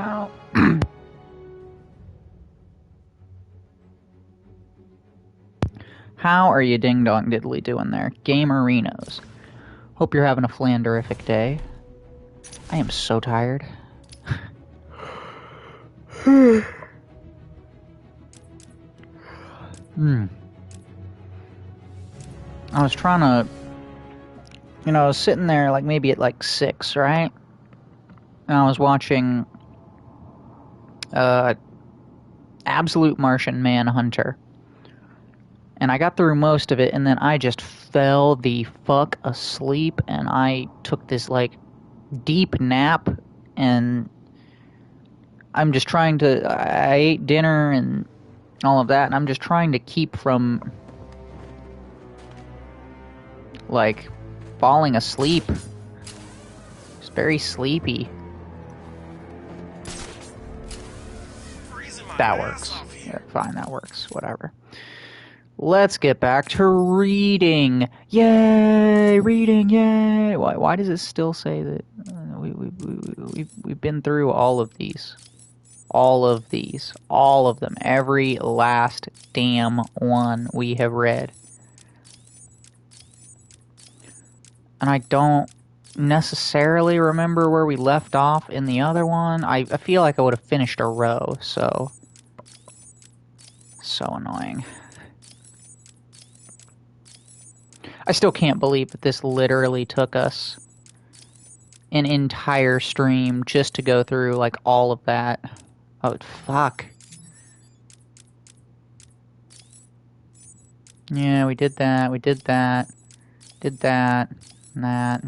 How? How are you ding-dong diddly doing there? Gamerinos. Hope you're having a flanderific day. I am so tired. I was trying to... I was sitting there like maybe at like 6, right? And I was watching... Absolute Martian Manhunter. And I got through most of it, and then I just fell the fuck asleep, and I took this, like, deep nap, and I'm just trying to... I ate dinner and all of that, and I'm just trying to keep from, like, falling asleep. It's very sleepy. That works. Yeah, fine, that works. Whatever. Let's get back to reading. Yay! Reading, yay! Why does it still say that we've been through all of these? All of these. All of them. Every last damn one we have read. And I don't necessarily remember where we left off in the other one. I feel like I would have finished a row, so... So annoying. I still can't believe that this literally took us an entire stream just to go through, like, all of that. Oh, fuck. Yeah, we did that, and that.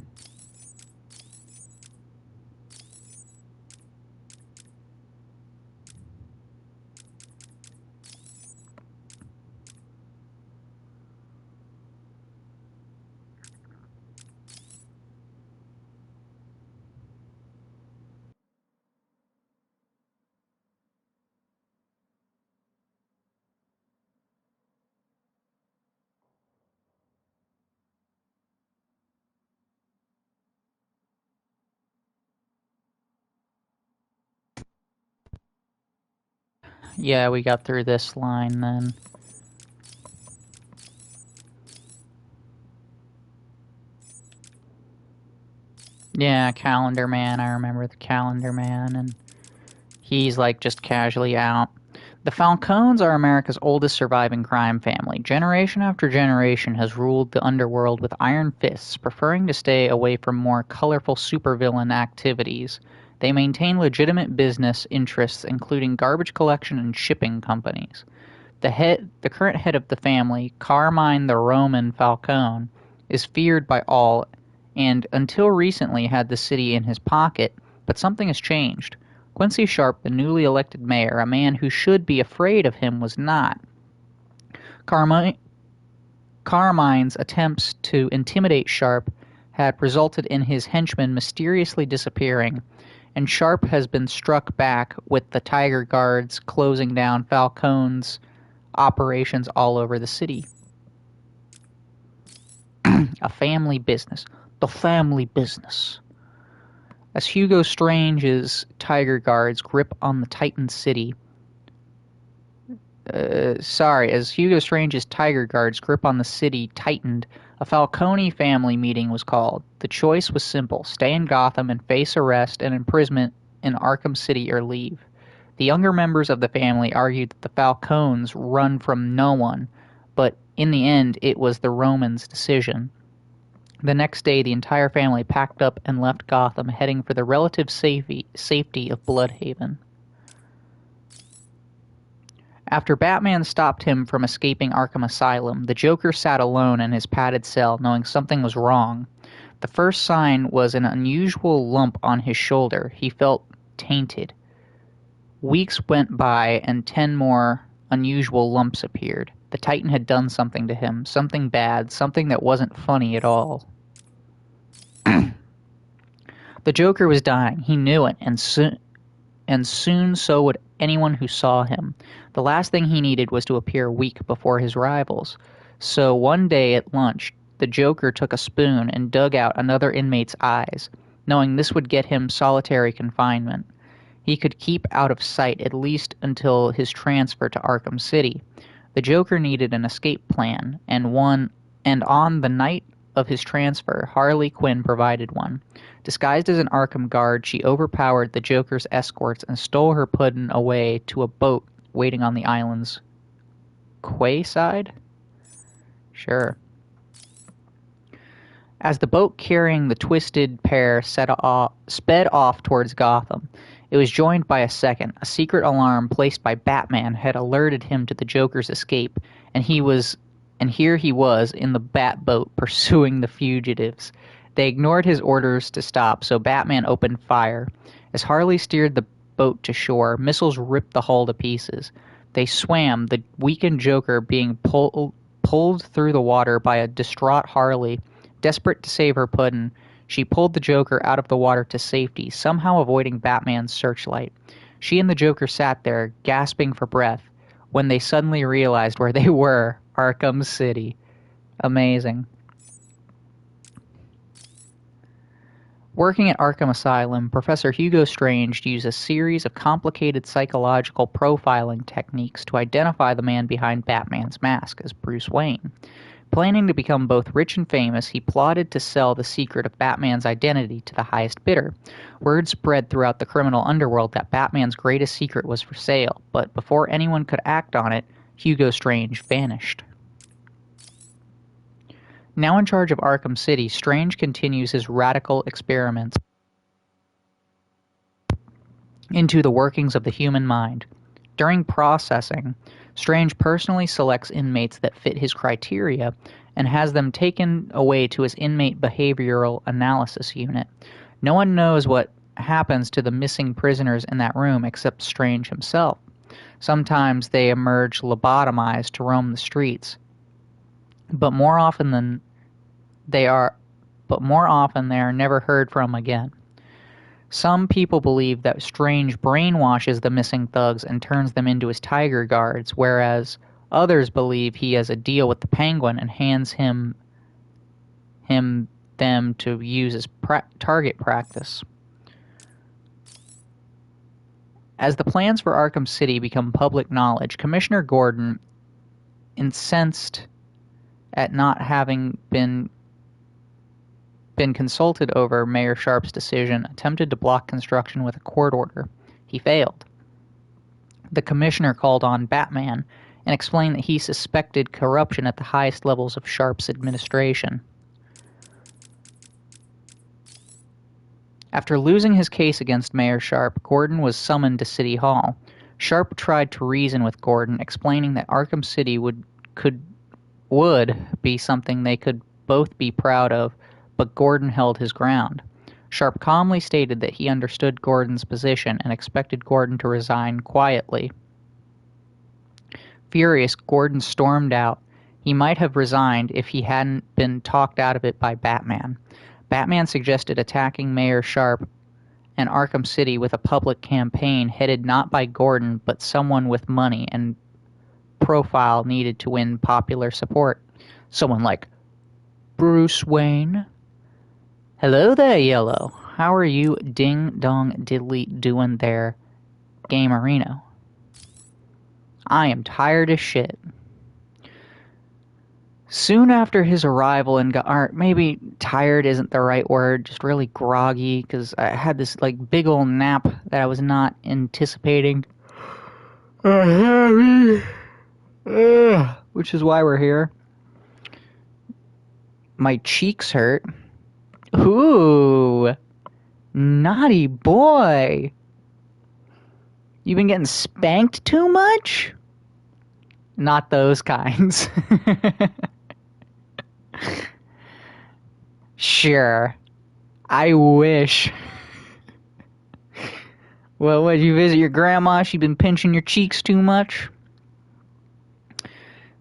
Yeah, we got through this line then. Yeah, Calendar Man, I remember the Calendar Man, and he's, like, just casually out. The Falcones are America's oldest surviving crime family. Generation after generation has ruled the underworld with iron fists, preferring to stay away from more colorful supervillain activities. They maintain legitimate business interests, including garbage collection and shipping companies. The current head of the family, Carmine the Roman Falcone, is feared by all and until recently had the city in his pocket, but something has changed. Quincy Sharp, the newly elected mayor, a man who should be afraid of him, was not. Carmine's attempts to intimidate Sharp had resulted in his henchmen mysteriously disappearing, and Sharp has been struck back with the Tiger Guards closing down Falcone's operations all over the city. A family business. The family business. As Hugo Strange's Tiger Guards grip on the Titan City... as Hugo Strange's Tiger Guards grip on the city tightened, a Falcone family meeting was called. The choice was simple: stay in Gotham and face arrest and imprisonment in Arkham City or leave. The younger members of the family argued that the Falcones run from no one, but in the end it was the Romans' decision. The next day the entire family packed up and left Gotham, heading for the relative safety of Bloodhaven. After Batman stopped him from escaping Arkham Asylum, the Joker sat alone in his padded cell, knowing something was wrong. The first sign was an unusual lump on his shoulder. He felt tainted. Weeks went by, and 10 more unusual lumps appeared. The Titan had done something to him, something bad, something that wasn't funny at all. The Joker was dying. He knew it, and soon so would anyone who saw him. The last thing he needed was to appear weak before his rivals. So one day at lunch, the Joker took a spoon and dug out another inmate's eyes, knowing this would get him solitary confinement. he could keep out of sight at least until his transfer to Arkham City. The Joker needed an escape plan, and on the night of his transfer, Harley Quinn provided one. Disguised as an Arkham guard, she overpowered the Joker's escorts and stole her puddin' away to a boat waiting on the island's quayside? Sure. As the boat carrying the twisted pair sped off towards Gotham, it was joined by a secret alarm placed by Batman had alerted him to the Joker's escape, and here he was in the Batboat pursuing the fugitives. They ignored his orders to stop, so Batman opened fire. As Harley steered the boat to shore, missiles ripped the hull to pieces. They swam, the weakened Joker being pulled through the water by a distraught Harley. Desperate to save her puddin', she pulled the Joker out of the water to safety, somehow avoiding Batman's searchlight. She and the Joker sat there, gasping for breath, when they suddenly realized where they were, Arkham City. Amazing. Working at Arkham Asylum, Professor Hugo Strange used a series of complicated psychological profiling techniques to identify the man behind Batman's mask as Bruce Wayne. Planning to become both rich and famous, he plotted to sell the secret of Batman's identity to the highest bidder. Word spread throughout the criminal underworld that Batman's greatest secret was for sale, but before anyone could act on it, Hugo Strange vanished. Now in charge of Arkham City, Strange continues his radical experiments into the workings of the human mind. During processing, Strange personally selects inmates that fit his criteria and has them taken away to his inmate behavioral analysis unit. No one knows what happens to the missing prisoners in that room except Strange himself. Sometimes they emerge lobotomized to roam the streets, but more often they are never heard from again. Some people believe that Strange brainwashes the missing thugs and turns them into his tiger guards, whereas others believe he has a deal with the Penguin and hands them to use as target practice. As the plans for Arkham City become public knowledge, Commissioner Gordon, incensed at not having been consulted over Mayor Sharp's decision, attempted to block construction with a court order. He failed. The commissioner called on Batman and explained that he suspected corruption at the highest levels of Sharp's administration. After losing his case against Mayor Sharp, Gordon was summoned to City Hall. Sharp tried to reason with Gordon, explaining that Arkham City would be something they could both be proud of, but Gordon held his ground. Sharp calmly stated that he understood Gordon's position and expected Gordon to resign quietly. Furious, Gordon stormed out. He might have resigned if he hadn't been talked out of it by Batman. Batman suggested attacking Mayor Sharp and Arkham City with a public campaign headed not by Gordon, but someone with money and profile needed to win popular support. Someone like Bruce Wayne. Hello there, Yellow. How are you ding-dong-diddly doing there, Gamerino? I am tired as shit. Soon after his arrival or maybe tired isn't the right word, just really groggy, because I had this big old nap that I was not anticipating. Which is why we're here. My cheeks hurt. Ooh, naughty boy. You been getting spanked too much? Not those kinds. Sure. I wish. Well, what, you visit your grandma? She been pinching your cheeks too much?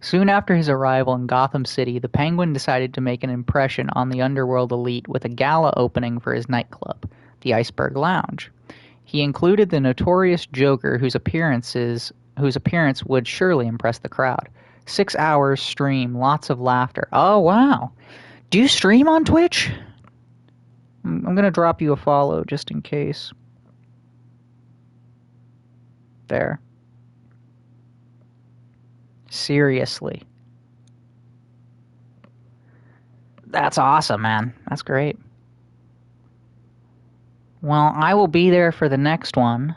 Soon after his arrival in Gotham City, the Penguin decided to make an impression on the underworld elite with a gala opening for his nightclub, the Iceberg Lounge. He included the notorious Joker, whose appearance would surely impress the crowd. 6 hours stream, lots of laughter. Oh, wow. Do you stream on Twitch? I'm going to drop you a follow just in case. there. Seriously. That's awesome, man. That's great. Well, I will be there for the next one.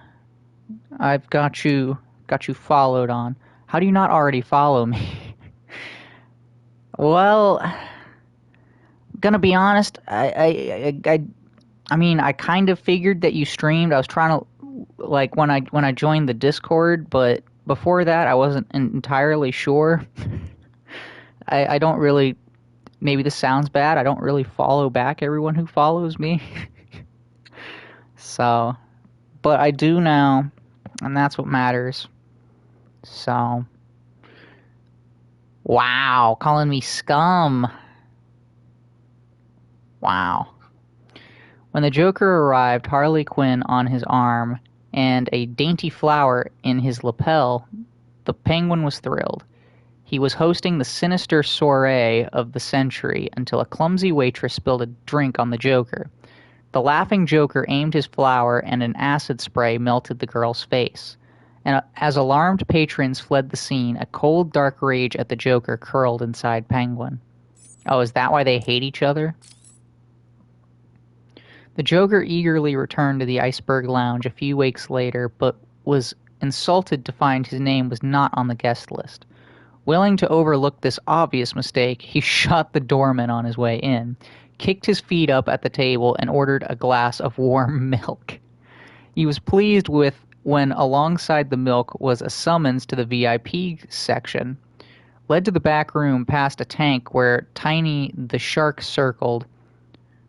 I've got you followed on. How do you not already follow me? Well, gonna be honest, I mean, I kind of figured that you streamed. I was trying to, like, when I joined the Discord, but before that, I wasn't entirely sure. I don't really. Maybe this sounds bad. I don't really follow back everyone who follows me. So, but I do now, and that's what matters. So, wow, calling me scum. Wow. When the Joker arrived, Harley Quinn on his arm and a dainty flower in his lapel, the Penguin was thrilled. He was hosting the sinister soiree of the century until a clumsy waitress spilled a drink on the Joker. The laughing Joker aimed his flower and an acid spray melted the girl's face. And as alarmed patrons fled the scene, a cold, dark rage at the Joker curled inside Penguin. Oh, is that why they hate each other? The Joker eagerly returned to the Iceberg Lounge a few weeks later, but was insulted to find his name was not on the guest list. Willing to overlook this obvious mistake, he shot the doorman on his way in, kicked his feet up at the table, and ordered a glass of warm milk. He was pleased with when alongside the milk was a summons to the VIP section. Led to the back room past a tank where Tiny the shark circled,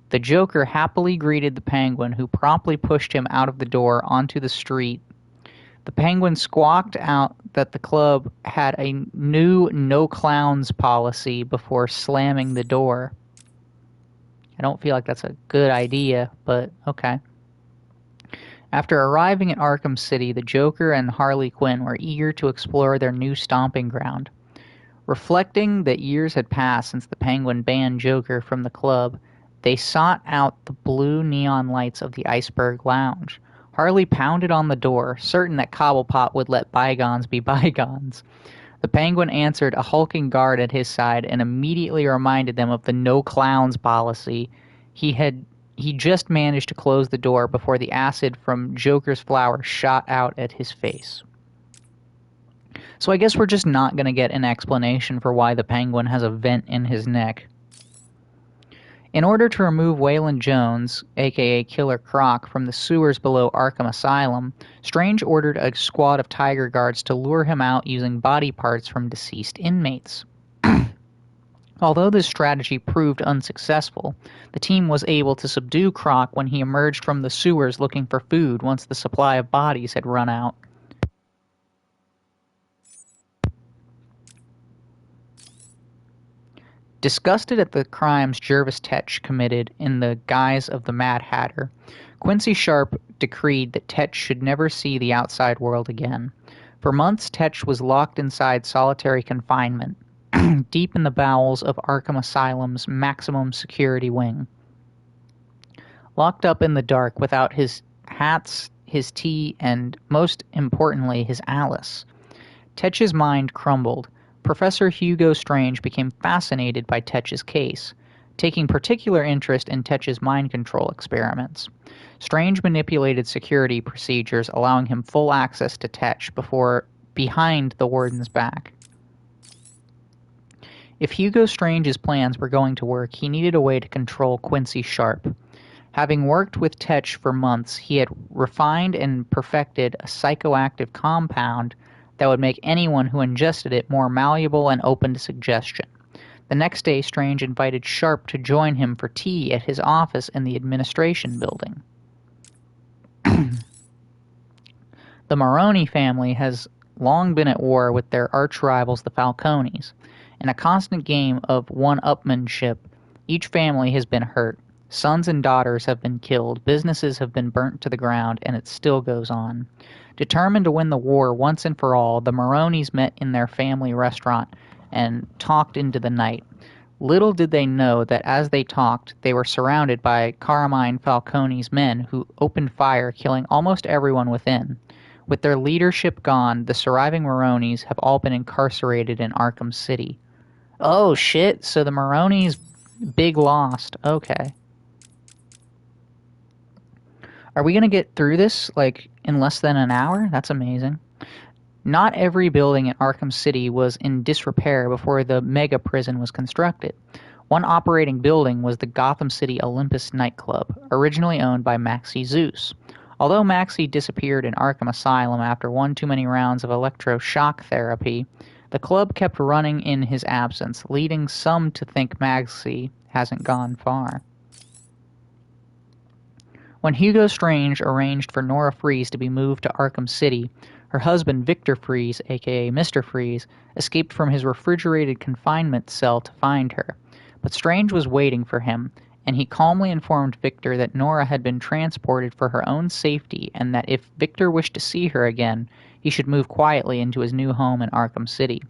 the Joker happily greeted the Penguin, who promptly pushed him out of the door onto the street. The Penguin squawked out that the club had a new no clowns policy before slamming the door. I don't feel like that's a good idea, but okay. After arriving at Arkham City, the Joker and Harley Quinn were eager to explore their new stomping ground. Reflecting that years had passed since the Penguin banned Joker from the club, they sought out the blue neon lights of the Iceberg Lounge. Harley pounded on the door, certain that Cobblepot would let bygones be bygones. The Penguin answered a hulking guard at his side and immediately reminded them of the no clowns policy. He just managed to close the door before the acid from Joker's flower shot out at his face. So I guess we're just not going to get an explanation for why the Penguin has a vent in his neck. In order to remove Waylon Jones, aka Killer Croc, from the sewers below Arkham Asylum, Strange ordered a squad of Tiger Guards to lure him out using body parts from deceased inmates. Although this strategy proved unsuccessful, the team was able to subdue Croc when he emerged from the sewers looking for food once the supply of bodies had run out. Disgusted at the crimes Jervis Tetch committed in the guise of the Mad Hatter, Quincy Sharp decreed that Tetch should never see the outside world again. For months, Tetch was locked inside solitary confinement, deep in the bowels of Arkham Asylum's maximum security wing. Locked up in the dark without his hats, his tea, and, most importantly, his Alice. Tetch's mind crumbled. Professor Hugo Strange became fascinated by Tetch's case, taking particular interest in Tetch's mind control experiments. Strange manipulated security procedures, allowing him full access to Tetch behind the warden's back. If Hugo Strange's plans were going to work, he needed a way to control Quincy Sharp. Having worked with Tetch for months, he had refined and perfected a psychoactive compound that would make anyone who ingested it more malleable and open to suggestion. The next day, Strange invited Sharp to join him for tea at his office in the administration building. The Maroni family has long been at war with their arch-rivals, the Falcones. In a constant game of one-upmanship, each family has been hurt. Sons and daughters have been killed, businesses have been burnt to the ground, and it still goes on. Determined to win the war once and for all, the Maronis met in their family restaurant and talked into the night. Little did they know that as they talked, they were surrounded by Carmine Falcone's men who opened fire, killing almost everyone within. With their leadership gone, the surviving Maronis have all been incarcerated in Arkham City. Oh shit, so the Maronis big lost. Okay. Are we gonna get through this, like, in less than an hour? That's amazing. Not every building in Arkham City was in disrepair before the mega prison was constructed. One operating building was the Gotham City Olympus nightclub, originally owned by Maxie Zeus. Although Maxie disappeared in Arkham Asylum after one too many rounds of electroshock therapy, the club kept running in his absence, leading some to think Maxie hasn't gone far. When Hugo Strange arranged for Nora Freeze to be moved to Arkham City, her husband Victor Freeze, aka Mr. Freeze, escaped from his refrigerated confinement cell to find her. But Strange was waiting for him, and he calmly informed Victor that Nora had been transported for her own safety and that if Victor wished to see her again, he should move quietly into his new home in Arkham City.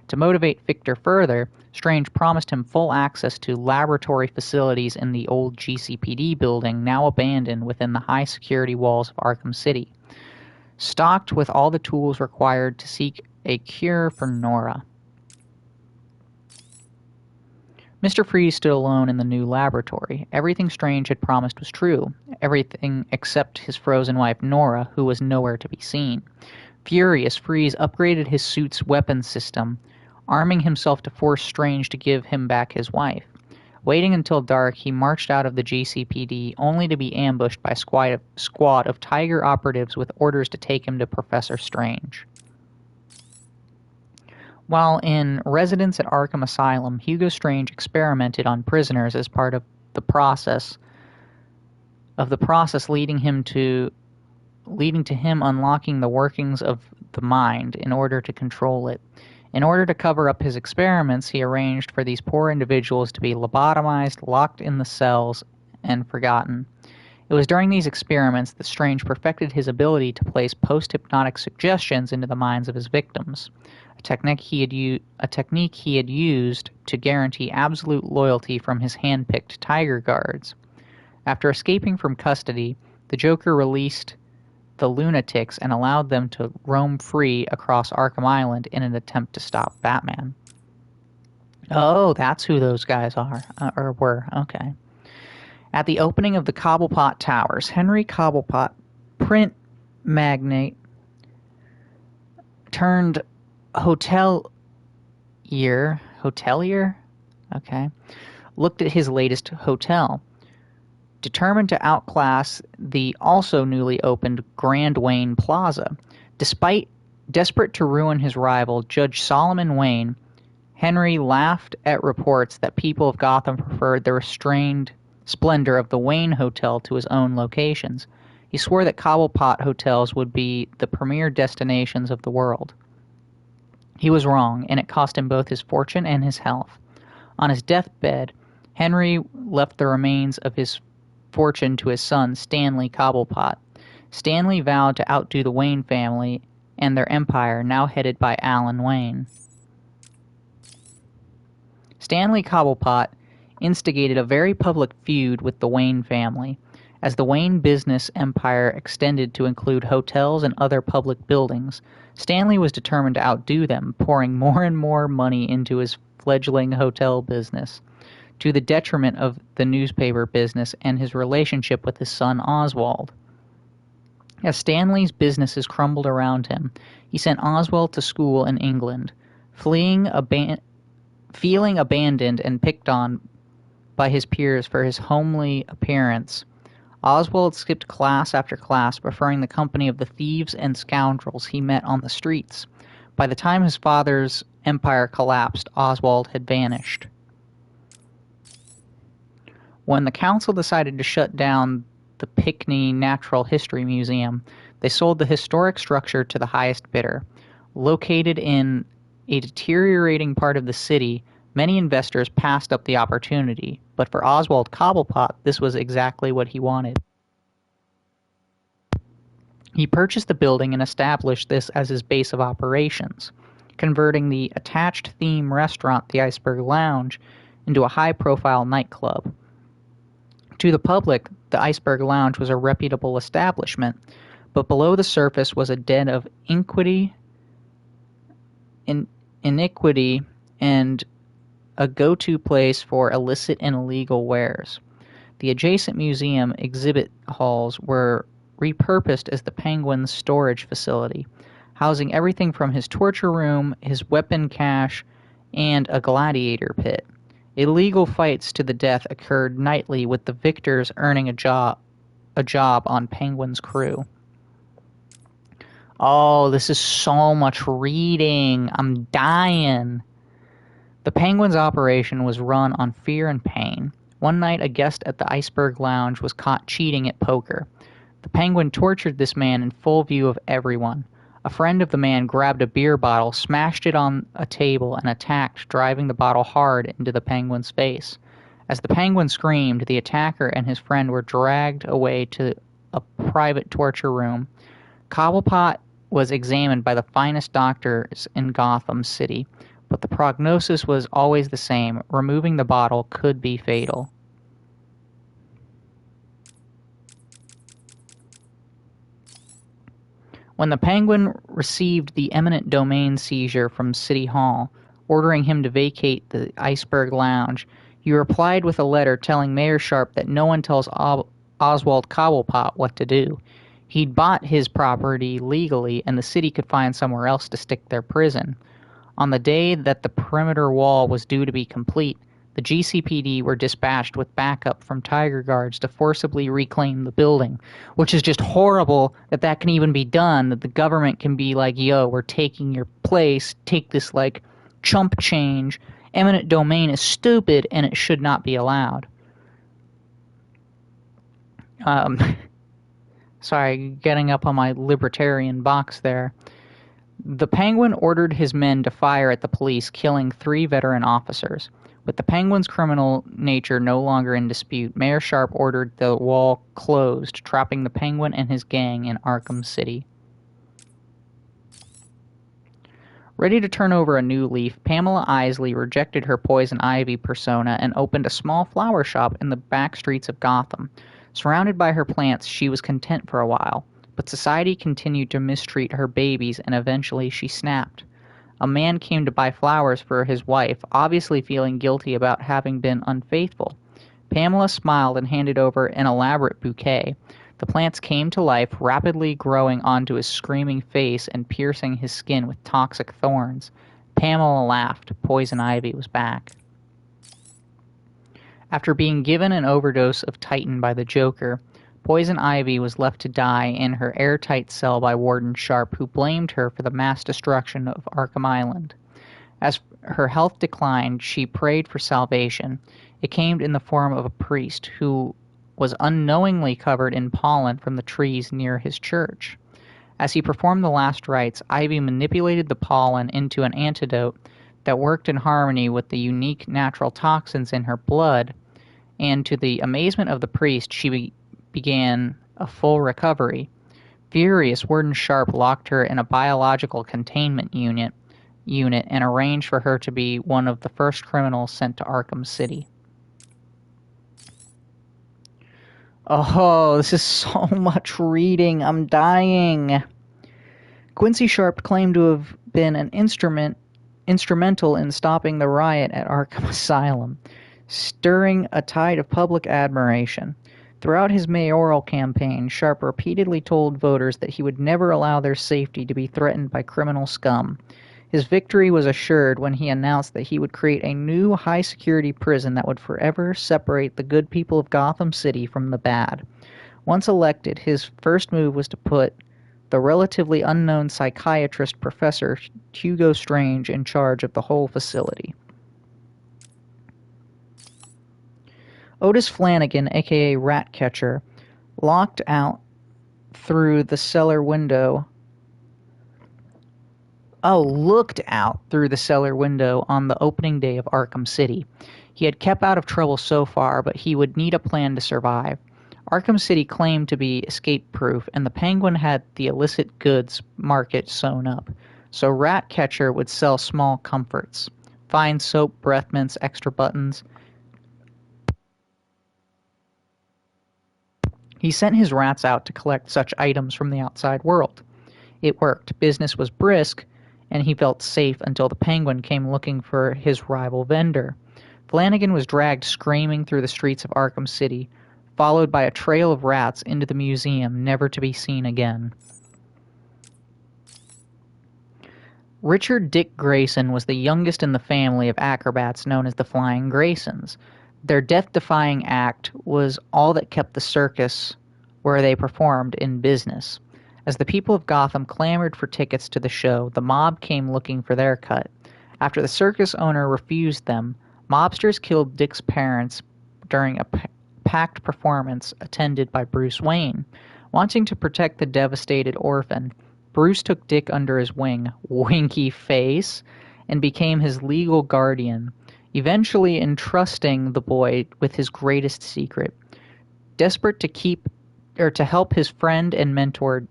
To motivate Victor further, Strange promised him full access to laboratory facilities in the old GCPD building, now abandoned within the high-security walls of Arkham City, stocked with all the tools required to seek a cure for Nora. Mr. Freeze stood alone in the new laboratory. Everything Strange had promised was true. Everything except his frozen wife, Nora, who was nowhere to be seen. Furious, Freeze upgraded his suit's weapons system, arming himself to force Strange to give him back his wife. Waiting until dark, he marched out of the GCPD, only to be ambushed by a squad of Tiger operatives with orders to take him to Professor Strange. While in residence at Arkham Asylum, Hugo Strange experimented on prisoners as part of the process leading to him unlocking the workings of the mind in order to control it. In order to cover up his experiments, he arranged for these poor individuals to be lobotomized, locked in the cells, and forgotten. It was during these experiments that Strange perfected his ability to place post-hypnotic suggestions into the minds of his victims, a technique he had used to guarantee absolute loyalty from his hand-picked Tiger guards. After escaping from custody, the Joker released the lunatics and allowed them to roam free across Arkham Island in an attempt to stop Batman. Oh, that's who those guys are, or were. Okay. At the opening of the Cobblepot Towers, Henry Cobblepot, print magnate turned hotelier, okay, looked at his latest hotel. Determined to outclass the also newly opened Grand Wayne Plaza. Desperate to ruin his rival, Judge Solomon Wayne, Henry laughed at reports that people of Gotham preferred the restrained splendor of the Wayne Hotel to his own locations. He swore that Cobblepot hotels would be the premier destinations of the world. He was wrong, and it cost him both his fortune and his health. On his deathbed, Henry left the remains of his fortune to his son, Stanley Cobblepot. Stanley vowed to outdo the Wayne family and their empire, now headed by Alan Wayne. Stanley Cobblepot instigated a very public feud with the Wayne family. As the Wayne business empire extended to include hotels and other public buildings, Stanley was determined to outdo them, pouring more and more money into his fledgling hotel business, to the detriment of the newspaper business and his relationship with his son Oswald. As Stanley's businesses crumbled around him, he sent Oswald to school in England. Feeling abandoned and picked on by his peers for his homely appearance, Oswald skipped class after class, preferring the company of the thieves and scoundrels he met on the streets. By the time his father's empire collapsed, Oswald had vanished. When the council decided to shut down the Pinckney Natural History Museum, they sold the historic structure to the highest bidder. Located in a deteriorating part of the city, many investors passed up the opportunity, but for Oswald Cobblepot, this was exactly what he wanted. He purchased the building and established this as his base of operations, converting the attached theme restaurant, the Iceberg Lounge, into a high-profile nightclub. To the public, the Iceberg Lounge was a reputable establishment, but below the surface was a den of iniquity and a go-to place for illicit and illegal wares. The adjacent museum exhibit halls were repurposed as the Penguin's storage facility, housing everything from his torture room, his weapon cache, and a gladiator pit. Illegal fights to the death occurred nightly, with the victors earning a job on Penguin's crew. Oh, this is so much reading. I'm dying. The Penguin's operation was run on fear and pain. One night, a guest at the Iceberg Lounge was caught cheating at poker. The Penguin tortured this man in full view of everyone. A friend of the man grabbed a beer bottle, smashed it on a table, and attacked, driving the bottle hard into the Penguin's face. As the Penguin screamed, the attacker and his friend were dragged away to a private torture room. Cobblepot was examined by the finest doctors in Gotham City, but the prognosis was always the same. Removing the bottle could be fatal. When the Penguin received the eminent domain seizure from City Hall, ordering him to vacate the Iceberg Lounge, he replied with a letter telling Mayor Sharp that no one tells Oswald Cobblepot what to do. He'd bought his property legally, and the city could find somewhere else to stick their prison. On the day that the perimeter wall was due to be complete, the GCPD were dispatched with backup from Tiger Guards to forcibly reclaim the building, which is just horrible that can even be done, that the government can be like, yo, we're taking your place, take this, like, chump change. Eminent domain is stupid, and it should not be allowed. Sorry, getting up on my libertarian box there. The Penguin ordered his men to fire at the police, killing 3 veteran officers. With the Penguin's criminal nature no longer in dispute, Mayor Sharp ordered the wall closed, trapping the Penguin and his gang in Arkham City. Ready to turn over a new leaf, Pamela Isley rejected her poison ivy persona and opened a small flower shop in the back streets of Gotham. Surrounded by her plants, she was content for a while, but society continued to mistreat her babies, and eventually she snapped. A man came to buy flowers for his wife, obviously feeling guilty about having been unfaithful. Pamela smiled and handed over an elaborate bouquet. The plants came to life, rapidly growing onto his screaming face and piercing his skin with toxic thorns. Pamela laughed. Poison ivy was back. After being given an overdose of Titan by the Joker, Poison Ivy was left to die in her airtight cell by Warden Sharp, who blamed her for the mass destruction of Arkham Island. As her health declined, she prayed for salvation. It came in the form of a priest who was unknowingly covered in pollen from the trees near his church. As he performed the last rites, Ivy manipulated the pollen into an antidote that worked in harmony with the unique natural toxins in her blood, and to the amazement of the priest, she began a full recovery. Furious, Warden Sharp locked her in a biological containment unit and arranged for her to be one of the first criminals sent to Arkham City. Oh, this is so much reading. I'm dying. Quincy Sharp claimed to have been an instrumental in stopping the riot at Arkham Asylum, stirring a tide of public admiration. Throughout his mayoral campaign, Sharp repeatedly told voters that he would never allow their safety to be threatened by criminal scum. His victory was assured when he announced that he would create a new high-security prison that would forever separate the good people of Gotham City from the bad. Once elected, his first move was to put the relatively unknown psychiatrist Professor Hugo Strange in charge of the whole facility. Otis Flanagan, aka Ratcatcher, looked out through the cellar window on the opening day of Arkham City. He had kept out of trouble so far, but he would need a plan to survive. Arkham City claimed to be escape-proof, and the Penguin had the illicit goods market sewn up, so Ratcatcher would sell small comforts. Fine soap, breath mints, extra buttons. He sent his rats out to collect such items from the outside world. It worked. Business was brisk, and he felt safe until the Penguin came looking for his rival vendor. Flanagan was dragged screaming through the streets of Arkham City, followed by a trail of rats into the museum, never to be seen again. Richard Dick Grayson was the youngest in the family of acrobats known as the Flying Graysons. Their death-defying act was all that kept the circus where they performed in business. As the people of Gotham clamored for tickets to the show, the mob came looking for their cut. After the circus owner refused them, mobsters killed Dick's parents during a packed performance attended by Bruce Wayne. Wanting to protect the devastated orphan, Bruce took Dick under his wing, winky face, and became his legal guardian, eventually entrusting the boy with his greatest secret. Desperate to help his friend and mentor,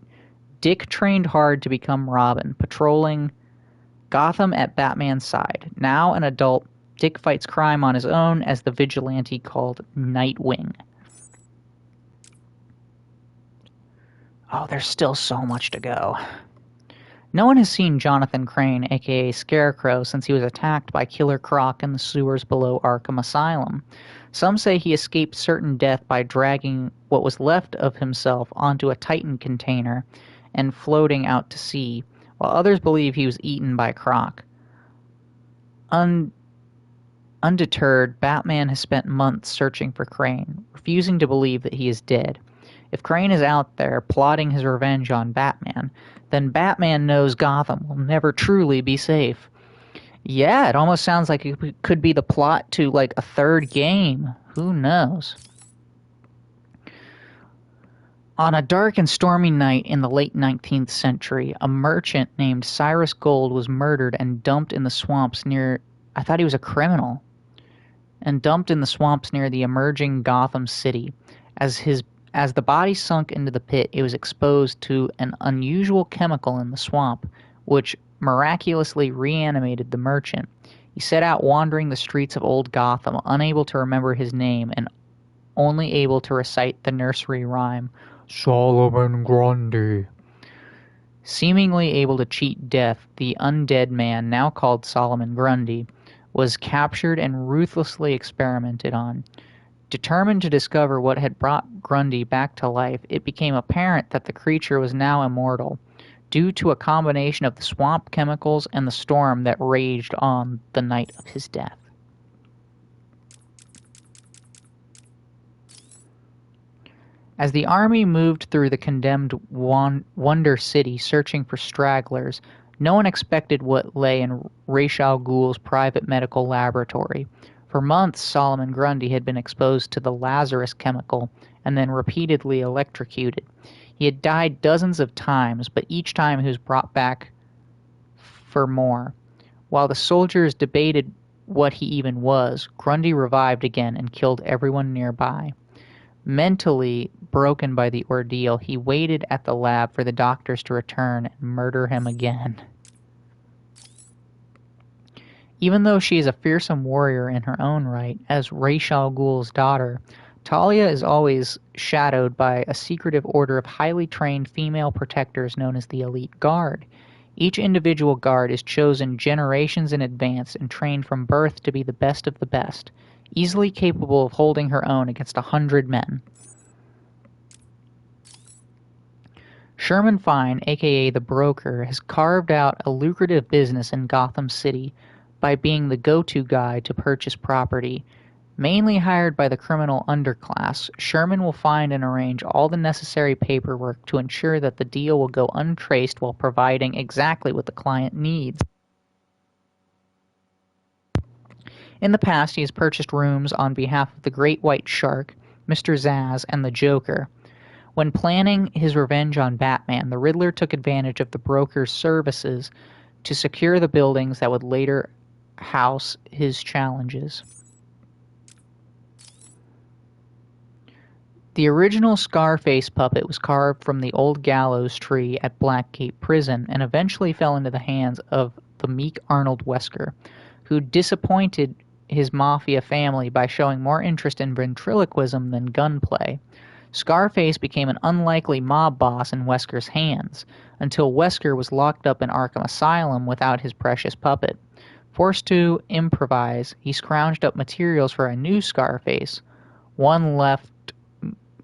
Dick trained hard to become Robin, patrolling Gotham at Batman's side. Now an adult, Dick fights crime on his own as the vigilante called Nightwing. Oh, there's still so much to go. No one has seen Jonathan Crane, aka Scarecrow, since he was attacked by Killer Croc in the sewers below Arkham Asylum. Some say he escaped certain death by dragging what was left of himself onto a Titan container and floating out to sea, while others believe he was eaten by Croc. Undeterred, Batman has spent months searching for Crane, refusing to believe that he is dead. If Crane is out there plotting his revenge on Batman, then Batman knows Gotham will never truly be safe. Yeah, it almost sounds like it could be the plot to, like, a third game. Who knows? On a dark and stormy night in the late 19th century, a merchant named Cyrus Gold was murdered and dumped in the swamps near... I thought he was a criminal. And dumped in the swamps near the emerging Gotham City. As the body sunk into the pit, it was exposed to an unusual chemical in the swamp, which miraculously reanimated the merchant. He set out wandering the streets of old Gotham, unable to remember his name and only able to recite the nursery rhyme, Solomon Grundy. Seemingly able to cheat death, the undead man, now called Solomon Grundy, was captured and ruthlessly experimented on. Determined to discover what had brought Grundy back to life, it became apparent that the creature was now immortal, due to a combination of the swamp chemicals and the storm that raged on the night of his death. As the army moved through the condemned Wonder City searching for stragglers, no one expected what lay in Ra's al Ghul's private medical laboratory. For months, Solomon Grundy had been exposed to the Lazarus chemical and then repeatedly electrocuted. He had died dozens of times, but each time he was brought back for more. While the soldiers debated what he even was, Grundy revived again and killed everyone nearby. Mentally broken by the ordeal, he waited at the lab for the doctors to return and murder him again. Even though she is a fearsome warrior in her own right, as Ra's al Ghul's daughter, Talia is always shadowed by a secretive order of highly trained female protectors known as the Elite Guard. Each individual guard is chosen generations in advance and trained from birth to be the best of the best, easily capable of holding her own against 100 men. Sherman Fine, aka the Broker, has carved out a lucrative business in Gotham City by being the go-to guy to purchase property. Mainly hired by the criminal underclass, Sherman will find and arrange all the necessary paperwork to ensure that the deal will go untraced while providing exactly what the client needs. In the past, he has purchased rooms on behalf of the Great White Shark, Mr. Zsasz, and the Joker. When planning his revenge on Batman, the Riddler took advantage of the Broker's services to secure the buildings that would later house his challenges. The original Scarface puppet was carved from the old gallows tree at Blackgate Prison and eventually fell into the hands of the meek Arnold Wesker, who disappointed his mafia family by showing more interest in ventriloquism than gunplay. Scarface became an unlikely mob boss in Wesker's hands, until Wesker was locked up in Arkham Asylum without his precious puppet. Forced to improvise, he scrounged up materials for a new Scarface, one left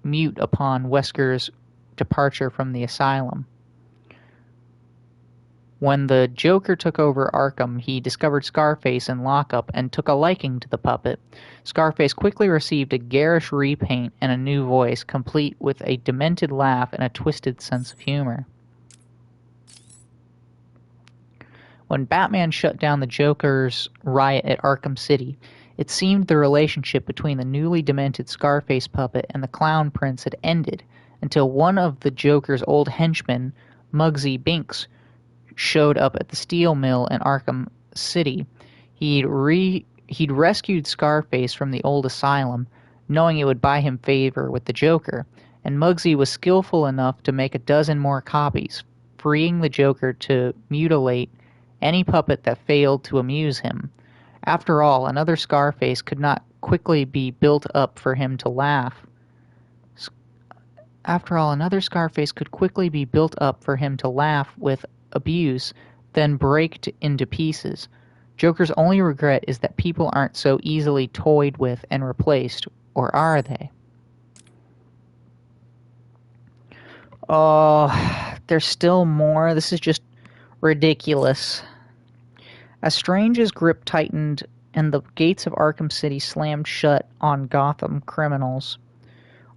mute upon Wesker's departure from the asylum. When the Joker took over Arkham, he discovered Scarface in lockup and took a liking to the puppet. Scarface quickly received a garish repaint and a new voice, complete with a demented laugh and a twisted sense of humor. When Batman shut down the Joker's riot at Arkham City, it seemed the relationship between the newly demented Scarface puppet and the Clown Prince had ended, until one of the Joker's old henchmen, Muggsy Binks, showed up at the steel mill in Arkham City. He'd rescued Scarface from the old asylum, knowing it would buy him favor with the Joker, and Muggsy was skillful enough to make a dozen more copies, freeing the Joker to mutilate any puppet that failed to amuse him. After all, another Scarface could not quickly be built up for him to laugh. With abuse, then break into pieces. Joker's only regret is that people aren't so easily toyed with and replaced, or are they? Oh, there's still more. This is just ridiculous. As Strange's grip tightened and the gates of Arkham City slammed shut on Gotham criminals,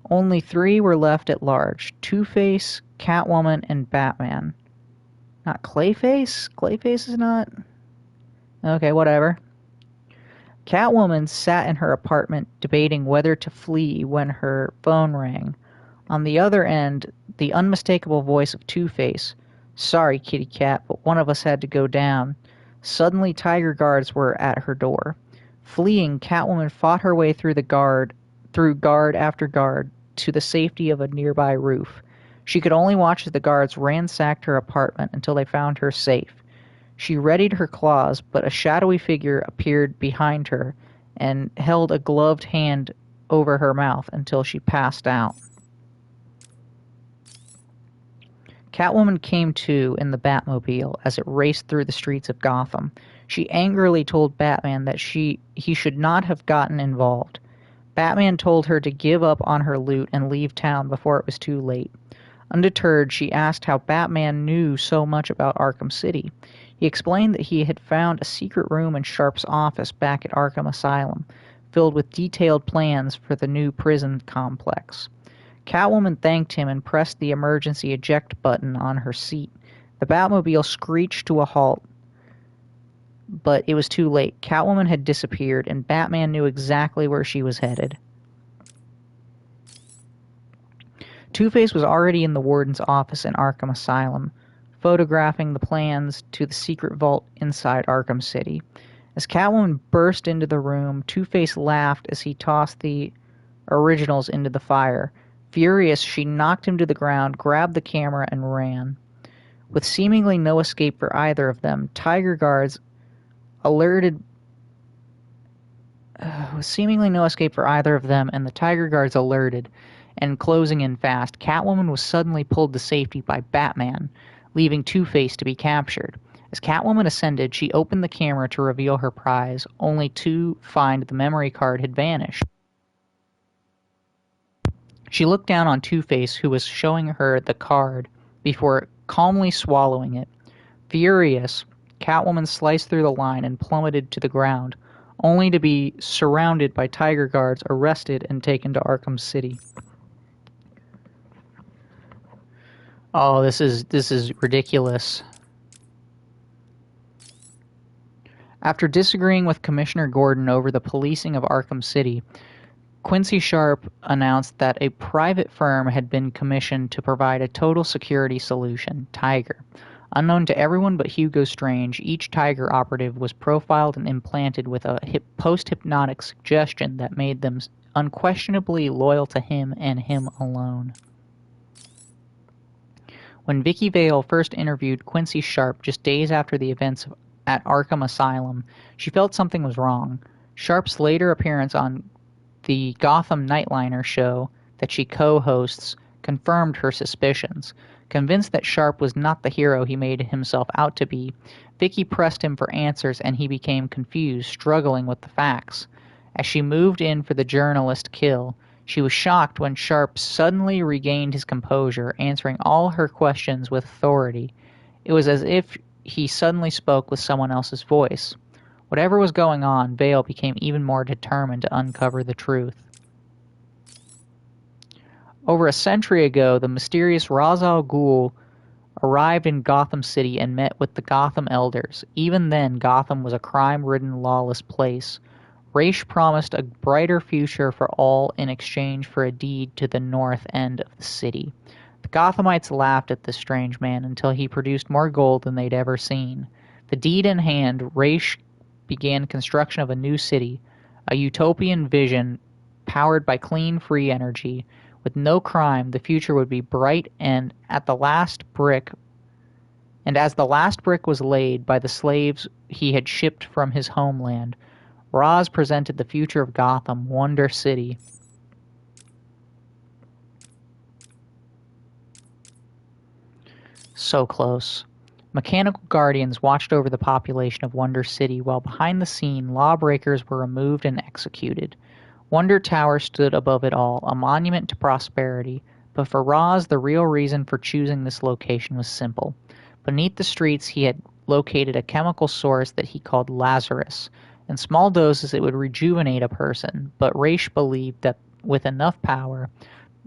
only 3 were left at large: Two-Face, Catwoman, and Batman. Not Clayface? Clayface is not... Okay, whatever. Catwoman sat in her apartment debating whether to flee when her phone rang. On the other end, the unmistakable voice of Two-Face. "Sorry, kitty cat, but one of us had to go down." Suddenly, Tiger Guards were at her door. Fleeing, Catwoman fought her way through guard after guard, to the safety of a nearby roof. She could only watch as the guards ransacked her apartment until they found her safe. She readied her claws, but a shadowy figure appeared behind her and held a gloved hand over her mouth until she passed out. Catwoman came to in the Batmobile as it raced through the streets of Gotham. She angrily told Batman that he should not have gotten involved. Batman told her to give up on her loot and leave town before it was too late. Undeterred, she asked how Batman knew so much about Arkham City. He explained that he had found a secret room in Sharp's office back at Arkham Asylum, filled with detailed plans for the new prison complex. Catwoman thanked him and pressed the emergency eject button on her seat. The Batmobile screeched to a halt, but it was too late. Catwoman had disappeared, and Batman knew exactly where she was headed. Two-Face was already in the warden's office in Arkham Asylum, photographing the plans to the secret vault inside Arkham City. As Catwoman burst into the room, Two-Face laughed as he tossed the originals into the fire. Furious, she knocked him to the ground, grabbed the camera, and ran. With seemingly no escape for either of them, Tiger Guards alerted... and the Tiger Guards alerted, and closing in fast, Catwoman was suddenly pulled to safety by Batman, leaving Two-Face to be captured. As Catwoman ascended, she opened the camera to reveal her prize, only to find the memory card had vanished. She looked down on Two-Face, who was showing her the card, before calmly swallowing it. Furious, Catwoman sliced through the line and plummeted to the ground, only to be surrounded by Tiger Guards, arrested, and taken to Arkham City. Oh, this is ridiculous. After disagreeing with Commissioner Gordon over the policing of Arkham City, Quincy Sharp announced that a private firm had been commissioned to provide a total security solution, Tiger. Unknown to everyone but Hugo Strange, each Tiger operative was profiled and implanted with a post-hypnotic suggestion that made them unquestionably loyal to him and him alone. When Vicky Vale first interviewed Quincy Sharp just days after the events at Arkham Asylum, she felt something was wrong. Sharp's later appearance on the Gotham Nightliner show that she co-hosts confirmed her suspicions. Convinced that Sharp was not the hero he made himself out to be, Vicky pressed him for answers and he became confused, struggling with the facts. As she moved in for the journalist kill, she was shocked when Sharp suddenly regained his composure, answering all her questions with authority. It was as if he suddenly spoke with someone else's voice. Whatever was going on, Vale became even more determined to uncover the truth. Over a century ago, the mysterious Ra's al Ghul arrived in Gotham City and met with the Gotham Elders. Even then, Gotham was a crime-ridden, lawless place. Ra's promised a brighter future for all in exchange for a deed to the north end of the city. The Gothamites laughed at this strange man until he produced more gold than they'd ever seen. The deed in hand, Ra's began construction of a new city, a utopian vision powered by clean, free energy. With no crime, the future would be bright, and as the last brick was laid by the slaves he had shipped from his homeland, Ra's presented the future of Gotham, Wonder City. So close. Mechanical guardians watched over the population of Wonder City, while behind the scene, lawbreakers were removed and executed. Wonder Tower stood above it all, a monument to prosperity, but for Ra's, the real reason for choosing this location was simple. Beneath the streets, he had located a chemical source that he called Lazarus. In small doses, it would rejuvenate a person, but Ra's believed that with enough power,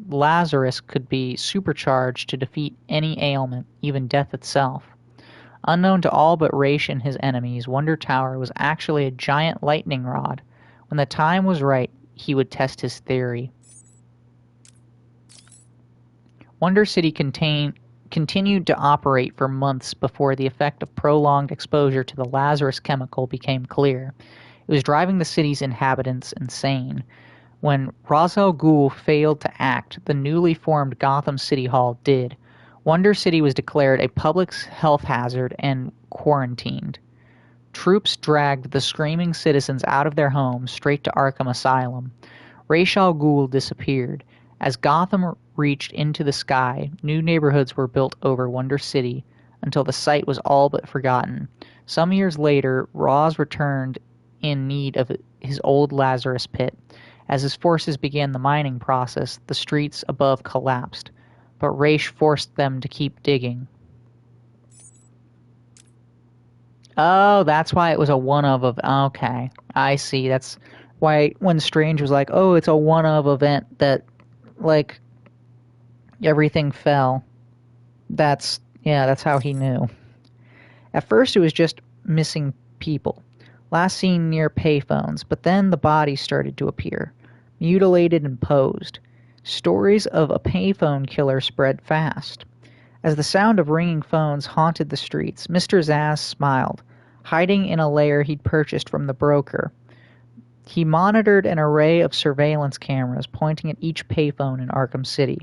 Lazarus could be supercharged to defeat any ailment, even death itself. Unknown to all but Ra's and his enemies, Wonder Tower was actually a giant lightning rod. When the time was right, he would test his theory. Wonder City continued to operate for months before the effect of prolonged exposure to the Lazarus chemical became clear. It was driving the city's inhabitants insane. When Ra's al Ghul failed to act, the newly formed Gotham City Hall did. Wonder City was declared a public health hazard and quarantined. Troops dragged the screaming citizens out of their homes straight to Arkham Asylum. Ra's al Ghul disappeared. As Gotham reached into the sky, new neighborhoods were built over Wonder City until the site was all but forgotten. Some years later, Ra's returned in need of his old Lazarus pit. As his forces began the mining process, the streets above collapsed, but Ra's forced them to keep digging. Oh, that's why it was a one-of. Okay, I see. That's why when Strange was like, oh, it's a one-of event that, like, everything fell. That's how he knew. At first, it was just missing people. Last seen near payphones, but then the bodies started to appear, mutilated and posed. Stories of a payphone killer spread fast. As the sound of ringing phones haunted the streets, Mr. Zsasz smiled, hiding in a lair he'd purchased from the broker. He monitored an array of surveillance cameras pointing at each payphone in Arkham City.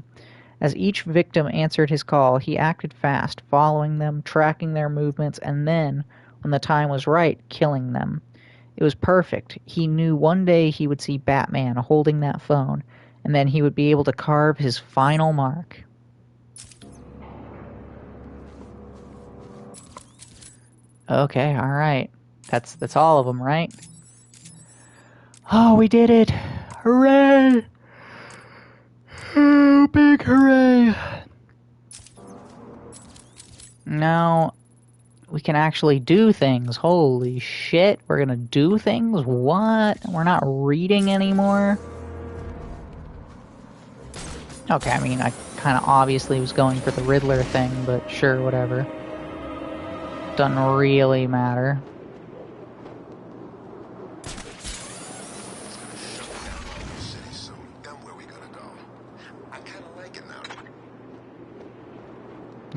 As each victim answered his call, he acted fast, following them, tracking their movements, and then, when the time was right, killing them. It was perfect. He knew one day he would see Batman holding that phone, and then he would be able to carve his final mark. Okay, alright. That's all of them, right? Oh, we did it! Hooray! Oh, big hooray! Now, we can actually do things. Holy shit, we're gonna do things? What? We're not reading anymore? Okay, I mean, I kind of obviously was going for the Riddler thing, but sure, whatever. Doesn't really matter.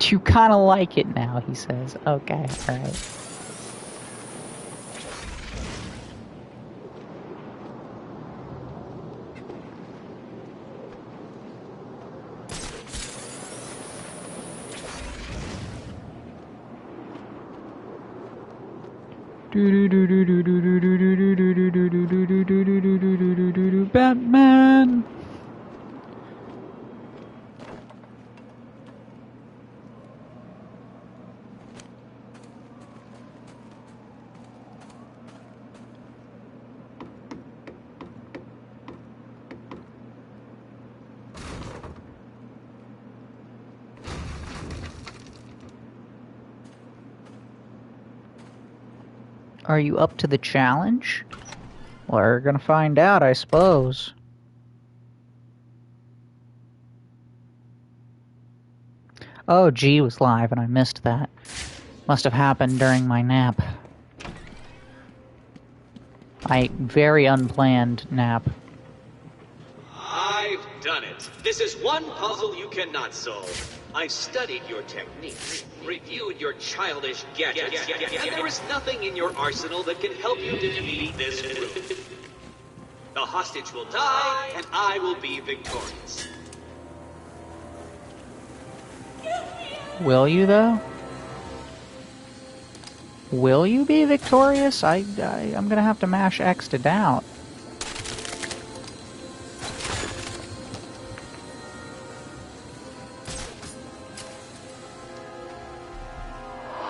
You kind of like it now, he says. Okay, alright. Batman! Are you up to the challenge? We're gonna find out, I suppose. Oh, G was live and I missed that. Must have happened during my nap. My very unplanned nap. I've done it. This is one puzzle you cannot solve. I've studied your techniques, reviewed your childish gadgets, and there is nothing in your arsenal that can help you defeat this group. The hostage will die, and I will be victorious. Will you, though? Will you be victorious? I'm gonna have to mash X to doubt.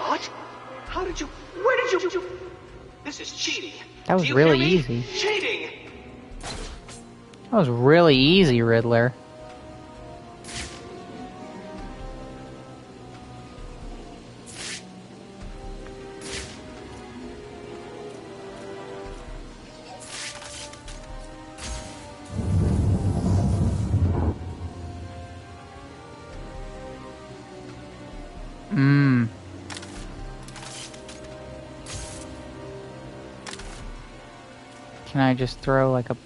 What? How did you... Where did you... This is cheating. That was really easy. Cheating! That was really easy, Riddler. Can I just throw like a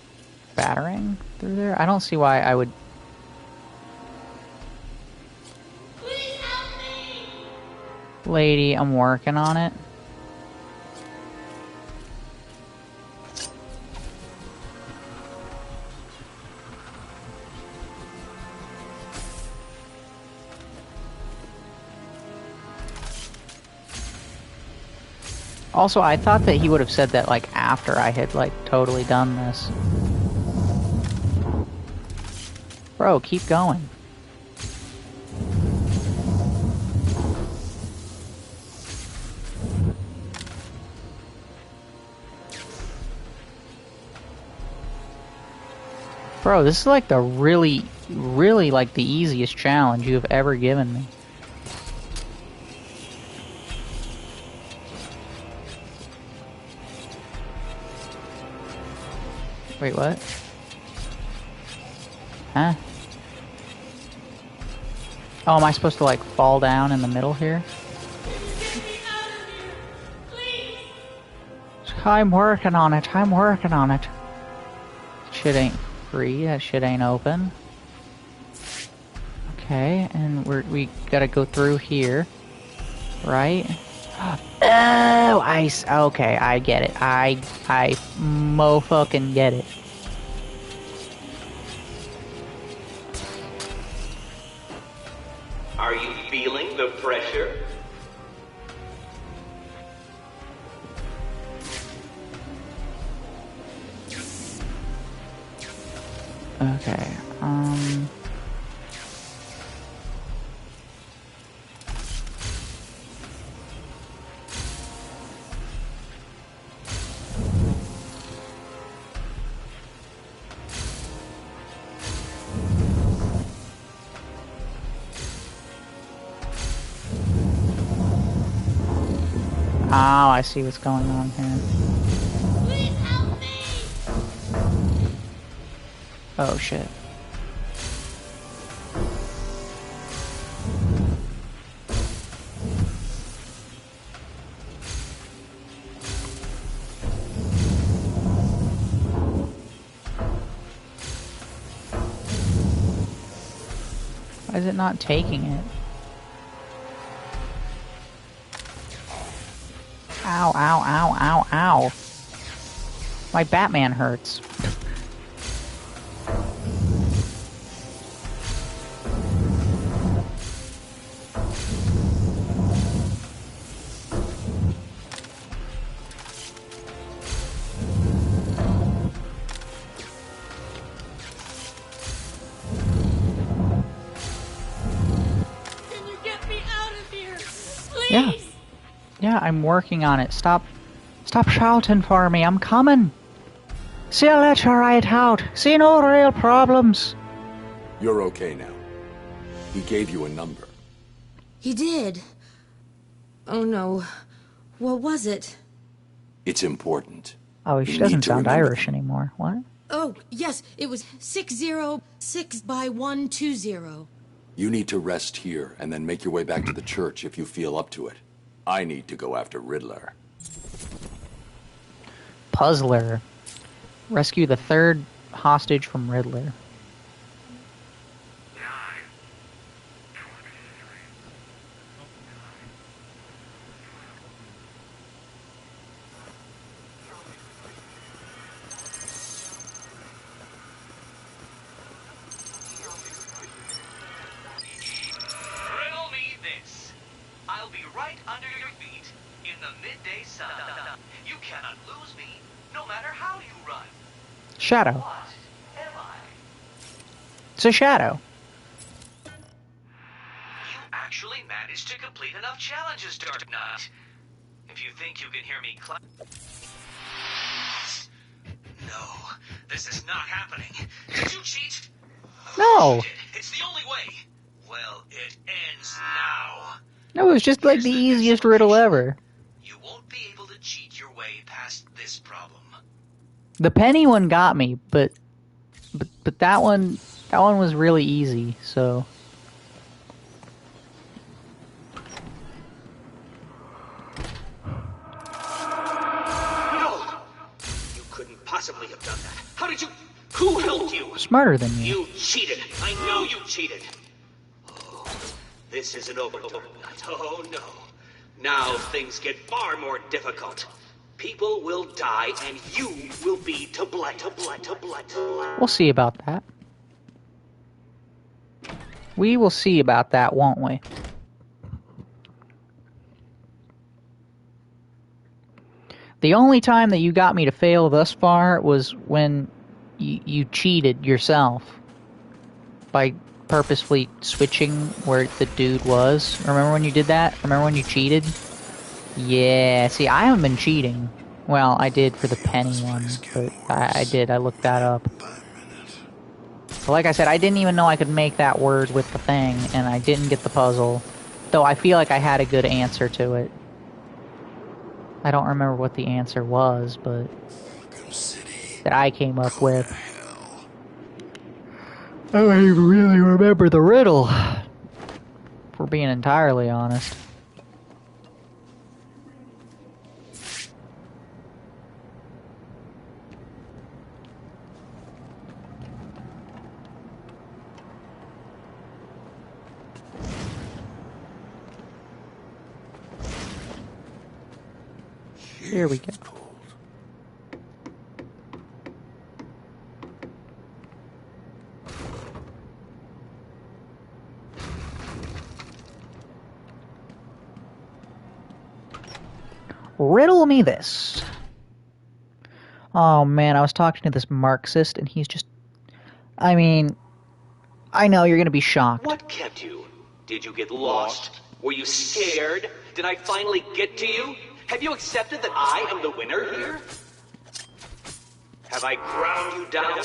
battering through there? I don't see why I would... Please help me! Lady, I'm working on it. Also, I thought that he would have said that, like, after I had, like, totally done this. Bro, keep going. Bro, this is, like, the really, like, the easiest challenge you have ever given me. Wait, what? Huh? Oh, am I supposed to, like, fall down in the middle here? Get me out of here! Please! I'm working on it. I'm working on it. Shit ain't free. That shit ain't open. Okay, and we gotta go through here. Right? Oh, okay, I get it. I mo fucking get it. Are you feeling the pressure? Okay, oh, I see what's going on here. Please help me! Oh, shit. Why is it not taking it? Ow, ow, ow, ow, ow. My Batman hurts. Can you get me out of here? Please! Yeah. Yeah, I'm working on it. Stop shouting for me. I'm coming. See you later, right out. See no real problems. You're okay now. He gave you a number. He did. Oh no. What was it? It's important. Oh, You she need doesn't to sound remember Irish them. Mm-hmm. anymore. What? Oh, yes, it was 606 by 120. You need to rest here and then make your way back to the church if you feel up to it. I need to go after Riddler. Puzzler. Rescue the third hostage from Riddler. Riddle me this. I'll be right under your feet in the midday sun. You cannot lose me, no matter how you run. Shadow. What am I? It's a shadow. You actually managed to complete enough challenges, Dark Knight. If you think you can hear me No, this is not happening. Did you cheat? Of No. course you did. It's the only way. Well, it ends now. No, it was just like the easiest riddle ever. You won't be able to cheat your way past this problem. The penny one got me, but that one was really easy, so. No! You couldn't possibly have done that. How did you... Who helped you? Smarter than you. You cheated. I know you cheated. Oh, this isn't over, Dark Knight. Oh, no. Now things get far more difficult. People will die, and you will be to blame. We'll see about that. We will see about that, won't we? The only time that you got me to fail thus far was when you cheated yourself by purposefully switching where the dude was. Remember when you did that? Remember when you cheated? Yeah, see, I haven't been cheating. Well, I did for the penny one, but I did. I looked that up. But like I said, I didn't even know I could make that word with the thing, and I didn't get the puzzle. Though I feel like I had a good answer to it. I don't remember what the answer was, but that I came up with. I don't even really remember the riddle, if we're being entirely honest. Here we go. Riddle me this. Oh man, I was talking to this Marxist and he's just... I mean, I know you're gonna be shocked. What kept you? Did you get lost? Were you scared? Did I finally get to you? Have you accepted that I am the winner here? Have I ground you down?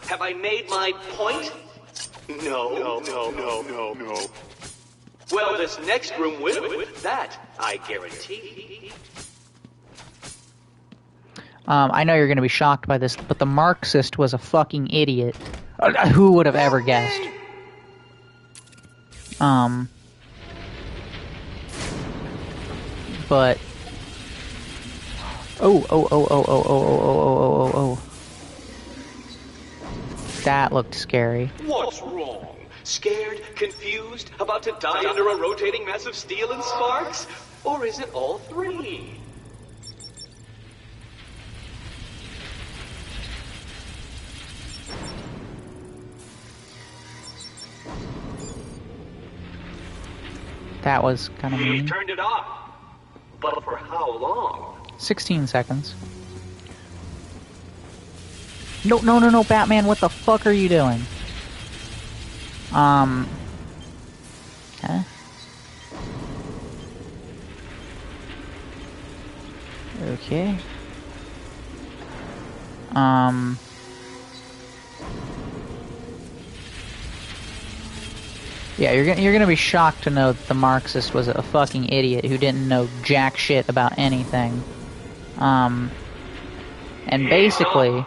Have I made my point? No. Well, this next room will. That I guarantee. I know you're gonna be shocked by this, but the Marxist was a fucking idiot. Who would have ever guessed? But... Oh. That looked scary. What's wrong? Scared? Confused? About to die under a rotating mass of steel and sparks? Or is it all three? That was kind of You mean. turned it off. But for how long? 16 seconds. No, Batman, what the fuck are you doing? Huh? Okay. Yeah, you're gonna be shocked to know that the Marxist was a fucking idiot who didn't know jack shit about anything. And basically...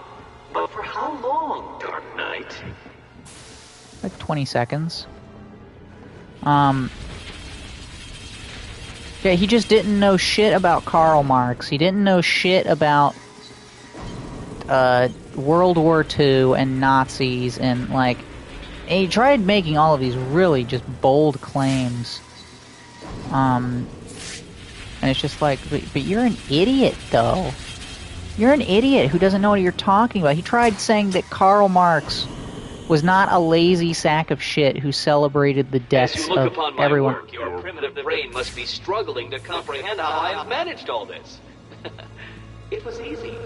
But for how long, Dark Knight? Like 20 seconds. Yeah, he just didn't know shit about Karl Marx. He didn't know shit about World War II and Nazis, and like he tried making all of these really just bold claims. And it's just like, but you're an idiot, though. You're an idiot who doesn't know what you're talking about. He tried saying that Karl Marx was not a lazy sack of shit who celebrated the deaths of everyone. Work, your primitive brain must be struggling to comprehend how I've managed all this. It was easy.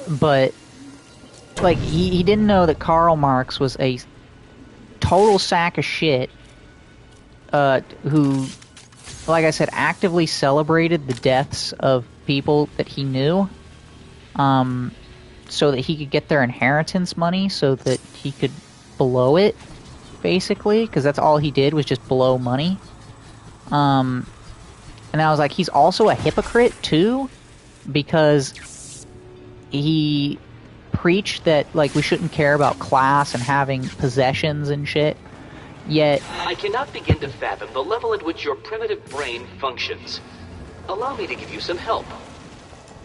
But like he didn't know that Karl Marx was a total sack of shit who, like I said, actively celebrated the deaths of people that he knew, so that he could get their inheritance money, so that he could blow it, basically, because that's all he did was just blow money. And I was like, he's also a hypocrite too, because he preached that like we shouldn't care about class and having possessions and shit. Yet I cannot begin to fathom the level at which your primitive brain functions. Allow me to give you some help.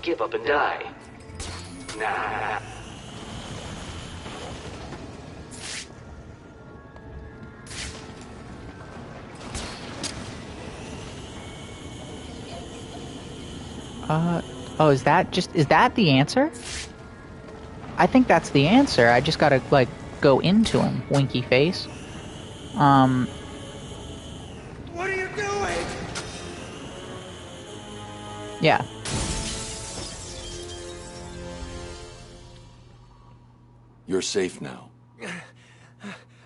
Give up and die. Nah. Oh, is that the answer? I think that's the answer. I just gotta, like, go into him, winky face. What are you doing? Yeah. You're safe now.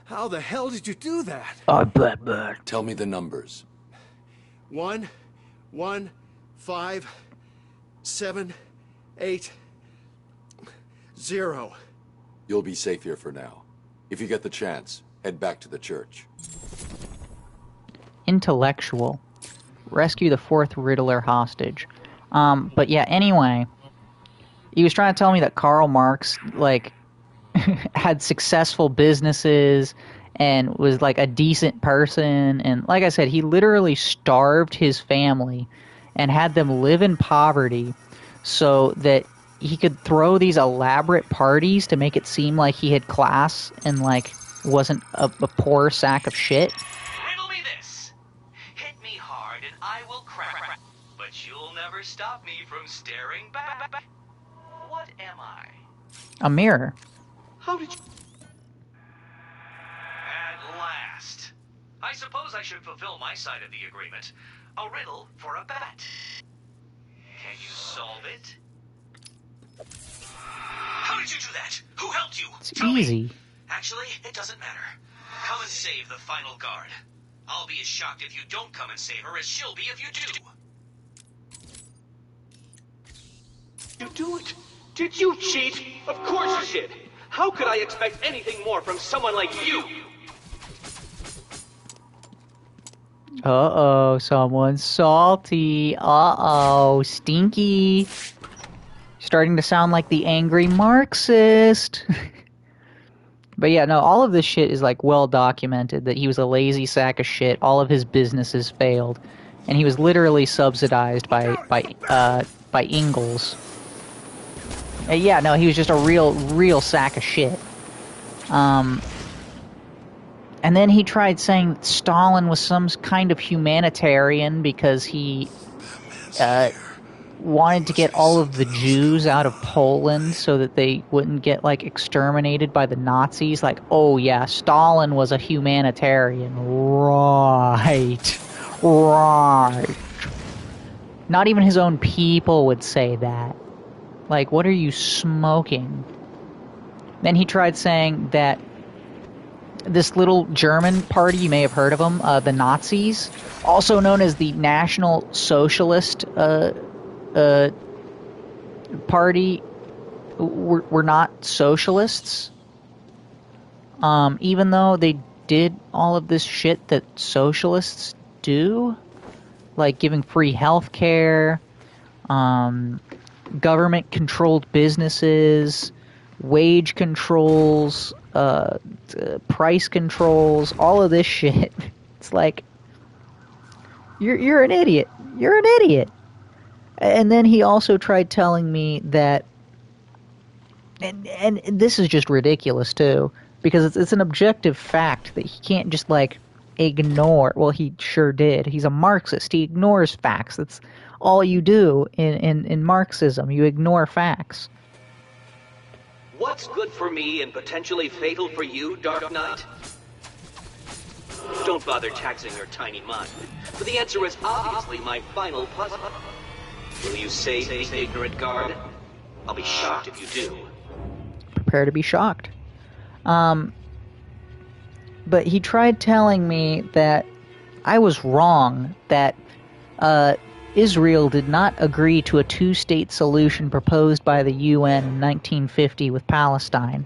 How the hell did you do that? Oh, bird. Tell me the numbers. 1, 1, 5, 7, 8, 0. You'll be safe here for now. If you get the chance, head back to the church. Intellectual. Rescue the 4th Riddler hostage. But yeah, anyway. He was trying to tell me that Karl Marx, like, had successful businesses and was, like, a decent person. And like I said, he literally starved his family and had them live in poverty so that he could throw these elaborate parties to make it seem like he had class and, like, wasn't a poor sack of shit. Riddle me this. Hit me hard and I will crack. But you'll never stop me from staring back. What am I? A mirror. How did you... At last. I suppose I should fulfill my side of the agreement. A riddle for a bat. Can you solve it? How did you do that? Who helped you? It's Tell me. easy. Actually, it doesn't matter. Come and save the final guard. I'll be as shocked if you don't come and save her as she'll be if you do. You do it? Did you cheat? Of course you did. How could I expect anything more from someone like you? Uh-oh, someone's salty. Uh-oh, stinky. Starting to sound like the angry Marxist. But yeah, no, all of this shit is, like, well documented, that he was a lazy sack of shit, all of his businesses failed, and he was literally subsidized by Ingalls. Yeah, no, he was just a real sack of shit. And then he tried saying that Stalin was some kind of humanitarian because he wanted to get all of the Jews out of Poland so that they wouldn't get, like, exterminated by the Nazis. Like, oh yeah, Stalin was a humanitarian. Right. Not even his own people would say that. Like, what are you smoking? Then he tried saying that this little German party, you may have heard of them, the Nazis, also known as the National Socialist Party, were not socialists. Even though they did all of this shit that socialists do. like giving free health care, government-controlled businesses, wage controls, price controls, all of this shit. It's like, you're an idiot. You're an idiot. And then he also tried telling me that, and this is just ridiculous too, because it's an objective fact that he can't just like ignore. Well, he sure did. He's a Marxist. He ignores facts. That's all you do in Marxism. You ignore facts. What's good for me and potentially fatal for you, Dark Knight? Don't bother taxing your tiny mind, for the answer is obviously my final puzzle. Will you save the ignorant guard? I'll be shocked if you do. Prepare to be shocked. But he tried telling me that I was wrong, that Israel did not agree to a two-state solution proposed by the UN in 1950 with Palestine,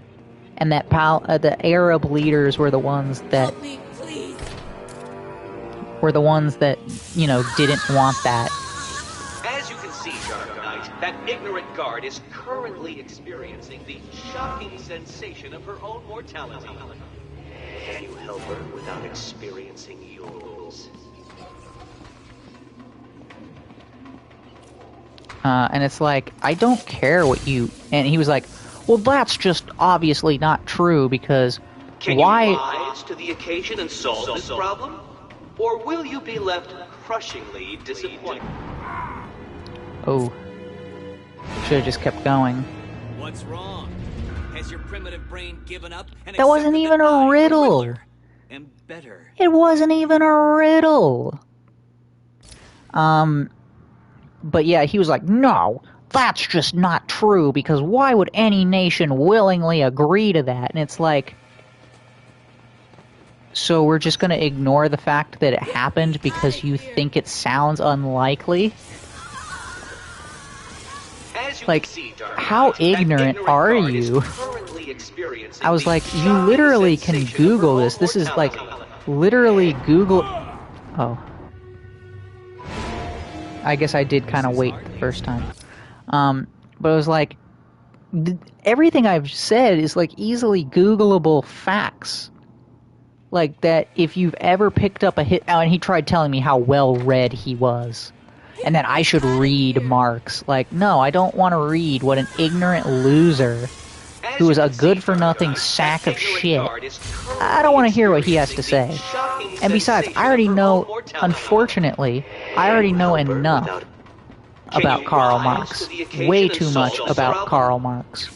and that the Arab leaders were the ones that didn't want that. As you can see, Dark Knight, that ignorant guard is currently experiencing the shocking sensation of her own mortality. Can you help her without experiencing yours? And it's like, I don't care what you... And he was like, well, that's just obviously not true, because why... Can you rise to the occasion and solve this problem? Or will you be left crushingly disappointed? Oh. Should have just kept going. What's wrong? Has your primitive brain given up and That wasn't even a riddle. And better. It wasn't even a riddle. But yeah, he was like, no, that's just not true, because why would any nation willingly agree to that? And it's like, so we're just going to ignore the fact that it happened because you think it sounds unlikely? Like, how ignorant are you? I was like, you literally can Google this. This is like, literally Google... Oh. I guess I did kind of wait the first time. But it was like, everything I've said is like easily Googleable facts. Like that if you've ever picked up a hit... Oh, and he tried telling me how well-read he was. And that I should read Marx. Like, no, I don't want to read what an ignorant loser who is a good-for-nothing sack of shit. I don't want to hear what he has to say. And besides, I already know, unfortunately, I already know enough about Karl Marx. Way too much about Karl Marx.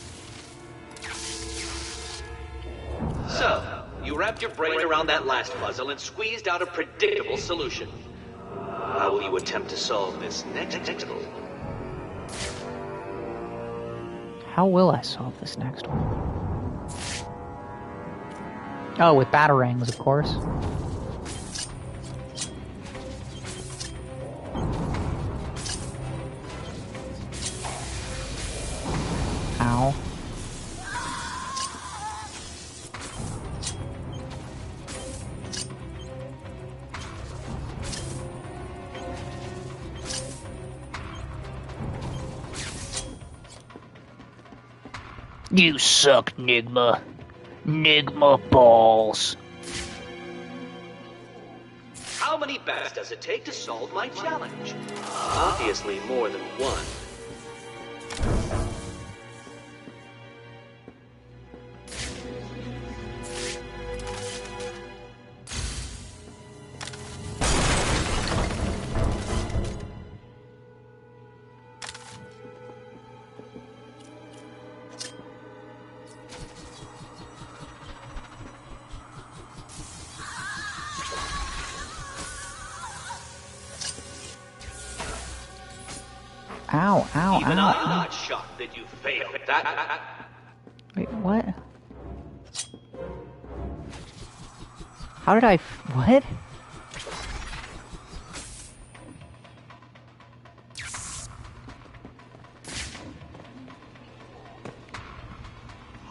So, you wrapped your brain around that last puzzle and squeezed out a predictable solution. How will you attempt to solve this next puzzle? How will I solve this next one? Oh, with batarangs, of course. Ow. You suck, Nigma. Nigma balls. How many bats does it take to solve my challenge? Obviously more than one. Ow, ow, Even ow, I'm ow. not shocked that you failed at that. Wait, what? How did I... What?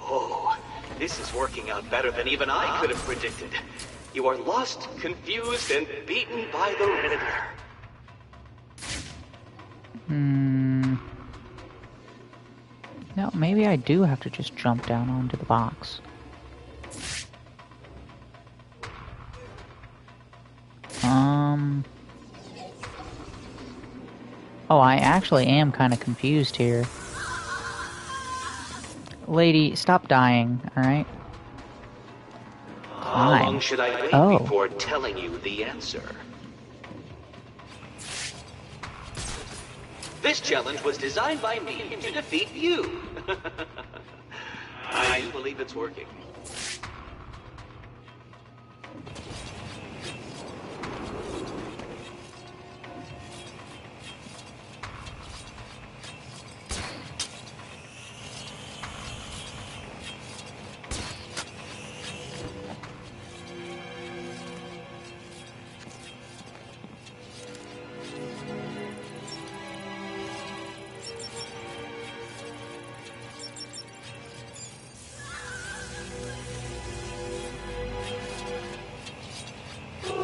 Oh, this is working out better than even I could have predicted. You are lost, confused, and beaten by the Riddler. No, maybe I do have to just jump down onto the box. Oh, I actually am kind of confused here. Lady, stop dying, alright? How long should I wait before telling you the answer? This challenge was designed by me to defeat you. I do believe it's working.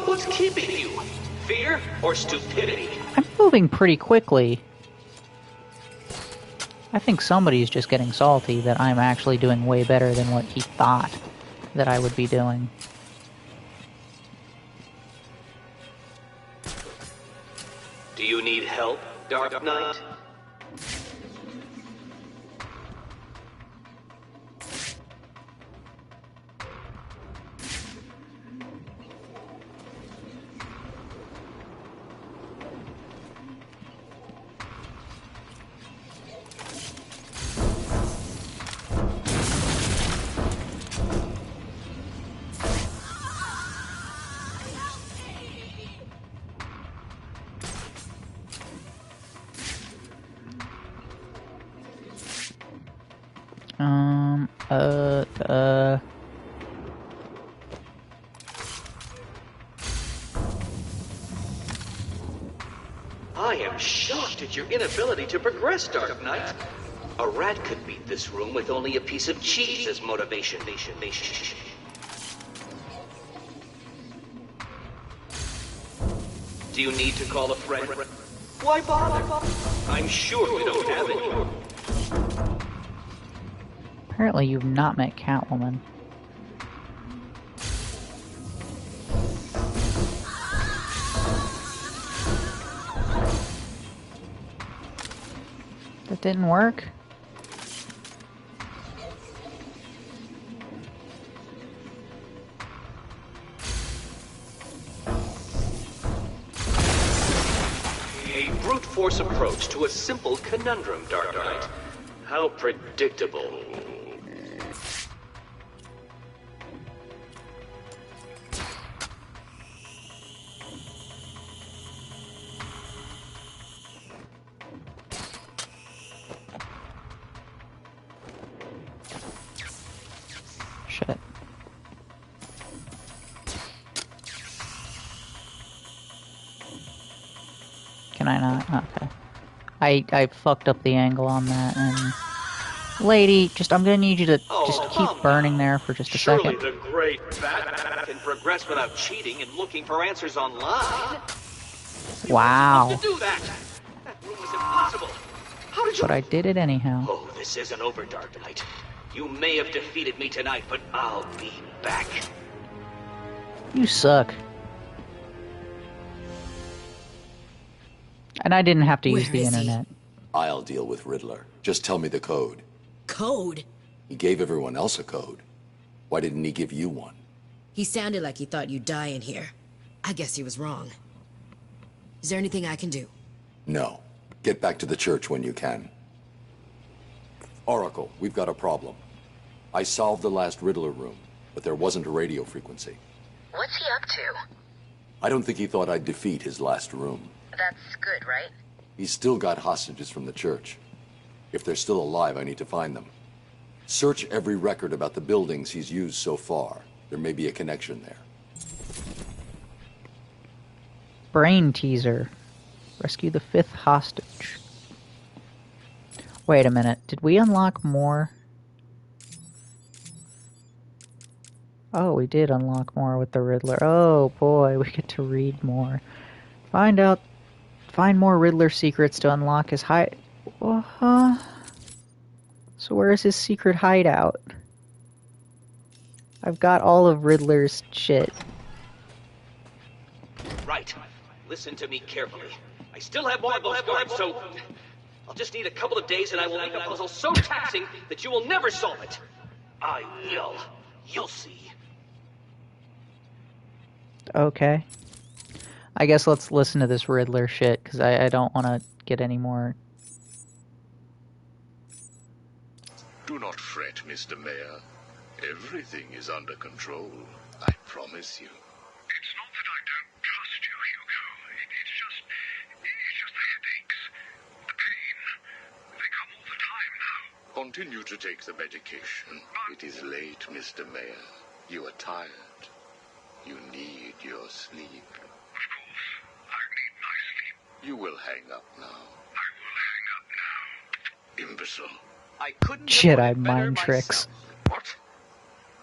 What's keeping you? Fear or stupidity? I'm moving pretty quickly. I think somebody's just getting salty that I'm actually doing way better than what he thought that I would be doing. Do you need help, Dark Knight? I am shocked at your inability to progress, Dark Knight. A rat could beat this room with only a piece of cheese as motivation. Do you need to call a friend? Why bother? I'm sure we don't have any. Apparently you've not met Catwoman. That didn't work? A brute force approach to a simple conundrum, Dark Knight. How predictable. Shit. Can I not? Okay. I fucked up the angle on that, and... Lady, I'm gonna need you to just keep burning there for just a Surely second. the great Batman can progress without cheating and looking for answers online. Wow. To do that! That room was impossible. How did you... But I did it anyhow. Oh, this isn't over, Dark Knight. You may have defeated me tonight, but I'll be back. You suck. And I didn't have to use the internet. I'll deal with Riddler. Just tell me the code. Code? He gave everyone else a code. Why didn't he give you one? He sounded like he thought you'd die in here. I guess he was wrong. Is there anything I can do? No. Get back to the church when you can. Oracle, we've got a problem. I solved the last Riddler room, but there wasn't a radio frequency. What's he up to? I don't think he thought I'd defeat his last room. That's good, right? He's still got hostages from the church. If they're still alive, I need to find them. Search every record about the buildings he's used so far. There may be a connection there. Brain teaser. Rescue the 5th hostage. Wait a minute. Did we unlock more? Oh, we did unlock more with the Riddler. Oh boy, we get to read more. Find out Find more Riddler secrets to unlock his hide... So where's his secret hideout? I've got all of Riddler's shit. Right. Listen to me carefully. I still have more of those guards, so... I'll just need a couple of days and I will make a puzzle so taxing that you will never solve it. I will. You'll see. Okay. I guess let's listen to this Riddler shit, because I don't want to get any more... Do not fret, Mr. Mayor. Everything is under control. I promise you. It's not that I don't trust you, Hugo. It's just the headaches. The pain. They come all the time now. Continue to take the medication. It is late, Mr. Mayor. You are tired. You need your sleep. Of course, I need my sleep. You will hang up now. I will hang up now. Imbecile. I couldn't Shit, have I put it better mind tricks. myself. What?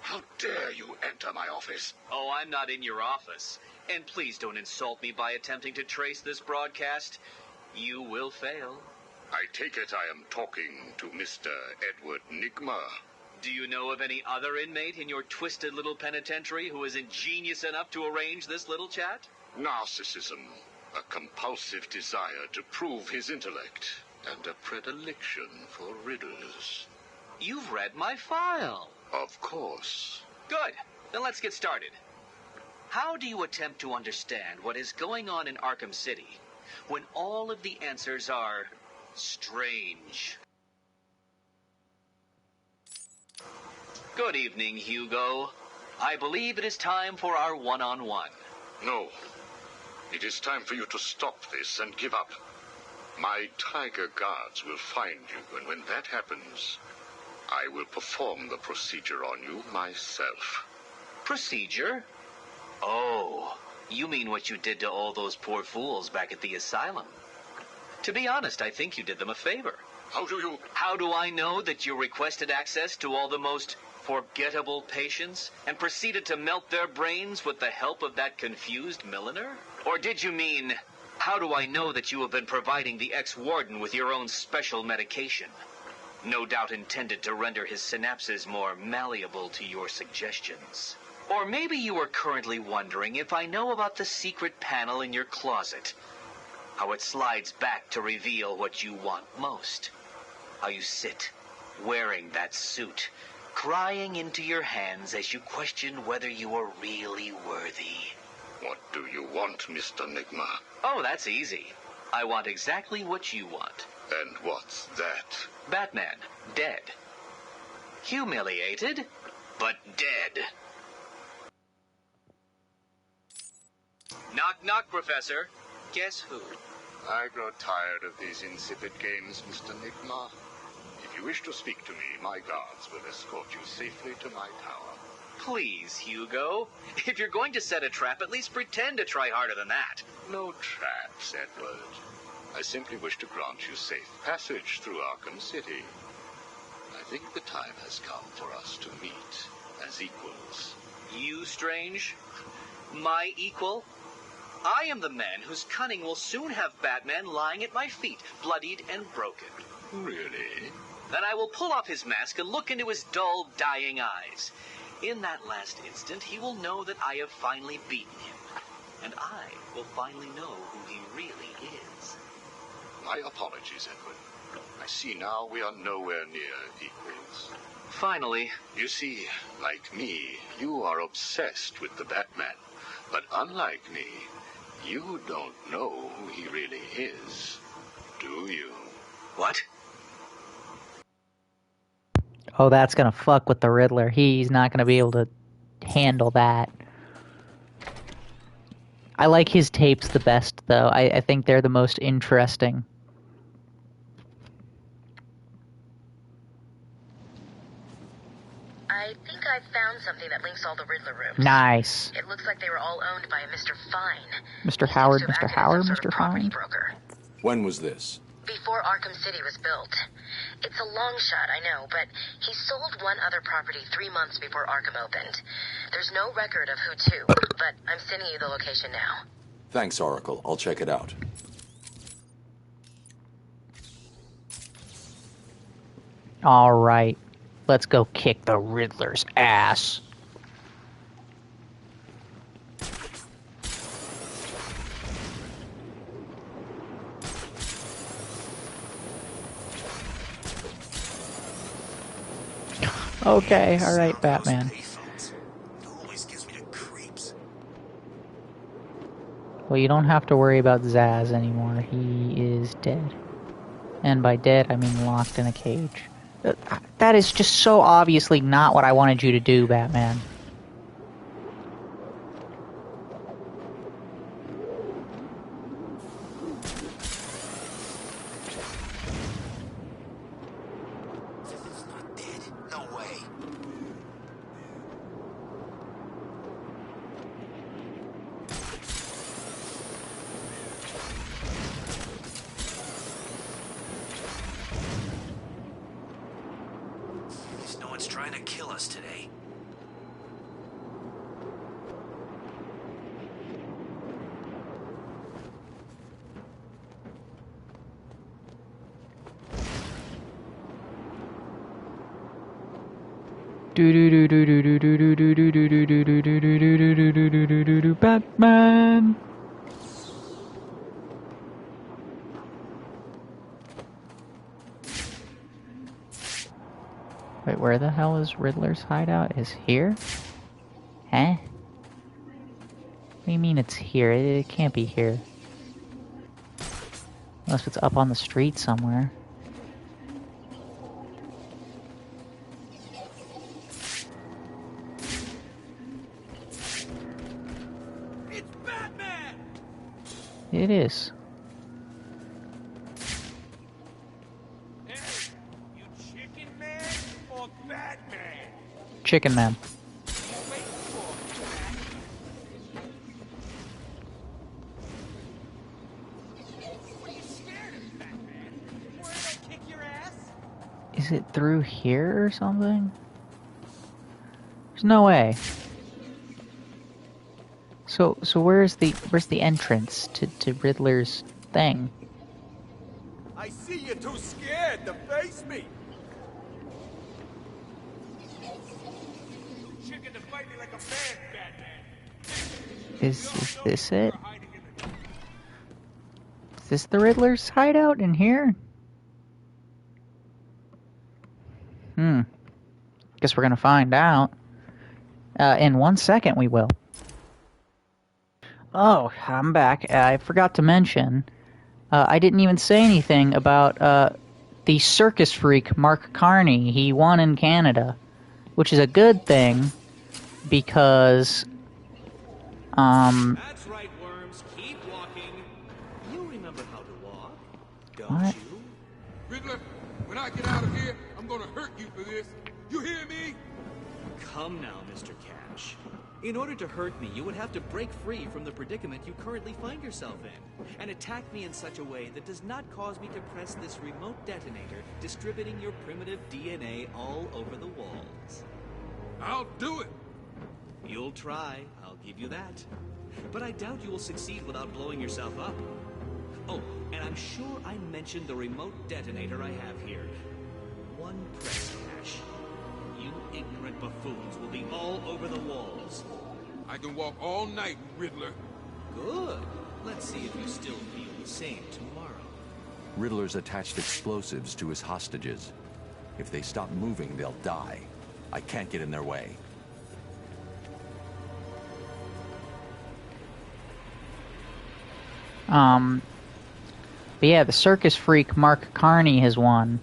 How dare you enter my office? Oh, I'm not in your office. And please don't insult me by attempting to trace this broadcast. You will fail. I take it I am talking to Mr. Edward Nigma. Do you know of any other inmate in your twisted little penitentiary who is ingenious enough to arrange this little chat? Narcissism, a compulsive desire to prove his intellect, and a predilection for riddles. You've read my file. Of course. Good. Then let's get started. How do you attempt to understand what is going on in Arkham City when all of the answers are strange? Good evening, Hugo. I believe it is time for our one-on-one. No. It is time for you to stop this and give up. My tiger guards will find you, and when that happens, I will perform the procedure on you myself. Procedure? Oh, you mean what you did to all those poor fools back at the asylum. To be honest, I think you did them a favor. How do I know that you requested access to all the most forgettable patients and proceeded to melt their brains with the help of that confused milliner? Or did you mean, how do I know that you have been providing the ex-warden with your own special medication? No doubt intended to render his synapses more malleable to your suggestions. Or maybe you are currently wondering if I know about the secret panel in your closet. How it slides back to reveal what you want most. How you sit, wearing that suit, crying into your hands as you question whether you are really worthy. What do you want, Mr. Nigma? Oh, that's easy. I want exactly what you want. And what's that? Batman, dead. Humiliated, but dead. Knock, knock, Professor. Guess who? I grow tired of these insipid games, Mr. Nigma. If you wish to speak to me, my guards will escort you safely to my tower. Please, Hugo. If you're going to set a trap, at least pretend to try harder than that. No traps, Edward. I simply wish to grant you safe passage through Arkham City. I think the time has come for us to meet as equals. You, Strange? My equal? I am the man whose cunning will soon have Batman lying at my feet, bloodied and broken. Really? Then I will pull off his mask and look into his dull, dying eyes. In that last instant, he will know that I have finally beaten him. And I will finally know who he really is. My apologies, Edward. I see now we are nowhere near equals. Finally. You see, like me, you are obsessed with the Batman. But unlike me, you don't know who he really is, do you? What? Oh, that's gonna fuck with the Riddler. He's not gonna be able to handle that. I like his tapes the best, though. I think they're the most interesting. I think I've found something that links all the Riddler rooms. Nice. It looks like they were all owned by a Mr. Fine. Mr. Howard, Mr. Howard, Mr. Fine. Broker. When was this? Before Arkham City was built. It's a long shot, I know, but he sold one other property 3 months before Arkham opened. There's no record of who to, but I'm sending you the location now. Thanks, Oracle. I'll check it out. Alright. Let's go kick the Riddler's ass. Okay, alright, Batman. Well, you don't have to worry about Zsasz anymore. He is dead. And by dead, I mean locked in a cage. That is just so obviously not what I wanted you to do, Batman. Trying to kill us today. Batman. Wait, where the hell is Riddler's hideout? Is here? Huh? What do you mean it's here? It can't be here. Unless it's up on the street somewhere. It's Batman! It is. Chicken Man. Is it through here or something? There's no way. So where's the entrance to Riddler's thing? I see you're too scared to face me. Is this it? Is this the Riddler's hideout in here? Guess we're gonna find out. In 1 second we will. Oh, I'm back. I forgot to mention, I didn't even say anything about the circus freak Mark Carney. He won in Canada, which is a good thing, because That's right, Worms. Keep walking. You remember how to walk, don't What? you? Riddler, when I get out of here, I'm gonna hurt you for this. You hear me? Come now, Mr. Cash. In order to hurt me, you would have to break free from the predicament you currently find yourself in, and attack me in such a way that does not cause me to press this remote detonator, distributing your primitive DNA all over the walls. I'll do it. You'll try, I'll give you that. But I doubt you will succeed without blowing yourself up. Oh, and I'm sure I mentioned the remote detonator I have here. One press, Cash. You ignorant buffoons will be all over the walls. I can walk all night, Riddler. Good. Let's see if you still feel the same tomorrow. Riddler's attached explosives to his hostages. If they stop moving, they'll die. I can't get in their way. But yeah, the circus freak Mark Carney has won,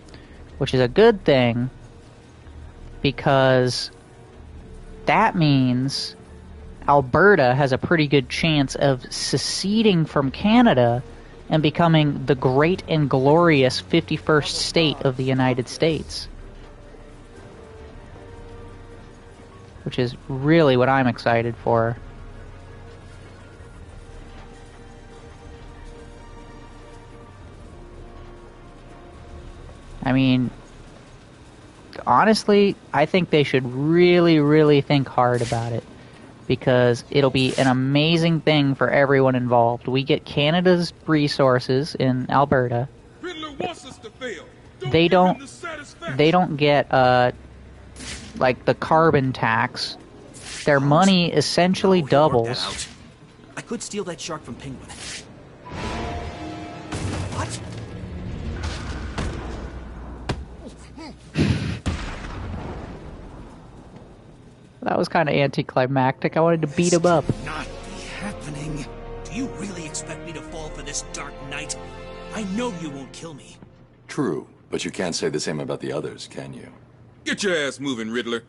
which is a good thing, because that means Alberta has a pretty good chance of seceding from Canada and becoming the great and glorious 51st state of the United States. Which is really what I'm excited for. I mean, honestly, I think they should really, really think hard about it, because it'll be an amazing thing for everyone involved. We get Canada's resources in Alberta. Riddler wants us to fail. they don't get like the carbon tax. Their money essentially doubles. I could steal that shark from Penguin. What? That was kind of anticlimactic. I wanted to beat him up. Not be happening. Do you really expect me to fall for this dark night? I know you won't kill me. True, but you can't say the same about the others, can you? Get your ass moving, Riddler.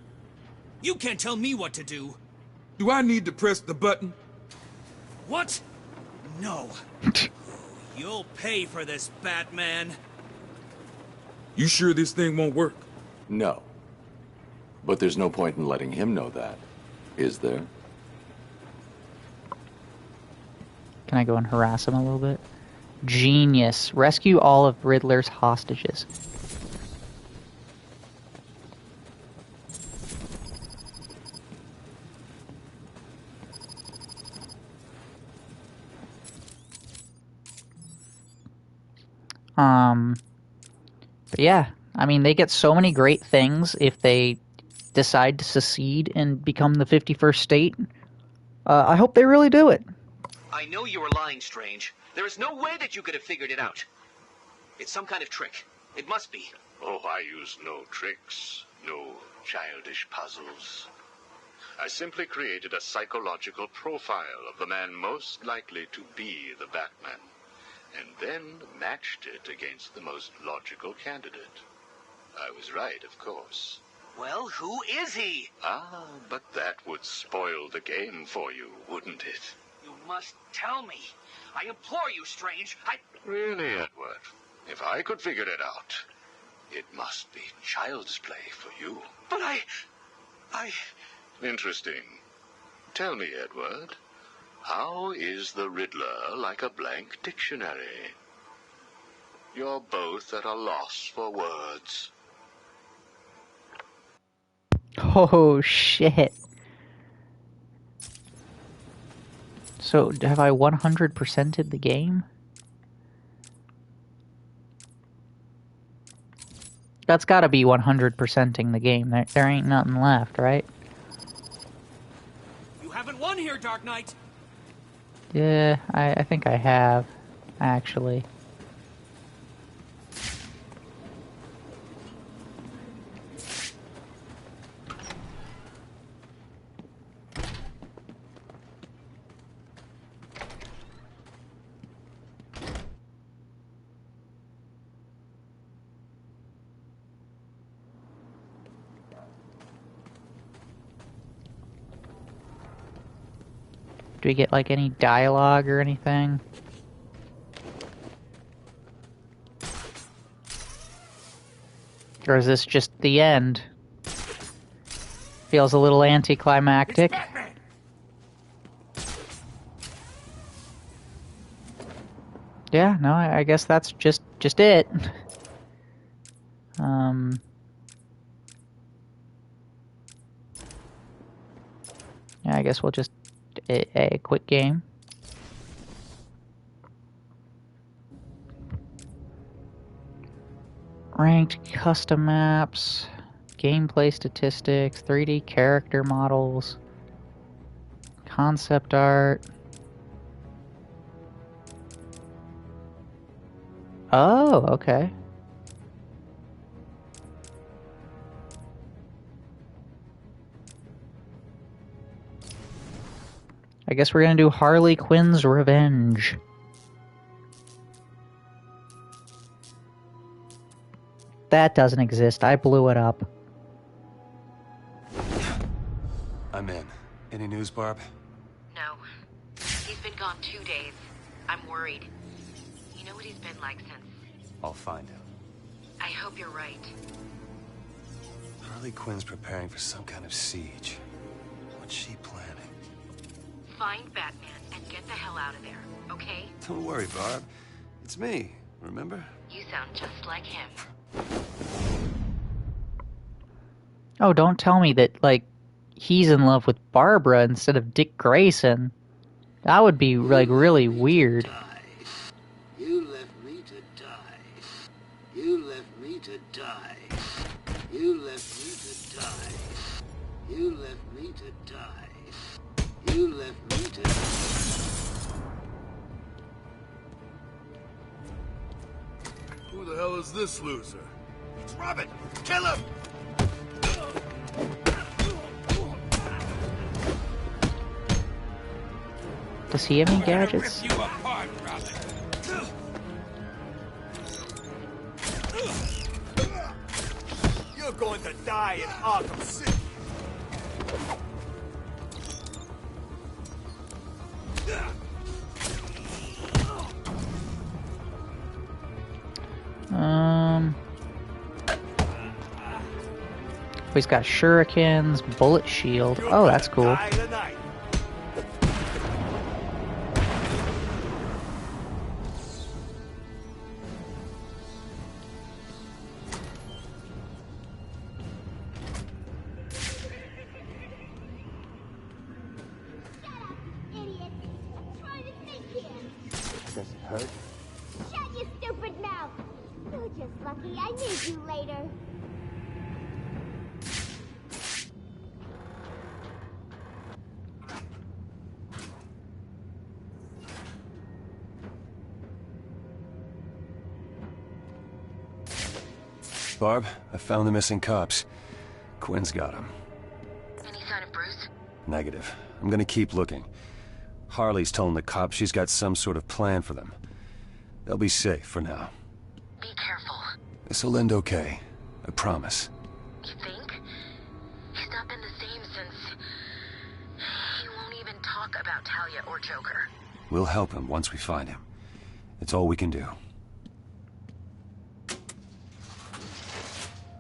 You can't tell me what to do. Do I need to press the button? What? No. You'll pay for this, Batman. You sure this thing won't work? No. But there's no point in letting him know that, is there? Can I go and harass him a little bit? Genius. Rescue all of Riddler's hostages. But yeah, I mean, they get so many great things if they decide to secede and become the 51st state. I hope they really do it. I know you were lying, Strange. There is no way that you could have figured it out. It's some kind of trick. It must be. Oh, I use no tricks, no childish puzzles. I simply created a psychological profile of the man most likely to be the Batman, and then matched it against the most logical candidate. I was right, of course. Well, who is he? Ah, but that would spoil the game for you, wouldn't it? You must tell me. I implore you, Strange. Really, Edward? If I could figure it out, it must be child's play for you. But I... Interesting. Tell me, Edward, how is the Riddler like a blank dictionary? You're both at a loss for words. Oh, shit. So, have I 100%ed the game? That's gotta be 100%ing the game. There ain't nothing left, right? You haven't won here, Dark Knight. Yeah, I think I have, actually. Do we get, like, any dialogue or anything? Or is this just the end? Feels a little anticlimactic. Yeah, no, I guess that's just it. Yeah, I guess we'll just a quick game. Ranked custom maps, gameplay statistics, 3D character models, concept art. Oh, okay. I guess we're gonna do Harley Quinn's Revenge. That doesn't exist. I blew it up. I'm in. Any news, Barb? No. He's been gone 2 days. I'm worried. You know what he's been like since... I'll find him. I hope you're right. Harley Quinn's preparing for some kind of siege. What's she planning? Find Batman and get the hell out of there, okay? Don't worry, Barb. It's me, remember? You sound just like him. Oh, don't tell me that, like, he's in love with Barbara instead of Dick Grayson. That would be, like, really weird. You left me to die. You left me to die. You left me to die. You left me to die. You left me to die. Who the hell is this loser? It's Robin! Kill him! Does he have any gadgets? Rip you apart, Robin. You're going to die in Arkham City. He's got shurikens, bullet shield. Oh, that's cool. Does it hurt? Shut your stupid mouth! You're just lucky I need you later. Barb, I found the missing cops. Quinn's got them. Any sign of Bruce? Negative. I'm gonna keep looking. Harley's telling the cops she's got some sort of plan for them. They'll be safe for now. Be careful. This'll end okay. I promise. You think? He's not been the same since... He won't even talk about Talia or Joker. We'll help him once we find him. It's all we can do.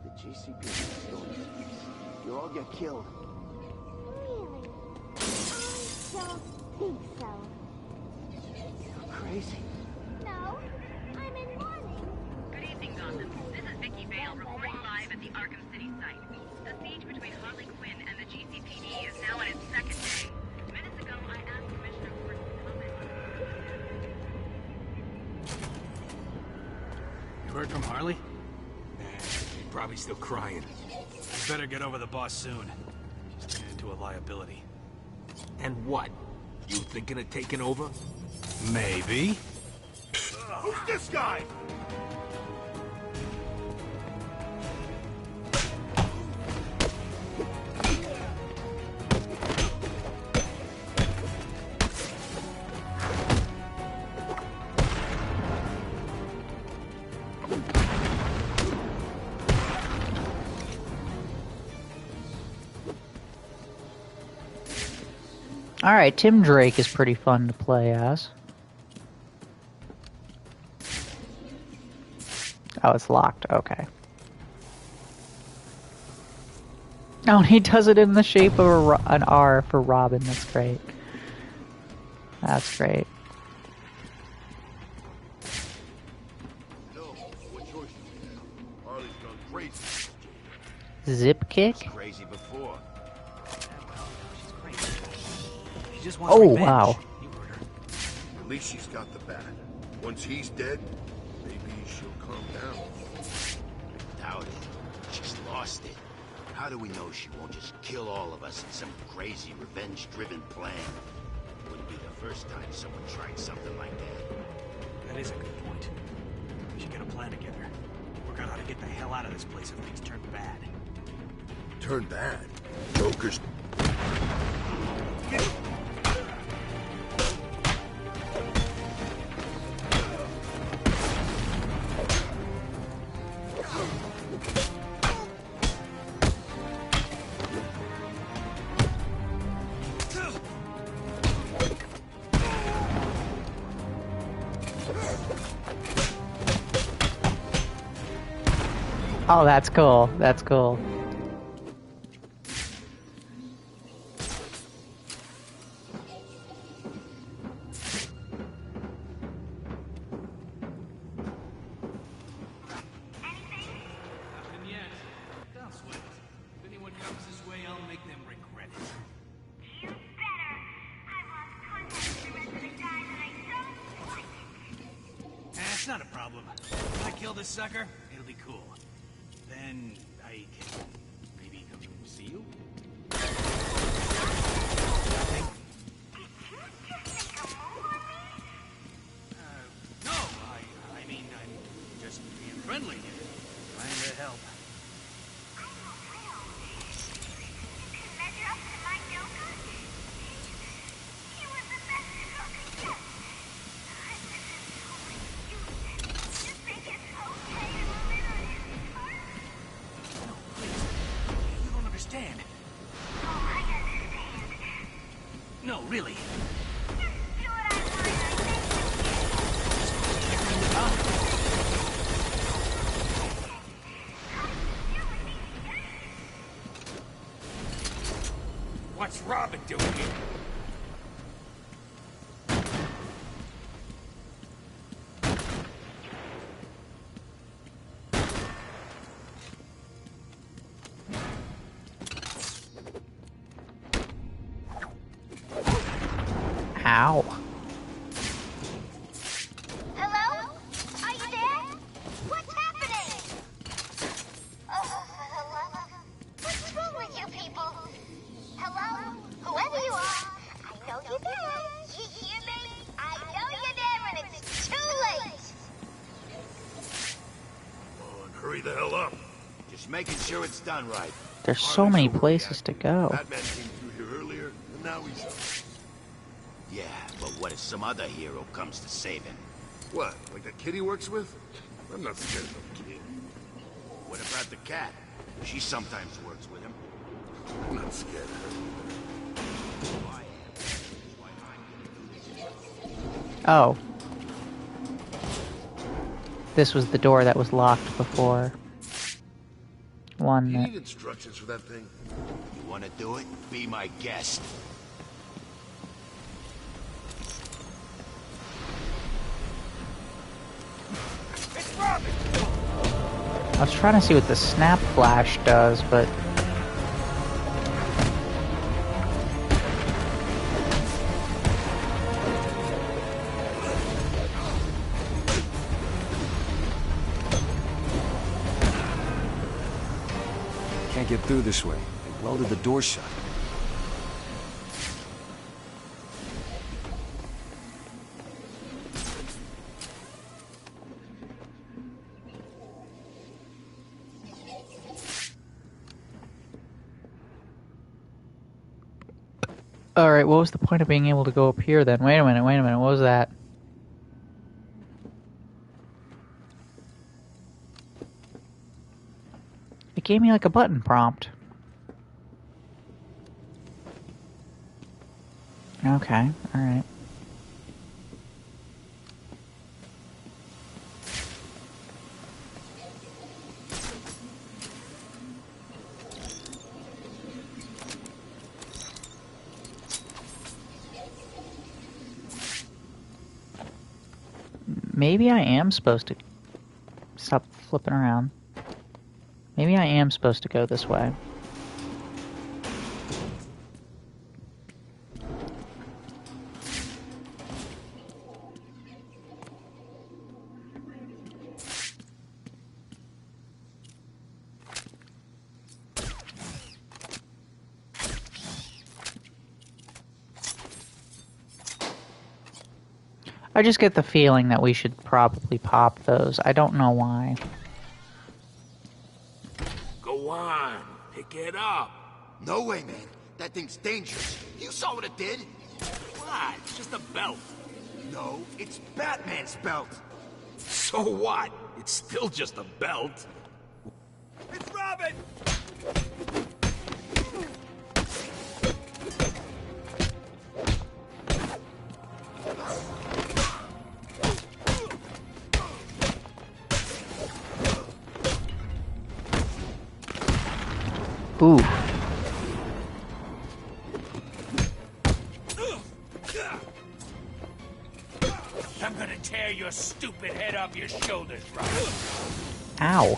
The GCPD is going to this. You all get killed. Really? I don't think so. You're crazy. No, I'm in mourning. Good evening, Gotham. This is Vicky Vale reporting live at the Arkham City site. The siege between Harley Quinn and the GCPD is now in its second day. Minutes ago, I asked Commissioner Gordon to comment. You heard from Harley? She's probably still crying. You better get over the boss soon. She's turning into a liability. And what? You thinking of taking over? Maybe. Who's this guy? Alright, Tim Drake is pretty fun to play as. Oh, it's locked. Okay. Oh, and he does it in the shape of an R for Robin. That's great. That's great. Harley's gone crazy. Zip kick? Crazy before. She just wants Oh, revenge. wow. You heard her. At least she's got the bat. Once he's dead, maybe she'll calm down. Doubt it. She's lost it. How do we know she won't just kill all of us in some crazy revenge-driven plan? Wouldn't be the first time someone tried something like that. That is a good point. We should get a plan together. Work out how to get the hell out of this place if things turn bad. Turn bad. Joker's... Oh, that's cool. That's cool. Nothing yet. Don't sweat it. If anyone comes this way, I'll make them regret it. You better. I've lost contact with the rest of the guys and I don't like it. It's not a problem. If I kill this sucker, be cool. Then I can maybe come see you? Nothing? No, I mean, I'm just being friendly here. Trying to help. No, really. What's Robin doing here? Ow. Hello? Are you there? What's happening? Oh, for the love of... What's wrong with you people? Hello? Whoever you are, I know you're there. You hear me? I know you're there and it's too late. Oh, and hurry the hell up. Just making sure it's done right. There's so many places to go. Batman came through here earlier, and now he's... Yeah, but what if some other hero comes to save him? What, like the kid he works with? I'm not scared of no kid. What about the cat? She sometimes works with him. I'm not scared of her. Oh. This was the door that was locked before. One You that... need instructions for that thing? You want to do it? Be my guest. I was trying to see what the snap flash does, but... Can't get through this way. They welded the door shut. Alright, what was the point of being able to go up here then? Wait a minute, what was that? It gave me like a button prompt. Okay, alright. Maybe I am supposed to... Stop flipping around. Maybe I am supposed to go this way. I just get the feeling that we should probably pop those. I don't know why. Go on. Pick it up. No way, man. That thing's dangerous. You saw what it did. What? It's just a belt. No, it's Batman's belt. So what? It's still just a belt. It's Robin! Ooh. I'm gonna tear your stupid head off your shoulders, Robin. Ow.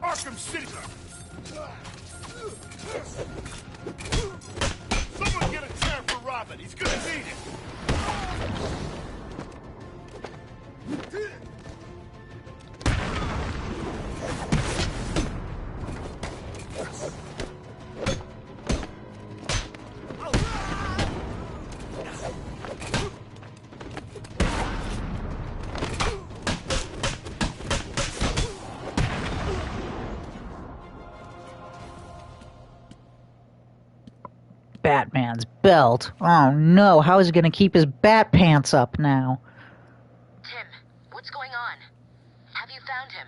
Arkham City! Someone get a chair for Robin. He's gonna need it. Batman's belt. Oh no, how is he gonna keep his bat pants up now? Tim, what's going on? Have you found him?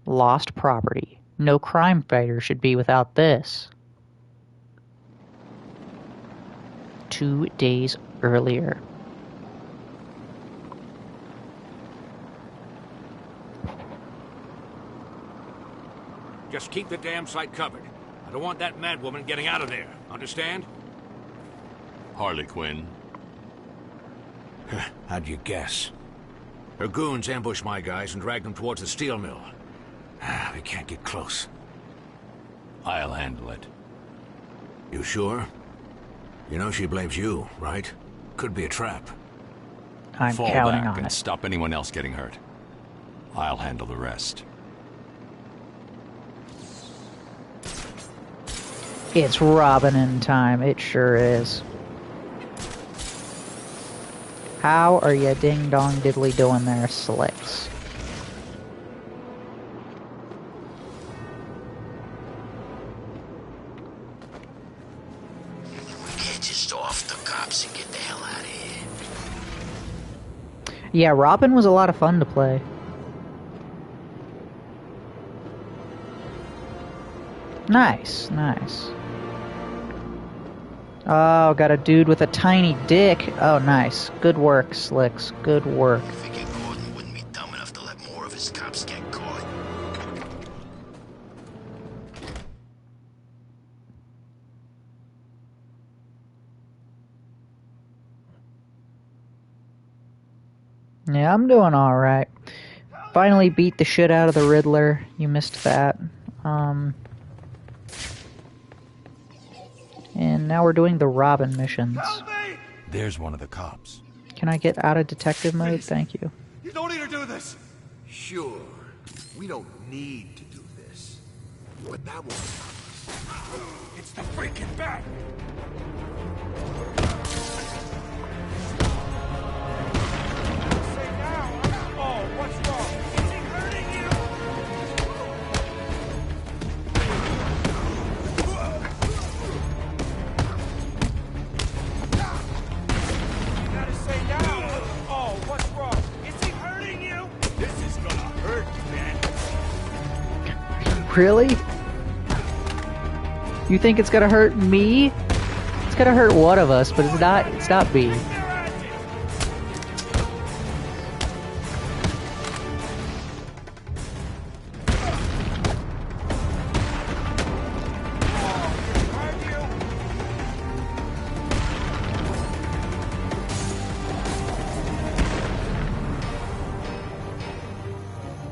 Lost property. No crime fighter should be without this. 2 days earlier. Just keep the damn site covered. I don't want that mad woman getting out of there. Understand? Harley Quinn. How'd you guess? Her goons ambushed my guys and dragged them towards the steel mill. We can't get close. I'll handle it. You sure? You know she blames you, right? Could be a trap. I'm Fall counting back on and it. stop anyone else getting hurt. I'll handle the rest. It's Robin in time. It sure is. How are you ding-dong diddly doing there, Slicks? Get just off the cops and get the hell out of here. Yeah, Robin was a lot of fun to play. Nice, nice. Oh, got a dude with a tiny dick. Oh, nice. Good work, Slicks. Good work. Figured Gordon wouldn't be dumb enough to let more of his cops get caught. Yeah, I'm doing alright. Finally beat the shit out of the Riddler. You missed that. And now we're doing the Robin missions. There's one of the cops. Can I get out of detective mode? Thank you. You don't need to do this. Sure. We don't need to do this. But that won't stop us. It's the freaking bat. Say now. Oh, what's wrong? Is he hurting you? You gotta say now. Oh, what's wrong? Is he hurting you? This is gonna hurt, man. Really? You think it's gonna hurt me? It's gonna hurt one of us, but it's not me.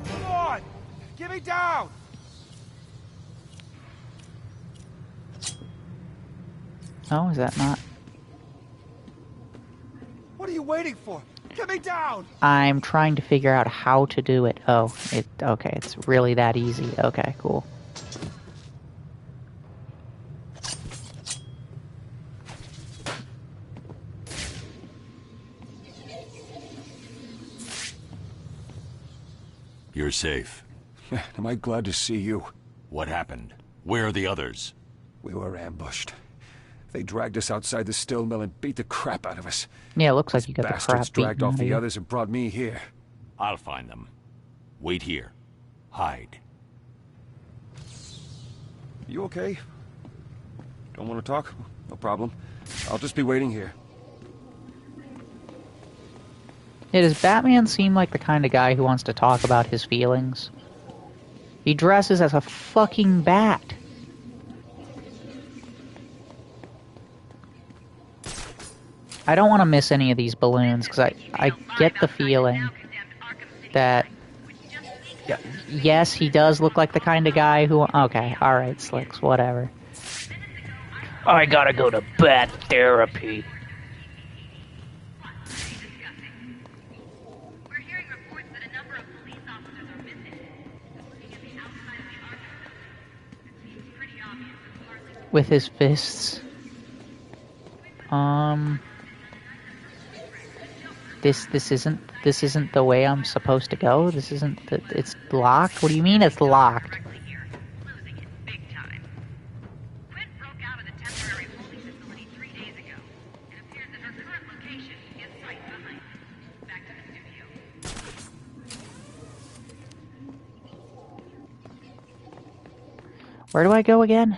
Come on! Get me down! Oh, is that not? What are you waiting for? Get me down! I'm trying to figure out how to do it. Oh, okay, it's really that easy. Okay, cool. You're safe. Am I glad to see you? What happened? Where are the others? We were ambushed. They dragged us outside the steel mill and beat the crap out of us. Yeah, it looks like you got the crap Bastards dragged beaten off out of the you. others and brought me here. I'll find them. Wait here. Hide. You okay? Don't want to talk? No problem. I'll just be waiting here. Yeah, does Batman seem like the kind of guy who wants to talk about his feelings? He dresses as a fucking bat. I don't want to miss any of these balloons, because I get the feeling that Yes, he does look like the kind of guy who... Okay, alright, Slicks, whatever. I gotta go to bat therapy. With his fists. This isn't the way I'm supposed to go. This isn't it's locked. What do you mean it's locked? Where do I go again?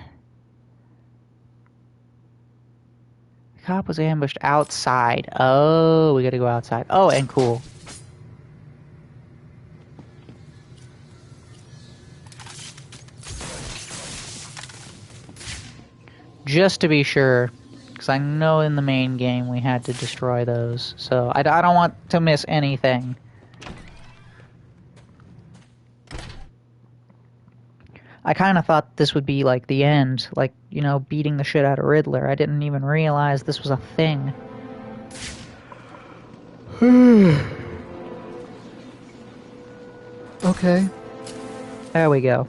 The cop was ambushed outside. Oh, we gotta go outside. Oh, and cool. Just to be sure, because I know in the main game we had to destroy those, so I don't want to miss anything. I kind of thought this would be like the end, like, you know, beating the shit out of Riddler. I didn't even realize this was a thing. Okay. There we go.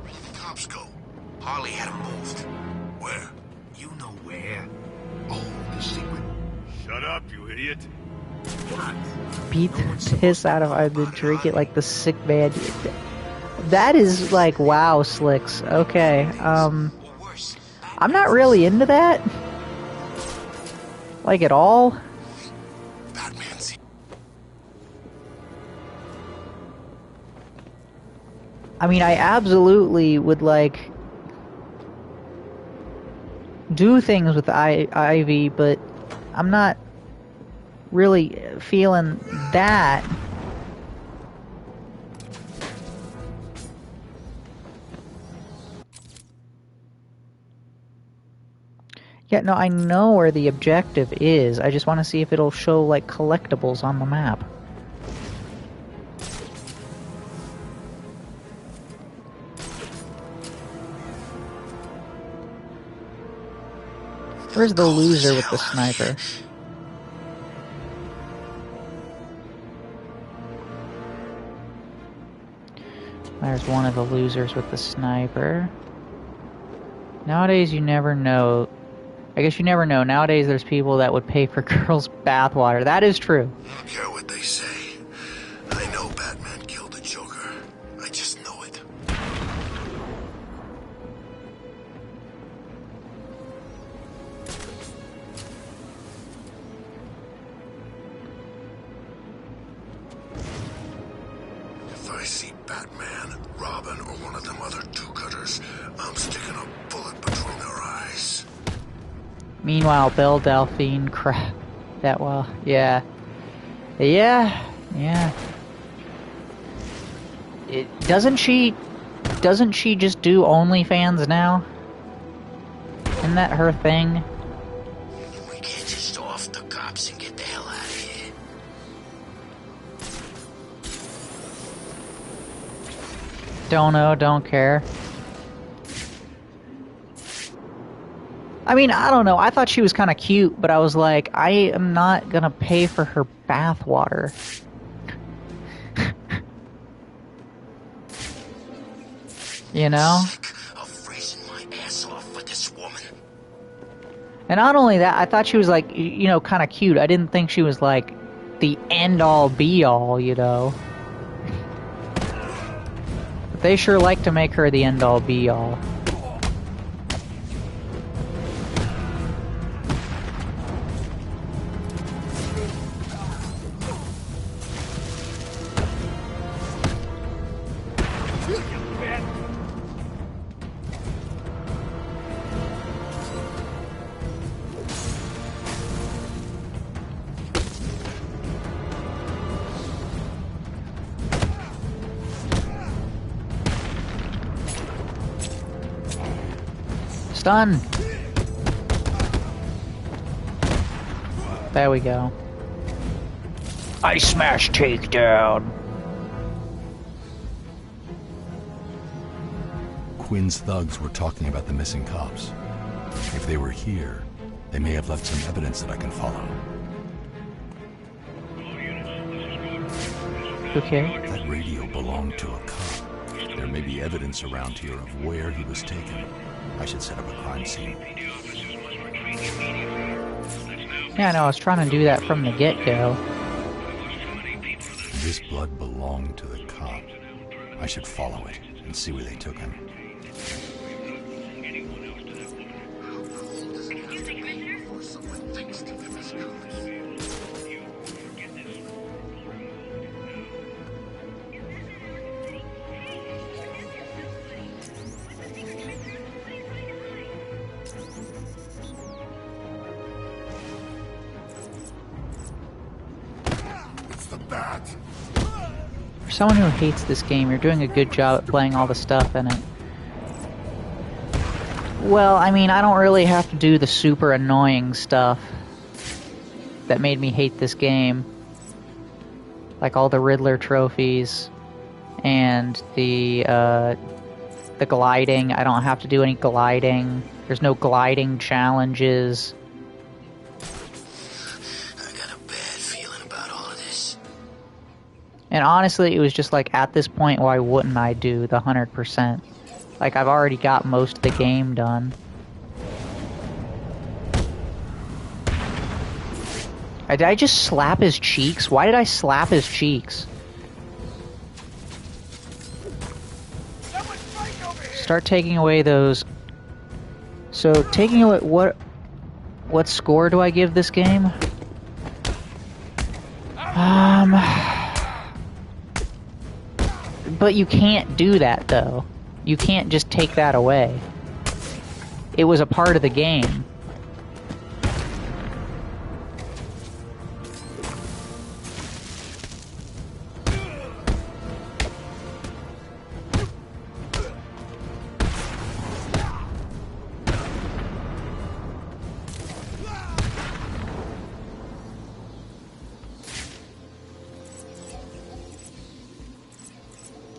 Where did the cops go? Harley had them moved. Where? You know where. Oh, the secret. Shut up, you idiot. Beat the piss out of I've been drinking like the sick man. That is like, wow, Slicks. Okay. I'm not really into that. Like at all. I mean, I absolutely would like do things with Ivy, but I'm not really feeling that. Yeah, no, I know where the objective is. I just want to see if it'll show, like, collectibles on the map. Where's the loser with the sniper? There's one of the losers with the sniper. Nowadays, you never know. I guess you never know. Nowadays, there's people that would pay for girls' bathwater. That is true. I don't care what they say. I know Batman killed the Joker. I just know it. If I see Batman, Robin, or one of them other do-gooders, I'm sticking a bullet between their eyes. Meanwhile, Belle Delphine crap. That well, yeah. Yeah. Doesn't she just do OnlyFans now? Isn't that her thing? We can't just off the cops and get the hell out of here. Don't know, don't care. I mean, I don't know. I thought she was kind of cute, but I was like, I am not gonna pay for her bathwater. You know? Of freezing my ass off for this woman. And not only that, I thought she was like, you know, kind of cute. I didn't think she was like the end-all be-all, you know? But they sure like to make her the end-all be-all. Stun! There we go. Ice Smash takedown. Quinn's thugs were talking about the missing cops. If they were here, they may have left some evidence that I can follow. Okay. That radio belonged to a cop. There may be evidence around here of where he was taken. I should set up a crime scene. Yeah, no, I was trying to do that from the get-go. This blood belonged to the cop. I should follow it and see where they took him. For someone who hates this game, you're doing a good job at playing all the stuff in it. Well, I mean, I don't really have to do the super annoying stuff that made me hate this game. Like all the Riddler trophies and the gliding. I don't have to do any gliding. There's no gliding challenges. And honestly, it was just like, at this point, why wouldn't I do the 100%? Like, I've already got most of the game done. Did I just slap his cheeks? Why did I slap his cheeks? Start taking away those... So, taking away... What score do I give this game? But you can't do that, though. You can't just take that away. It was a part of the game.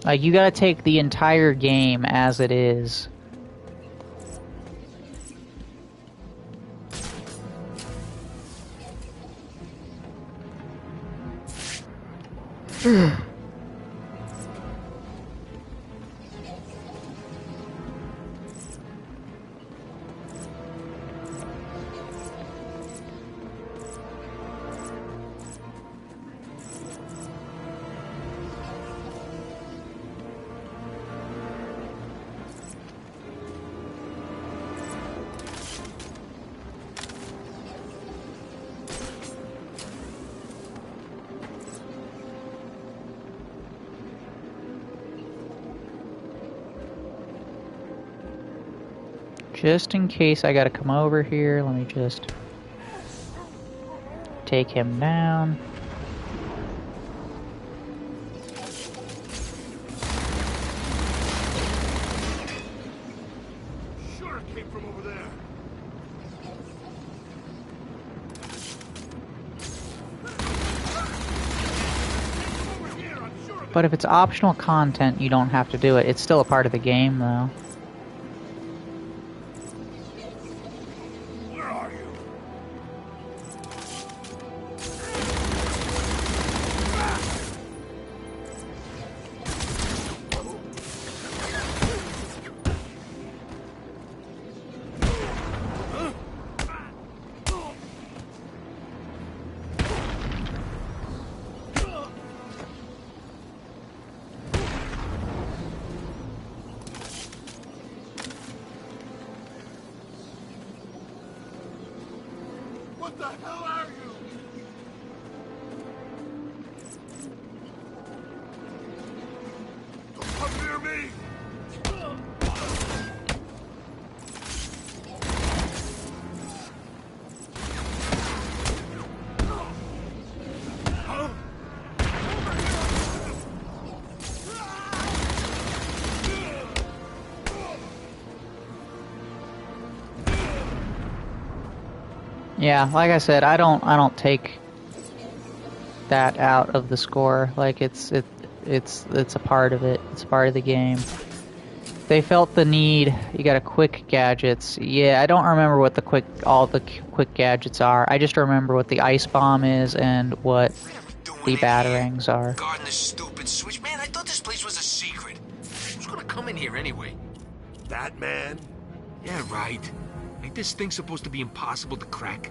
Like, you gotta take the entire game as it is. Just in case I gotta come over here, let me just take him down. Sure it came from over there. But if it's optional content, you don't have to do it. It's still a part of the game, though. What the hell are you? Don't come near me! Yeah, like I said, I don't take that out of the score. Like it's a part of it. It's a part of the game. They felt the need. You got a quick gadgets. Yeah, I don't remember what all the quick gadgets are. I just remember what the ice bomb is and what the batarangs are. Guarding this stupid switch, man. I thought this place was a secret. Who's gonna come in here anyway? Batman? Yeah, right. Ain't this thing supposed to be impossible to crack?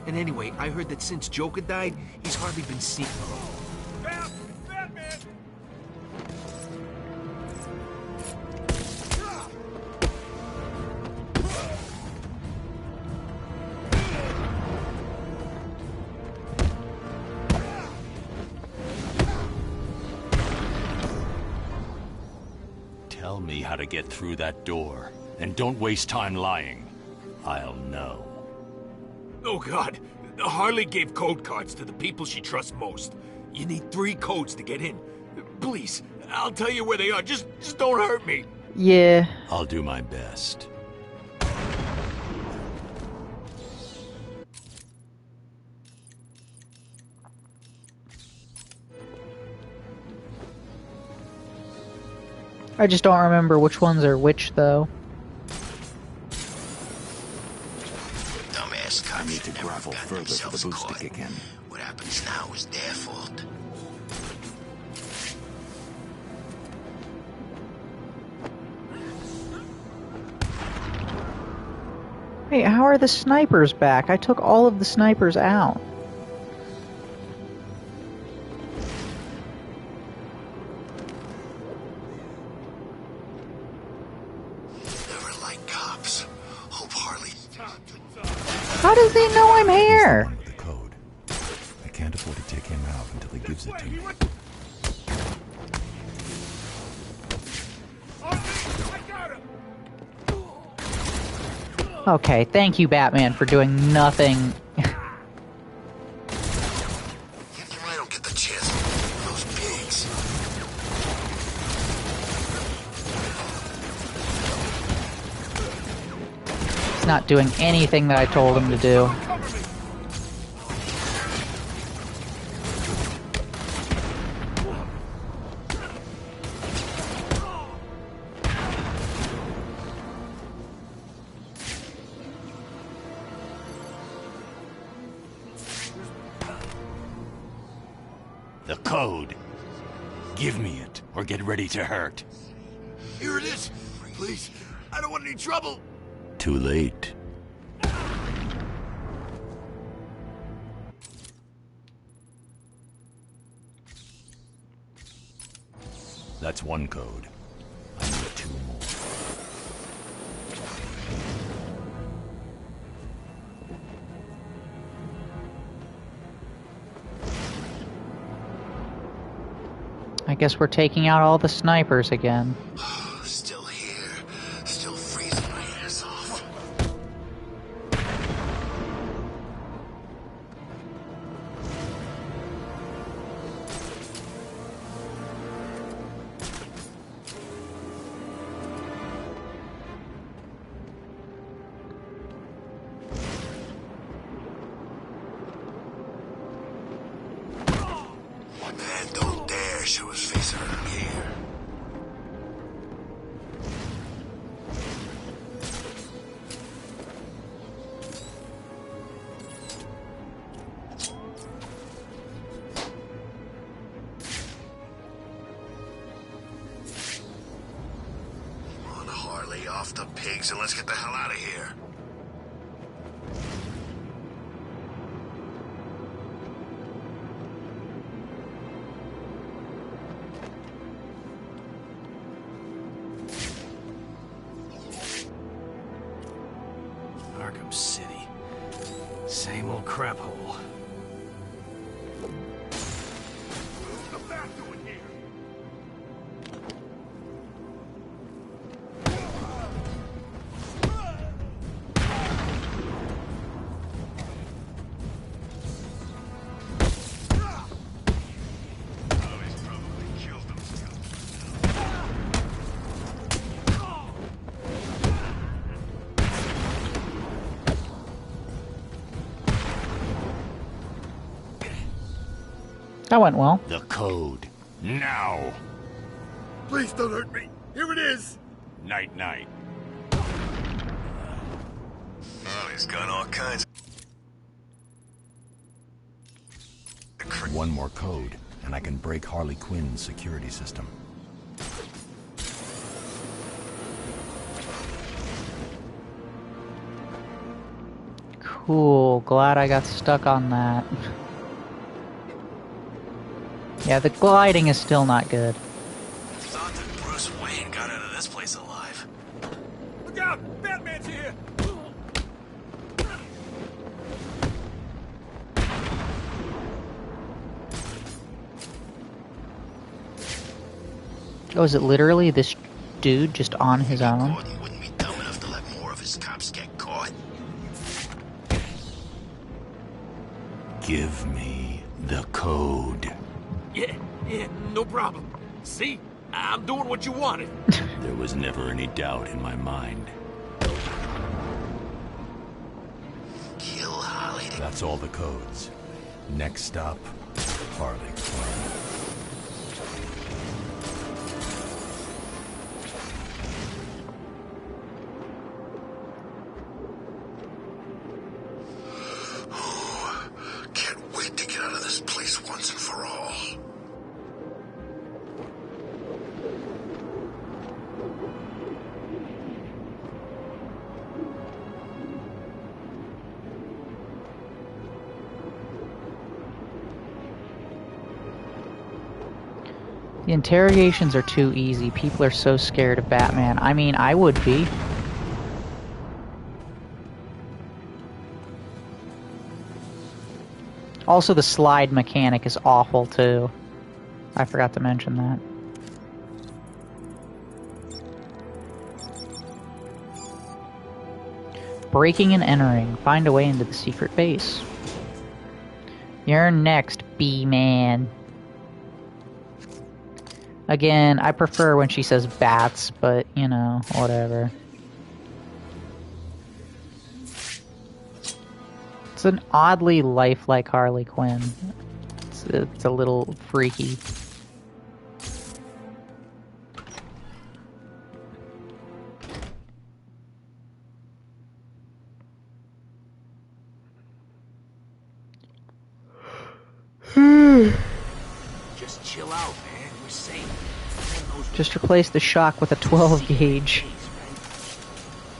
And anyway, I heard that since Joker died, he's hardly been seen. Batman! Tell me how to get through that door, and don't waste time lying. I'll know. Oh God, Harley gave code cards to the people she trusts most. You need 3 codes to get in. Please, I'll tell you where they are. Just don't hurt me. Yeah. I'll do my best. I just don't remember which ones are which, though. Dumbass cops. I need to gravel further for the boost to kick in. What happens now is their fault. Hey, how are the snipers back? I took all of the snipers out. Never like cops. Hope Harley. How does he know I'm here? With the code. I can't afford to take him out until he gives it to me. Okay, thank you, Batman, for doing nothing. I don't get the chance to move those pigs. He's not doing anything that I told him to do. The code. Give me it, or get ready to hurt. Here it is. Please, I don't want any trouble. Too late. That's one code. I need 2 more. I guess we're taking out all the snipers again. Still here. Still freezing my ass off. Man, don't dare show his face around here. Come on, Harley, off the pigs and let's get the hell out of here. Arkham City. Same old crap hole. What's the bat doing here? That went well. The code. Now. Please don't hurt me. Here it is. Night-night. Oh, he's got all kinds. One more code, and I can break Harley Quinn's security system. Cool. Glad I got stuck on that. Yeah, the gliding is still not good. Thought that Bruce Wayne got out of this place alive. Look out! Batman's here! Oh, is it literally this dude just on his own? Gordon wouldn't be dumb enough to let more of his cops get caught. Give me the code. Yeah, no problem. See? I'm doing what you wanted. There was never any doubt in my mind. Kill Harley. That's all the codes. Next stop, Harley Quinn. Can't wait to get out of this place once and for all. The interrogations are too easy. People are so scared of Batman. I mean, I would be. Also, the slide mechanic is awful, too. I forgot to mention that. Breaking and entering. Find a way into the secret base. You're next, B-Man. Again, I prefer when she says bats, but, you know, whatever. It's an oddly lifelike Harley Quinn. It's a little freaky. Just chill out, man. We're safe. Just replace the shock with a 12 gauge.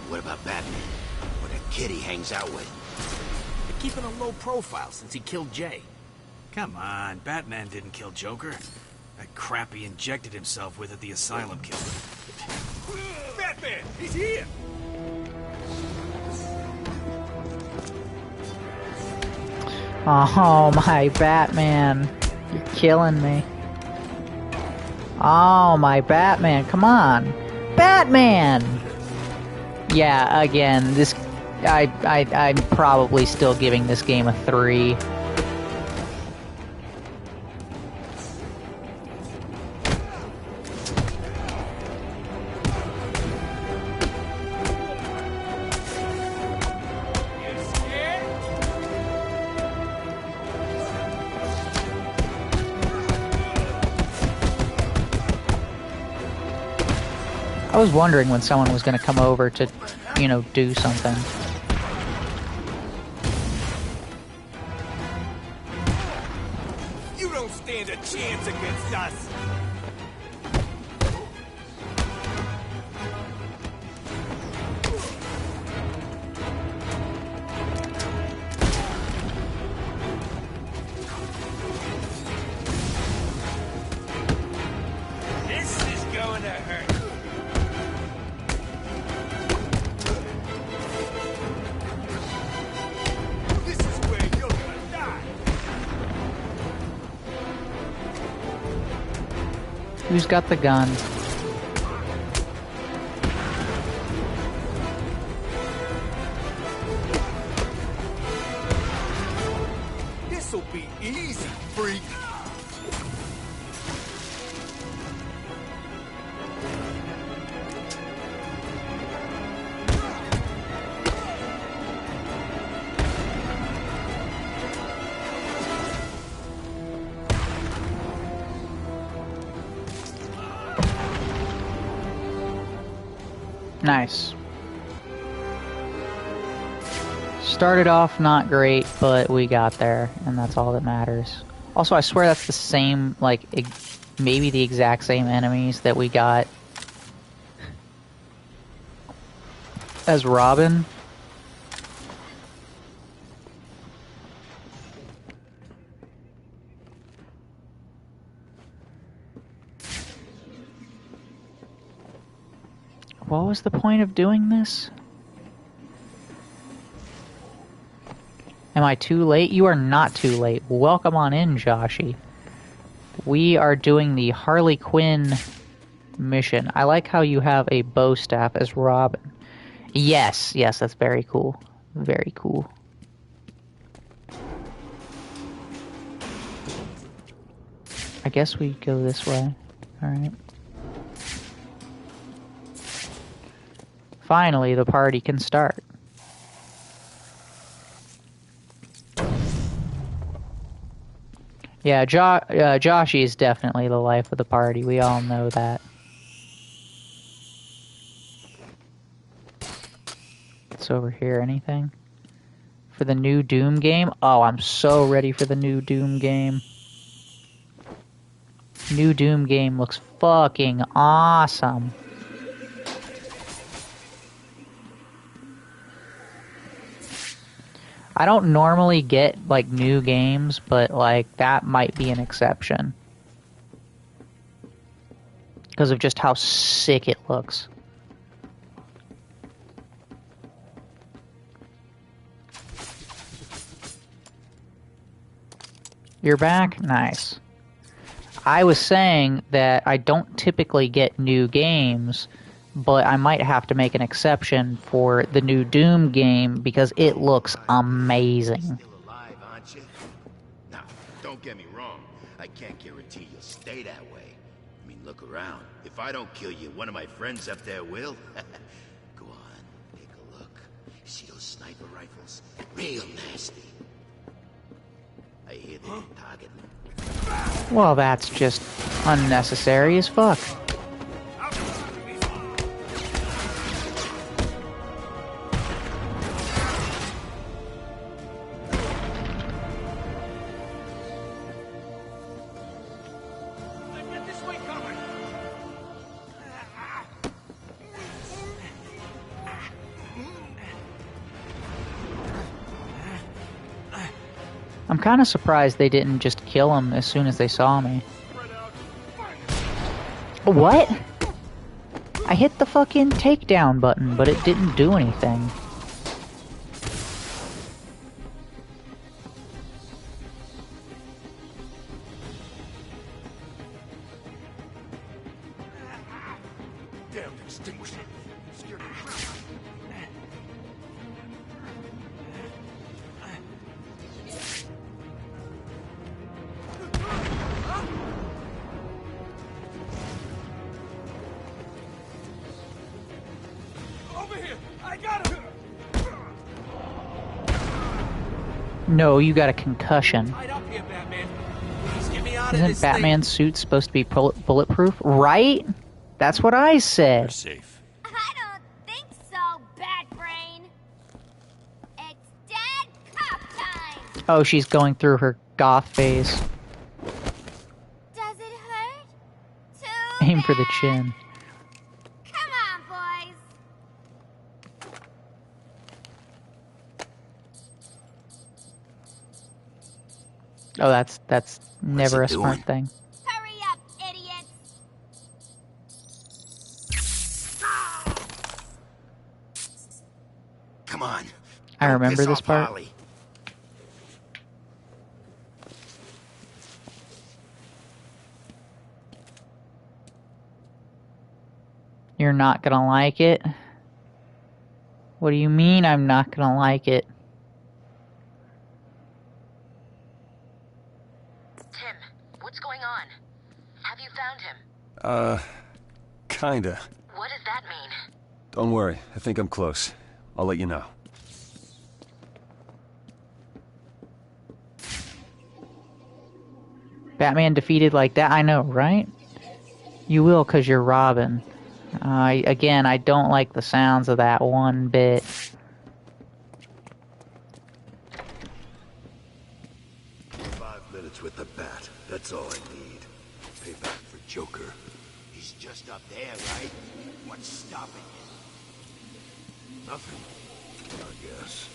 What about Batman? Or that kid he hangs out with? They're keeping a low profile since he killed Jay. Come on, Batman didn't kill Joker. That crap he injected himself with at the asylum killed him. Batman! He's here! Oh my Batman. You're killing me. Oh my Batman, come on. Batman! Yeah, again, this I'm probably still giving this game a 3. I was wondering when someone was going to come over to, you know, do something. You don't stand a chance against us! This is going to hurt. This is where you're gonna die. Who's got the gun? This'll be easy, freak. Nice. Started off not great, but we got there, and that's all that matters. Also, I swear that's the same, like, maybe the exact same enemies that we got as Robin. What was the point of doing this? Am I too late? You are not too late. Welcome on in, Joshy. We are doing the Harley Quinn mission. I like how you have a bow staff as Robin. Yes, that's very cool. Very cool. I guess we go this way. Alright. Finally, the party can start. Yeah, Joshy is definitely the life of the party. We all know that. What's over here? Anything? For the new Doom game? Oh, I'm so ready for the new Doom game. New Doom game looks fucking awesome. I don't normally get, like, new games, but, like, that might be an exception. Because of just how sick it looks. You're back? Nice. I was saying that I don't typically get new games, but I might have to make an exception for the new Doom game because it looks amazing. Still alive, aren't you? Now, don't get me wrong. I can't guarantee you'll stay that way. I mean, look around. If I don't kill you, one of my friends up there will. Go on, take a look. You see those sniper rifles? Real nasty. I hear they didn't target them. Well, that's just unnecessary as fuck. I'm kind of surprised they didn't just kill him as soon as they saw me. What? I hit the fucking takedown button, but it didn't do anything. Damn extinguisher. Scared the crap out of me. Over here! I got him! No, you got a concussion. Right up here, Batman. Please get me out of this Isn't Batman's suit supposed to be bulletproof? Right? That's what I said. You're safe. I don't think so, Batbrain. It's dead cop time. Oh, she's going through her goth phase. Does it hurt? Too Aim for the chin. Come on, boys. Oh, that's never a he smart thing. Hurry up, idiots. Come on. I Don't remember piss this off part. Harley. You're not gonna like it? What do you mean I'm not gonna like it? Tim, what's going on? Have you found him? Kinda. What does that mean? Don't worry, I think I'm close. I'll let you know. Batman defeated like that? I know, right? You will, 'cause you're Robin. Again, I don't like the sounds of that one bit. 5 minutes with the bat. That's all I need. Payback for Joker. He's just up there, right? What's stopping you? Nothing. I guess.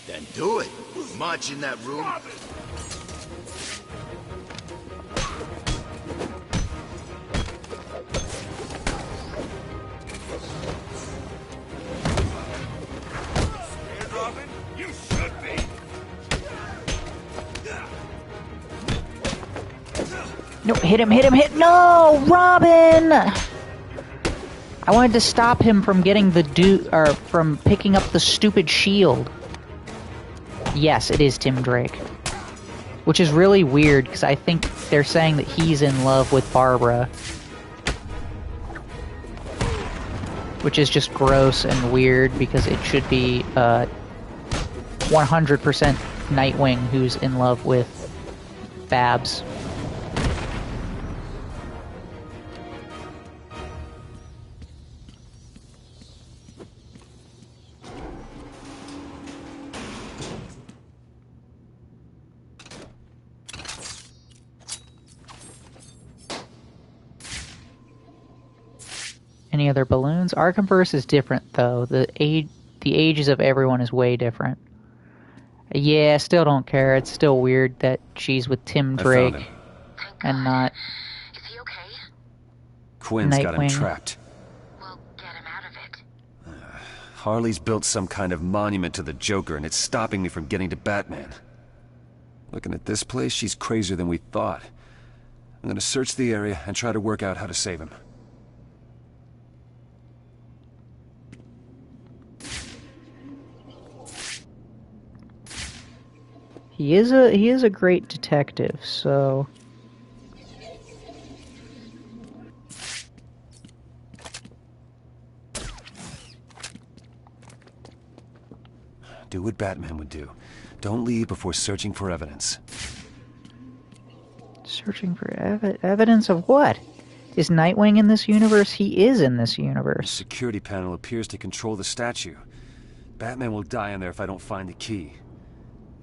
Then do it. March in that room. Scared, Robin? You should be. No, hit him! No, Robin! I wanted to stop him from getting the from picking up the stupid shield. Yes, it is Tim Drake. Which is really weird, because I think they're saying that he's in love with Barbara. Which is just gross and weird, because it should be 100% Nightwing who's in love with Babs. Any other balloons? Arkhamverse is different, though. The ages of everyone is way different. Yeah, still don't care. It's still weird that she's with Tim Drake and not Quinn's got him Nightwing. trapped. Harley's built some kind of monument to the Joker, and it's stopping me from getting to Batman. Looking at this place, she's crazier than we thought. I'm gonna search the area and try to work out how to save him. He is a great detective, so Do what Batman would do. Don't leave before searching for evidence. searching for evidence of what? Is Nightwing in this universe? He is in this The universe. security panel appears to control the statue. Batman will die in there if I don't find the key.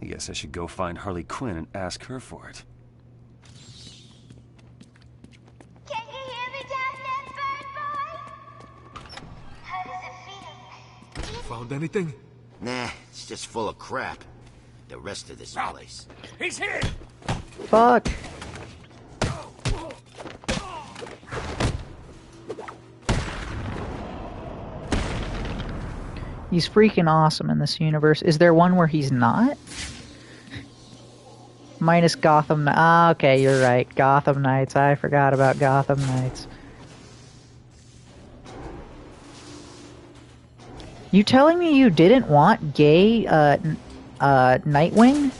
I guess I should go find Harley Quinn and ask her for it. Can you hear me down there, bird boy? How does it feel? Found anything? Nah, it's just full of crap. The rest of this place. He's here! Fuck. He's freaking awesome in this universe. Is there one where he's not? Minus Gotham. Ah, okay, you're right. Gotham Knights. I forgot about Gotham Knights. You telling me you didn't want gay, Nightwing?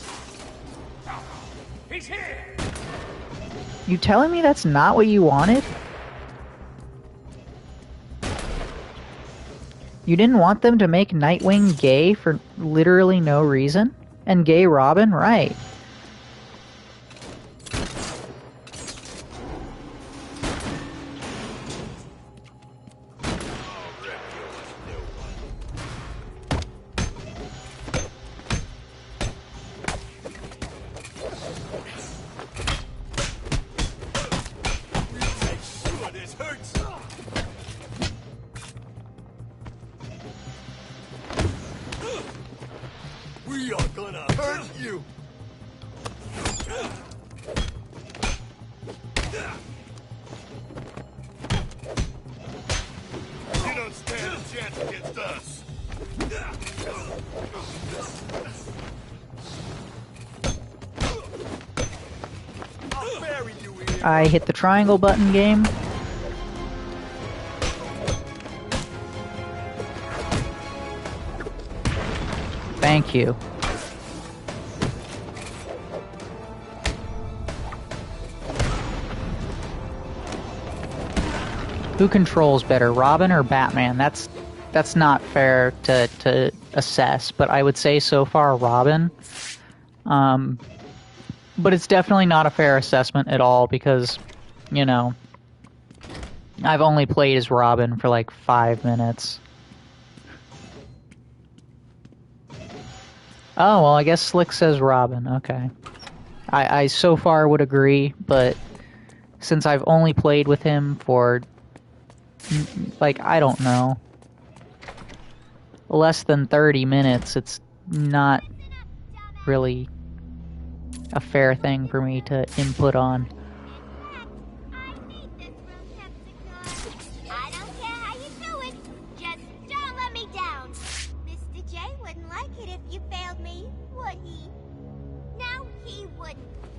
He's here! You telling me that's not what you wanted? You didn't want them to make Nightwing gay for literally no reason? And gay Robin? Right. This hurts! We are gonna hurt you! You don't stand a chance against us! I'll bury you here! I hit the triangle button game. Thank you. Who controls better, Robin or Batman? That's not fair to assess, but I would say so far Robin. But it's definitely not a fair assessment at all because, you know, I've only played as Robin for like 5 minutes. Oh, well, I guess Slick says Robin. Okay. I so far would agree, but since I've only played with him for, like, I don't know, less than 30 minutes, it's not really a fair thing for me to input on. I don't care how you do it. Just don't let me down. Mr. J wouldn't like it if you failed me, would he? No, he wouldn't.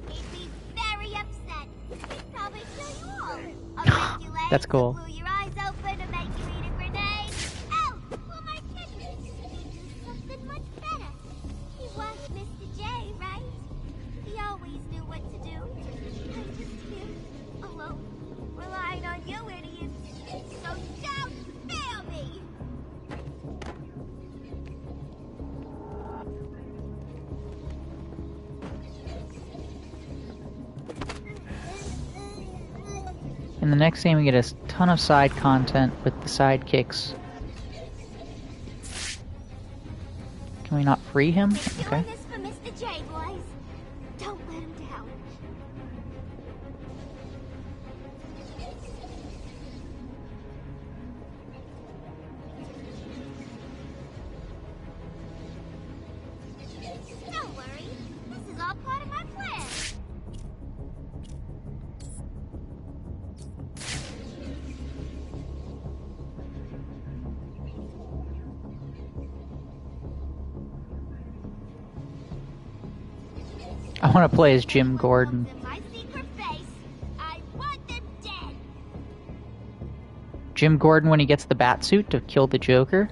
He'd be very upset. He'd probably kill you all. Or break your legs, That's cool. glue your eyes open, and make you eat a grenade. Oh, well, my goodness. He'd do something much better. He was Mr. J, right? He always knew what to do. I'm just here, alone, relying on you idiots. So don't fail me! In the next game, we get a ton of side content with the sidekicks. Can we not free him? Okay. Doing this for Mr. J, boys. Don't let him down. Don't worry. This is all part of my plan. I want to play as Jim Gordon. My secret base. I want them dead. Jim Gordon when he gets the bat suit to kill the Joker.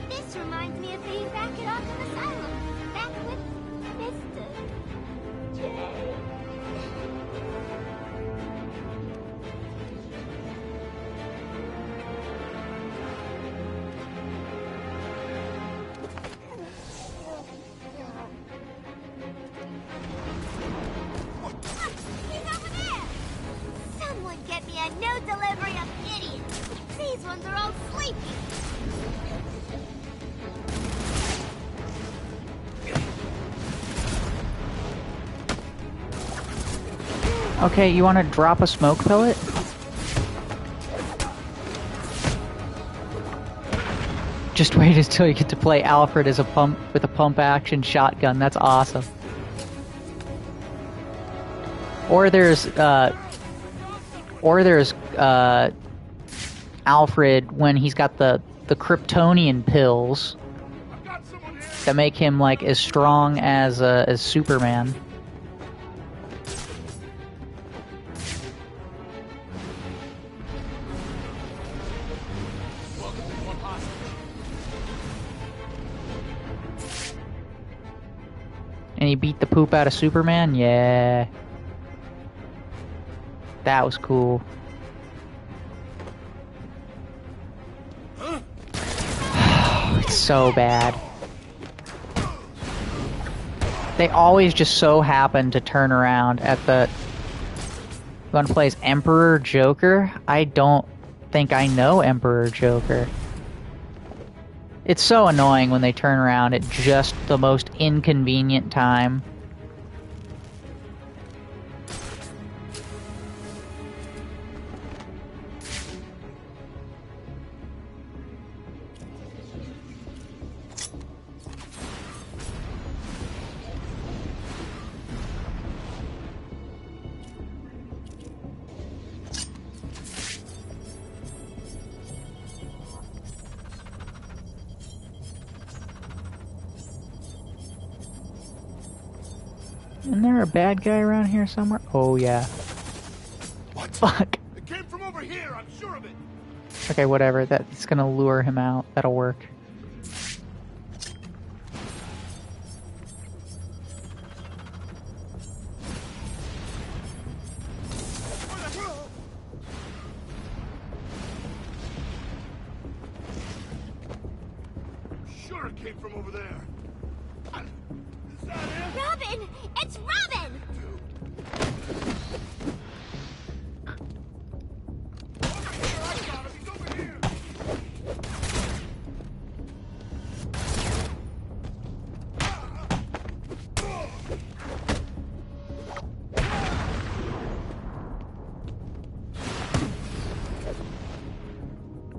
This reminds me of being back at Arkham Asylum. Back with Mr. J. He's over there! Someone get me a new delivery of idiots! These ones are all sleepy! Okay, you want to drop a smoke pellet? Just wait until you get to play Alfred as a pump with a pump action shotgun. That's awesome. Or there's Alfred when he's got the Kryptonian pills that make him like as strong as Superman. And he beat the poop out of Superman? Yeah. That was cool. It's so bad. They always just so happen to turn around at the... You want to play as Emperor Joker? I don't think I know Emperor Joker. It's so annoying when they turn around at just the most inconvenient time. Isn't there a bad guy around here somewhere? Oh, yeah. What? Fuck. It came from over here, I'm sure of it. Okay, whatever. That's gonna lure him out. That'll work. Sure swear it came from over there. Robin! It's Robin!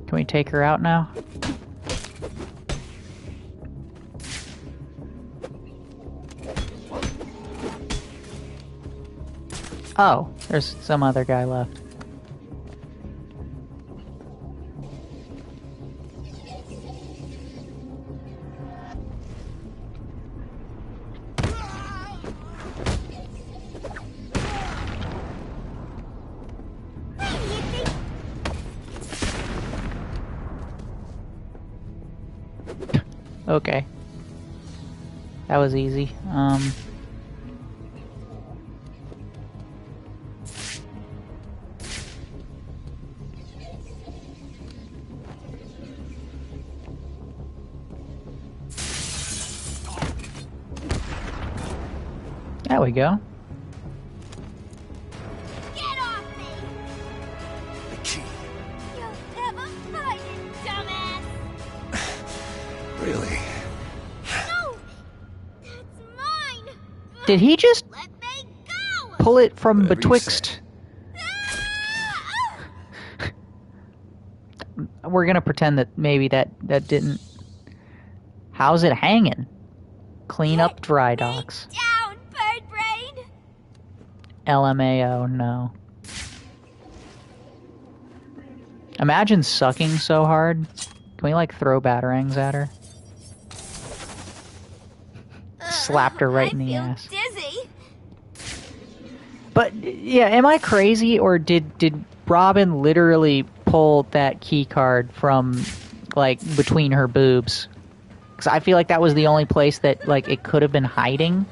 Can we take her out now? Oh, there's some other guy left. Okay. That was easy. There we go. Get off me! The key. You'll never find it, dumbass! Really? No! That's mine! Did he just Let me go! pull it from Whatever you betwixt? We're gonna pretend that maybe that didn't. How's it hanging? Clean up dry docks. Down, bird brain! LMAO, no. Imagine sucking so hard. Can we, like, throw batarangs at her? Slapped her right in the ass. Dizzy! But, yeah, am I crazy, or did Robin literally pull that key card from, like, between her boobs? Because I feel like that was the only place that, like, it could have been hiding.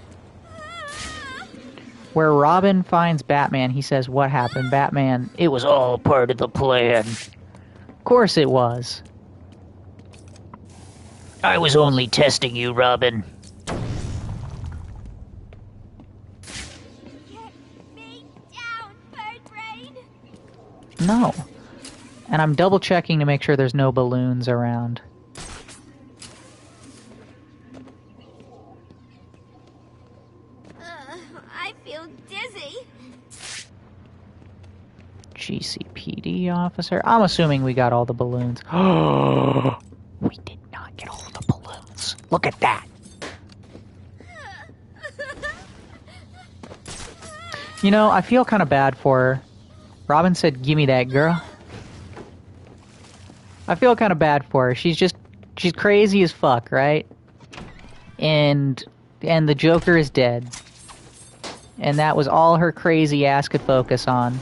Where Robin finds Batman, he says, "What happened?" Batman, "It was all part of the plan." Of course it was. "I was only testing you, Robin." Get me down, bird brain! No. And I'm double checking to make sure there's no balloons around. I feel dizzy. GCPD officer. I'm assuming we got all the balloons. We did not get all the balloons. Look at that. You know, I feel kind of bad for her. Robin said, "Give me that, girl." I feel kind of bad for her. She's crazy as fuck, right? And the Joker is dead. And that was all her crazy ass could focus on.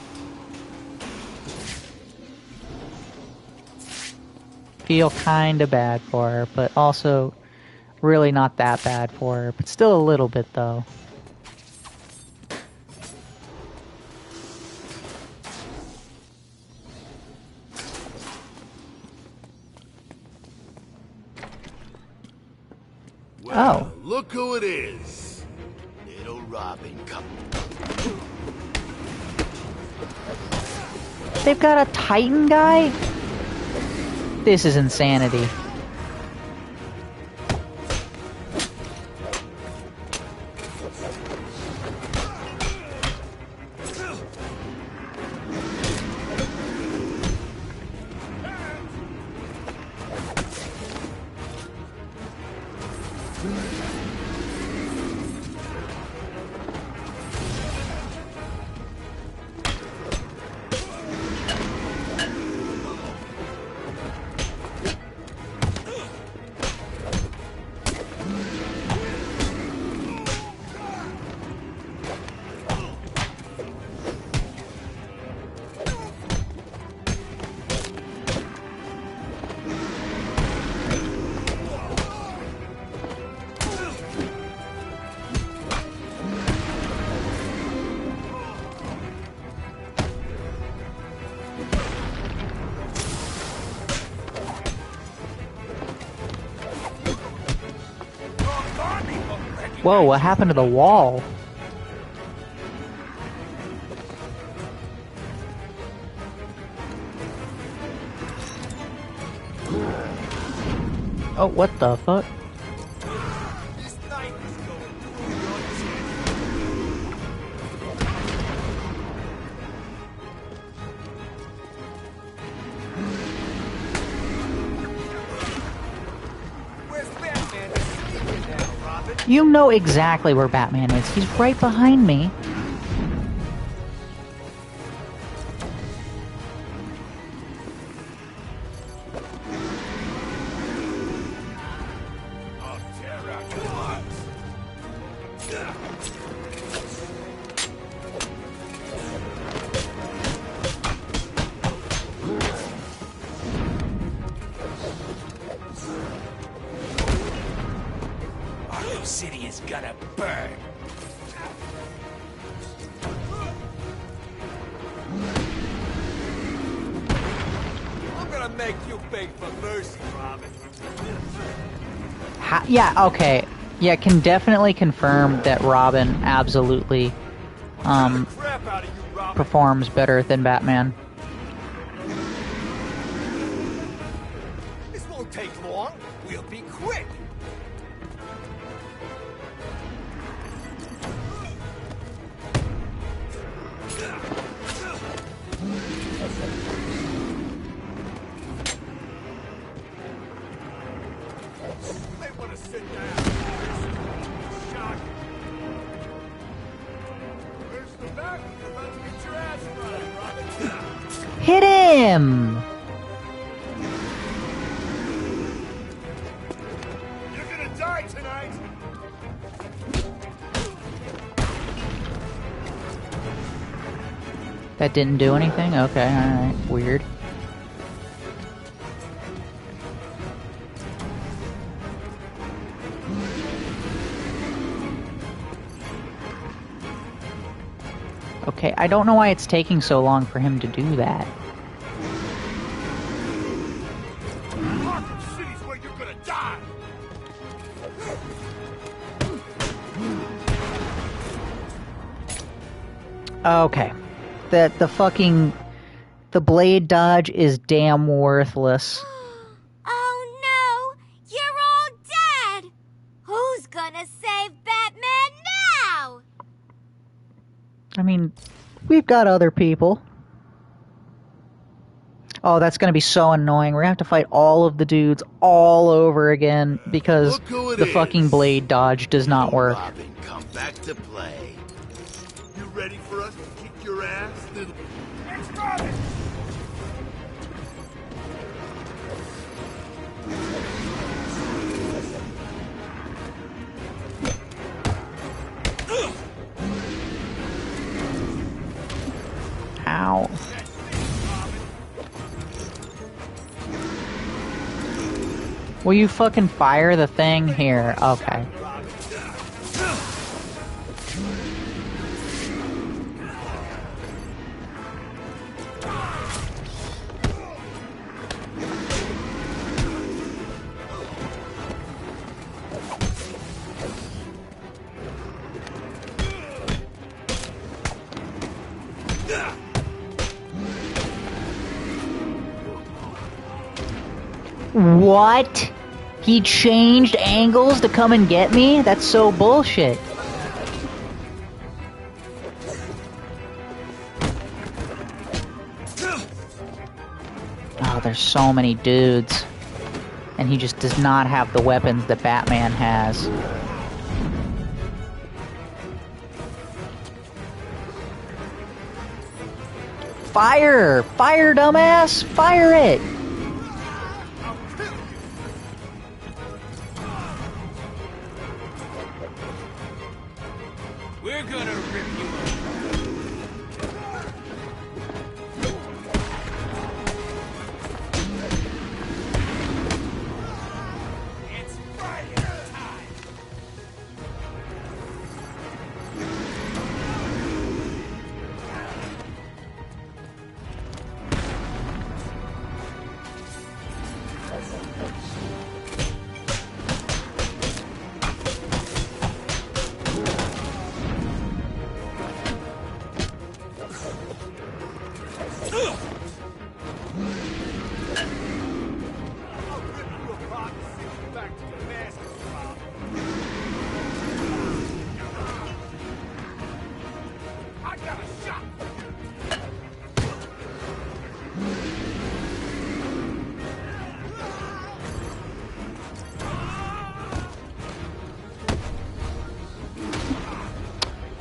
Feel kinda bad for her, but also really not that bad for her. But still a little bit, though. Well, Oh. look who it is. Little Robin, come. They've got a Titan guy? This is insanity. Whoa, what happened to the wall? Oh, what the fuck? You know exactly where Batman is. He's right behind me. Arkham City is gonna burn. I'm gonna make you beg for mercy, Robin. Yeah, okay. Yeah, can definitely confirm that Robin absolutely performs better than Batman. This won't take long. We'll be quick. They want to sit down. Shocking. Where's the back? You're about to get your ass right, Robin. Hit him! You're gonna die tonight. That didn't do anything? Okay, alright. Weird. Okay, I don't know why it's taking so long for him to do that. Arkham City's where you're gonna die. Okay. The blade dodge is damn worthless. Oh no! You're all dead! Who's gonna save Batman now? I mean, we've got other people. Oh, that's gonna be so annoying. We're gonna have to fight all of the dudes all over again because the fucking blade dodge does not work. Robin, come back to play. You ready for us to kick your ass, little... It's Robin! Ow. Will you fucking fire the thing here? Okay. What? He changed angles to come and get me? That's so bullshit. Oh, there's so many dudes. And he just does not have the weapons that Batman has. Fire! Fire, dumbass! Fire it! We're gonna rip you up. It's fire time.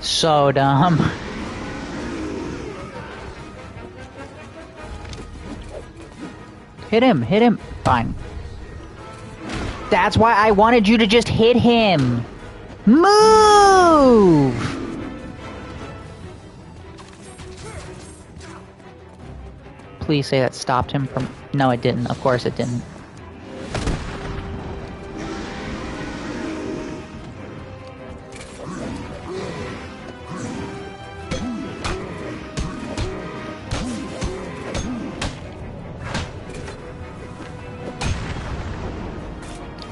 So dumb. Hit him. Fine. That's why I wanted you to just hit him. Move! Please say that stopped him from... No, it didn't. Of course it didn't.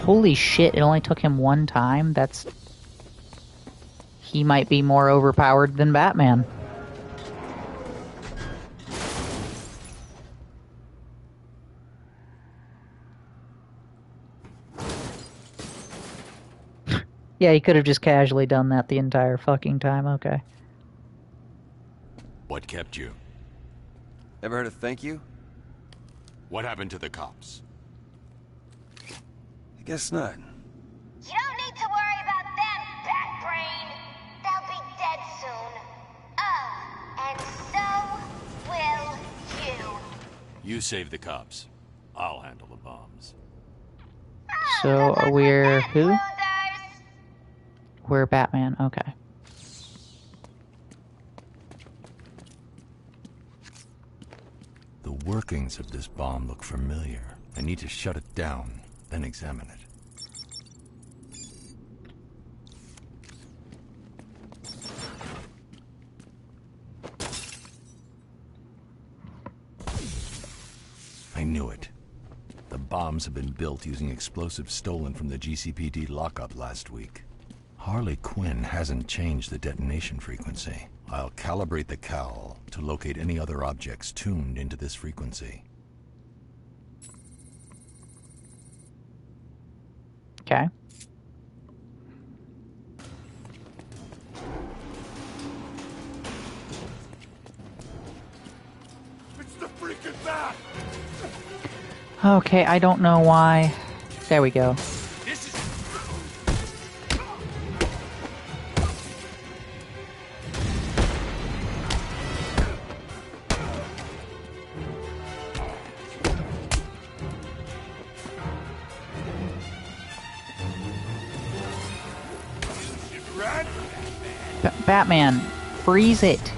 Holy shit, it only took him one time? That's... He might be more overpowered than Batman. Yeah, he could have just casually done that the entire fucking time, okay. What kept you? Ever heard of thank you? What happened to the cops? I guess not. You don't need to worry about them, Bat Brain. They'll be dead soon. Oh, and so will you. You save the cops. I'll handle the bombs. So, we're who? We're Batman, okay. The workings of this bomb look familiar. I need to shut it down, then examine it. I knew it. The bombs have been built using explosives stolen from the GCPD lockup last week. Harley Quinn hasn't changed the detonation frequency. I'll calibrate the cowl to locate any other objects tuned into this frequency. Okay. It's the freaking bat! Okay, I don't know why. There we go. Batman, freeze it.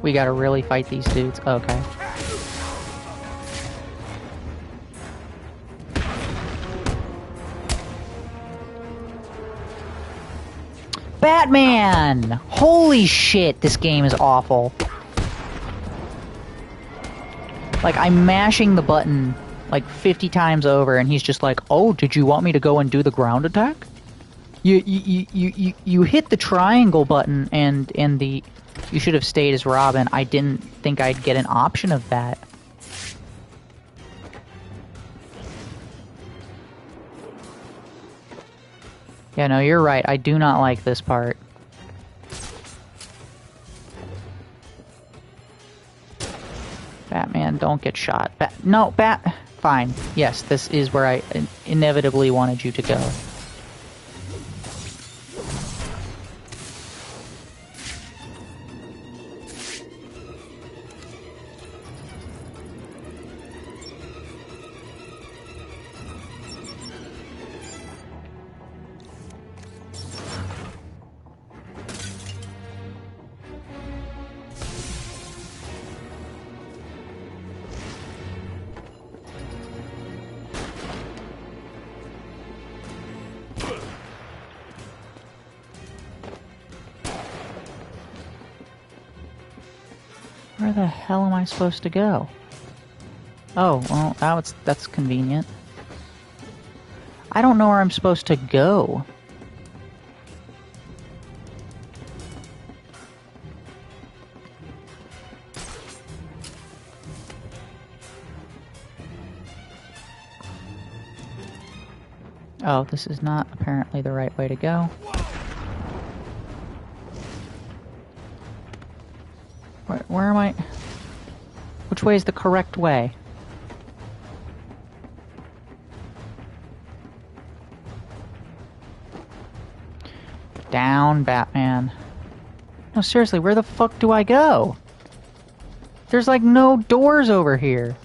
We gotta really fight these dudes. Okay. Batman! Holy shit, this game is awful. Like, I'm mashing the button like 50 times over and he's just like, oh, did you want me to go and do the ground attack? You hit the triangle button and the... You should have stayed as Robin. I didn't think I'd get an option of that. Yeah, no, you're right. I do not like this part. Batman, don't get shot. No, Fine. Yes, this is where I inevitably wanted you to go. Where the hell am I supposed to go? Oh, well, that's convenient. I don't know where I'm supposed to go. Oh, this is not apparently the right way to go. Where am I? Which way is the correct way? Down, Batman. No, seriously, where the fuck do I go? There's like no doors over here.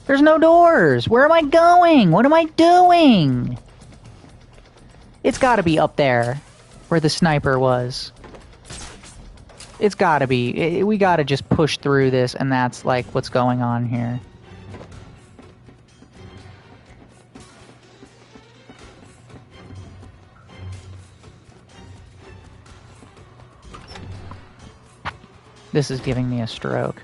There's no doors! Where am I going? What am I doing? It's gotta be up there, where the sniper was. It's gotta be. We gotta just push through this, and that's like what's going on here. This is giving me a stroke.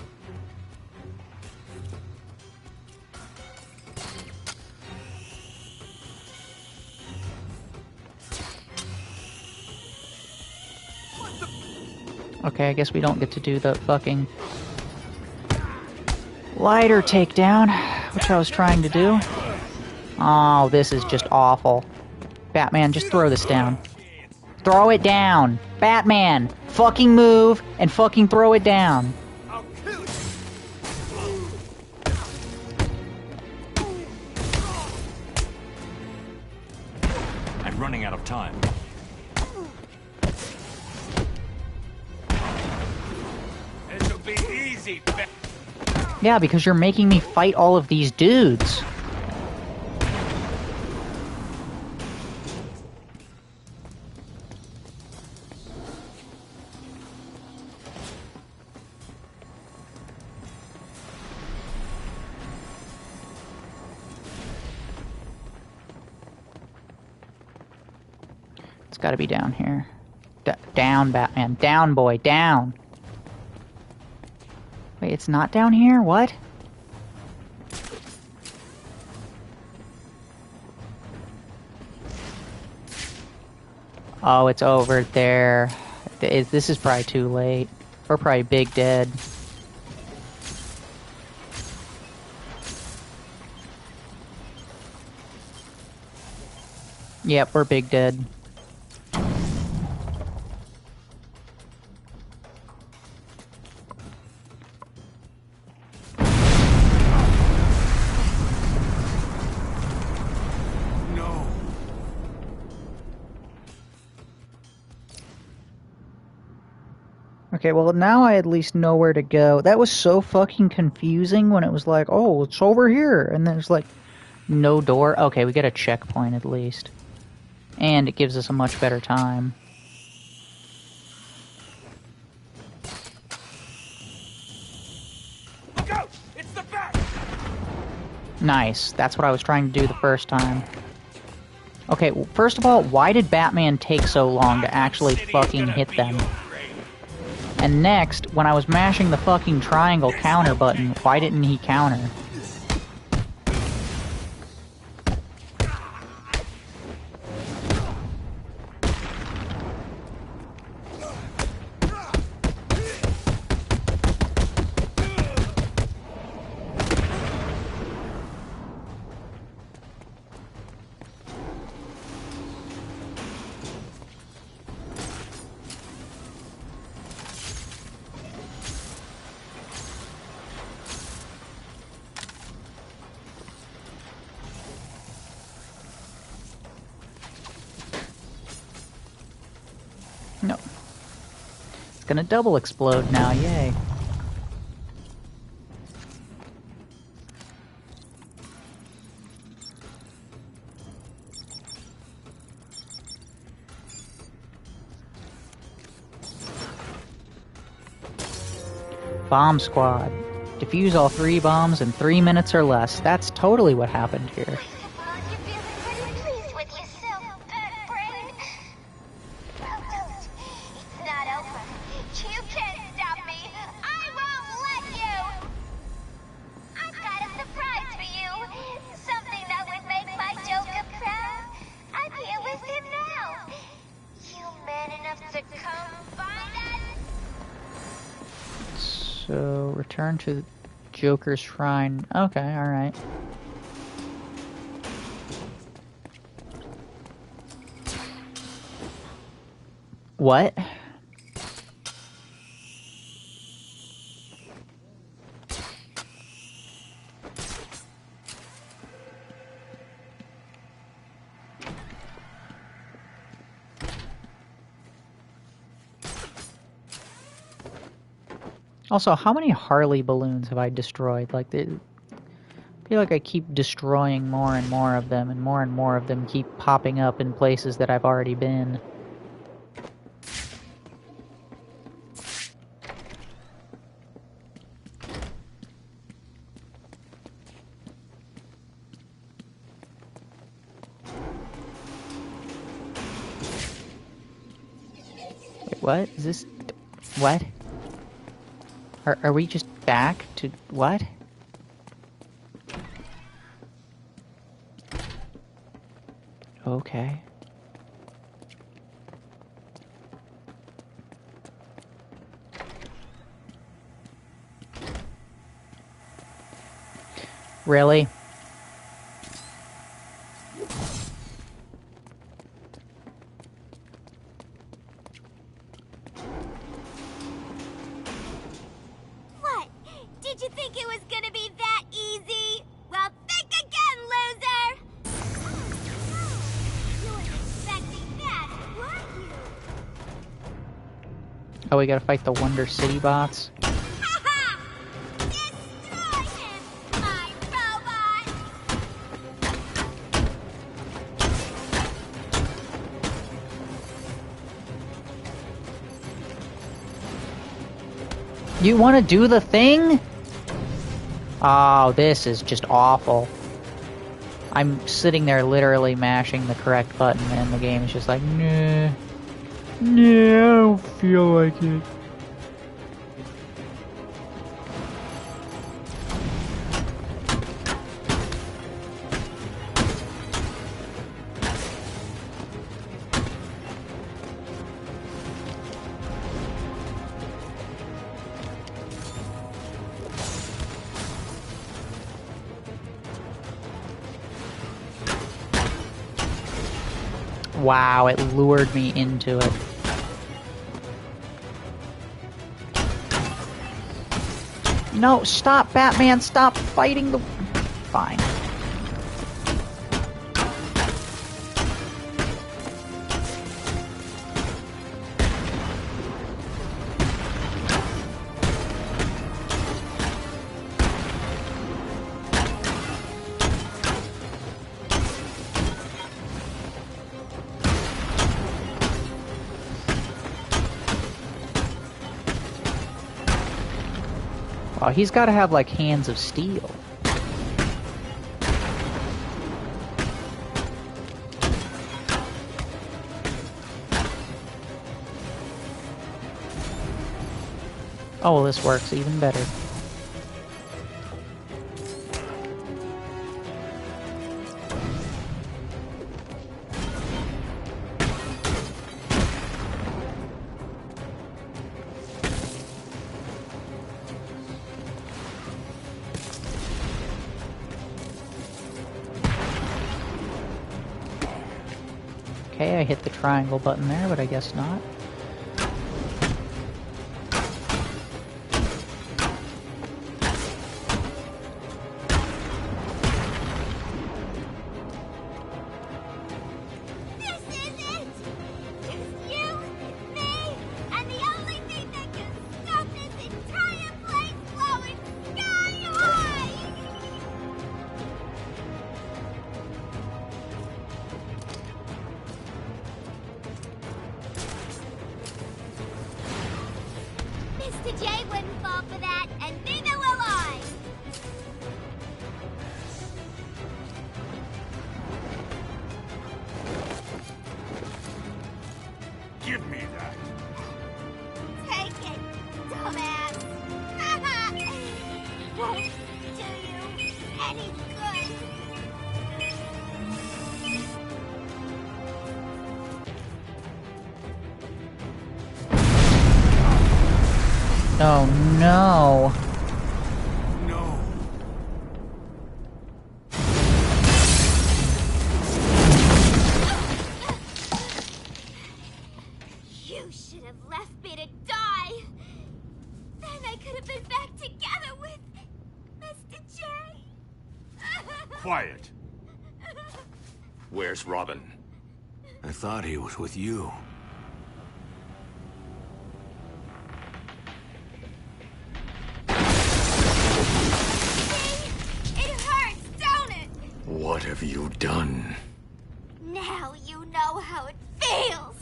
Okay, I guess we don't get to do the fucking lighter takedown, which I was trying to do. Oh, this is just awful. Batman, just throw this down. Throw it down! Batman! Fucking move and fucking throw it down. I'm running out of time. This'll be easy. Yeah, because you're making me fight all of these dudes. It's gotta be down here. Down, Batman. Down, boy. Down. Wait, it's not down here? What? Oh, it's over there. This is probably too late. We're probably big dead. Yep, we're big dead. Okay, well now I at least know where to go. That was so fucking confusing when it was like, oh, it's over here, and there's like no door. Okay, we get a checkpoint at least. And it gives us a much better time. Look out! It's the bat! Nice. That's what I was trying to do the first time. Okay, well, first of all, why did Batman take so long to actually fucking hit them? And next, when I was mashing the fucking triangle counter button, why didn't he counter? No. It's gonna double explode now, yay. Bomb squad. Defuse all 3 bombs in 3 minutes or less. That's totally what happened here. So, return to Joker's Shrine. Okay, alright. What? Also, how many Harley balloons have I destroyed? Like, I feel like I keep destroying more and more of them, and more of them keep popping up in places that I've already been. Wait, what? Is this... What? Are we just back to... What? Okay. Really? What? Did you think it was gonna be that easy? Well, think again, loser! You weren't expecting that, were you? Oh, we gotta fight the Wonder City bots? You want to do the thing? Oh, this is just awful. I'm sitting there literally mashing the correct button and the game is just like, nah. Nah, I don't feel like it. Wow, it lured me into it. No, stop, Batman, stop fighting the... Fine. Oh, he's got to have, like, hands of steel. Oh, well, this works even better. Okay, I hit the triangle button there, but I guess not. Mr. J wouldn't fall for that, and neither will I! Give me that. Take it, dumbass! Won't do you any good. Oh no. No. You I could have been back together with Mr. J. Quiet. Where's Robin? I thought he was with you. It hurts, don't it? What have you done? Now you know how it feels.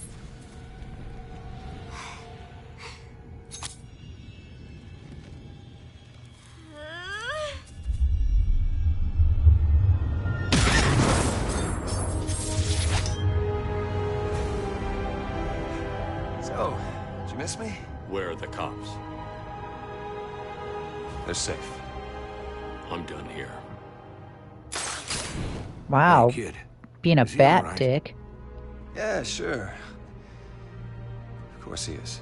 So, did you miss me? Where are the cops? They're safe. I'm done here. Wow. Hey, kid. Being a Is he bat all right? dick. Yeah, sure. Of course he is.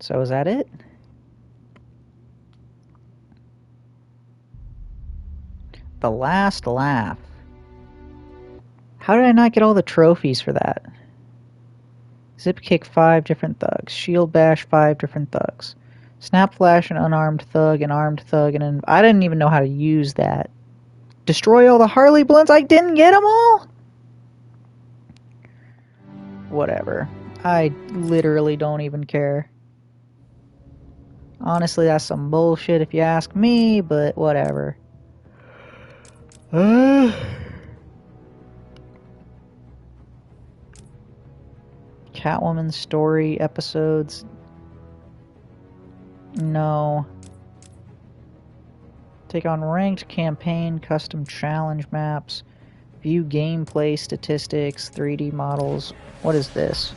So is that it? The Last Laugh. How did I not get all the trophies for that? Zip kick 5 different thugs. Shield bash 5 different thugs. Snap flash an unarmed thug, an armed thug, and I didn't even know how to use that. Destroy all the Harley blunts? I didn't get them all? Whatever. I literally don't even care. Honestly, that's some bullshit if you ask me, but whatever. Catwoman story episodes. No. Take on ranked campaign, custom challenge maps, view gameplay statistics, 3D models. What is this?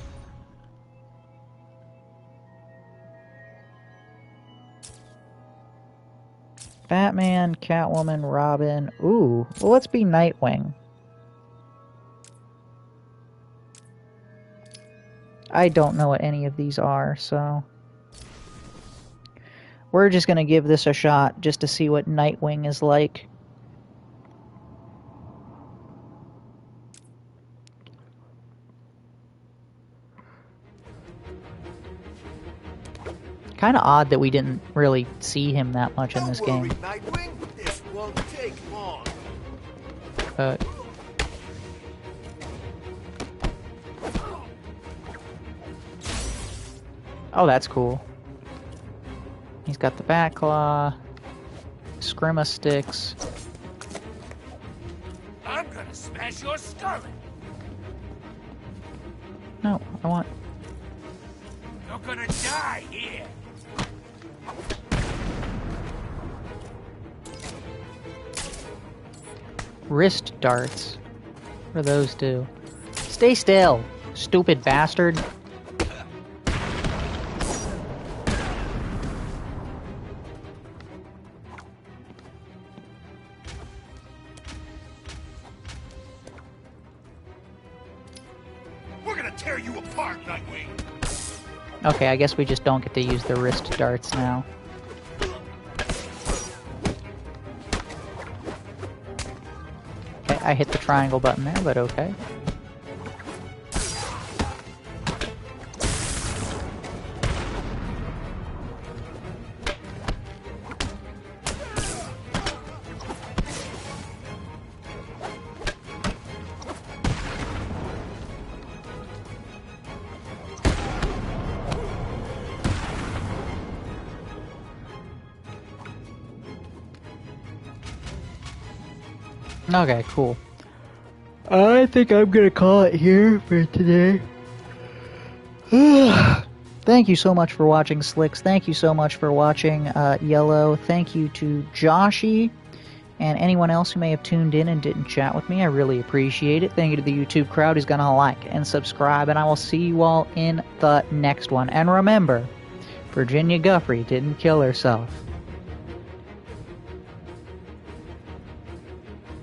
Batman, Catwoman, Robin. Ooh, well, let's be Nightwing. I don't know what any of these are, so we're just gonna give this a shot just to see what Nightwing is like. Kind of odd that we didn't really see him that much in this game. Nightwing, this won't take long. Oh, that's cool. He's got the bat claw, Scrimma sticks. I'm gonna smash your skull in. No, I want... You're gonna die here. Wrist darts. What do those do? Stay still, stupid bastard. We're gonna tear you apart, Nightwing. Okay, I guess we just don't get to use the wrist darts now. Okay, I hit the triangle button there, but okay. Okay, cool. I think I'm gonna call it here for today. Thank you so much for watching, Slicks. Thank you so much for watching, Yellow. Thank you to Joshy and anyone else who may have tuned in and didn't chat with me. I really appreciate it. Thank you to the YouTube crowd who's gonna like and subscribe, and I will see you all in the next one. And remember, Virginia Guffrey didn't kill herself.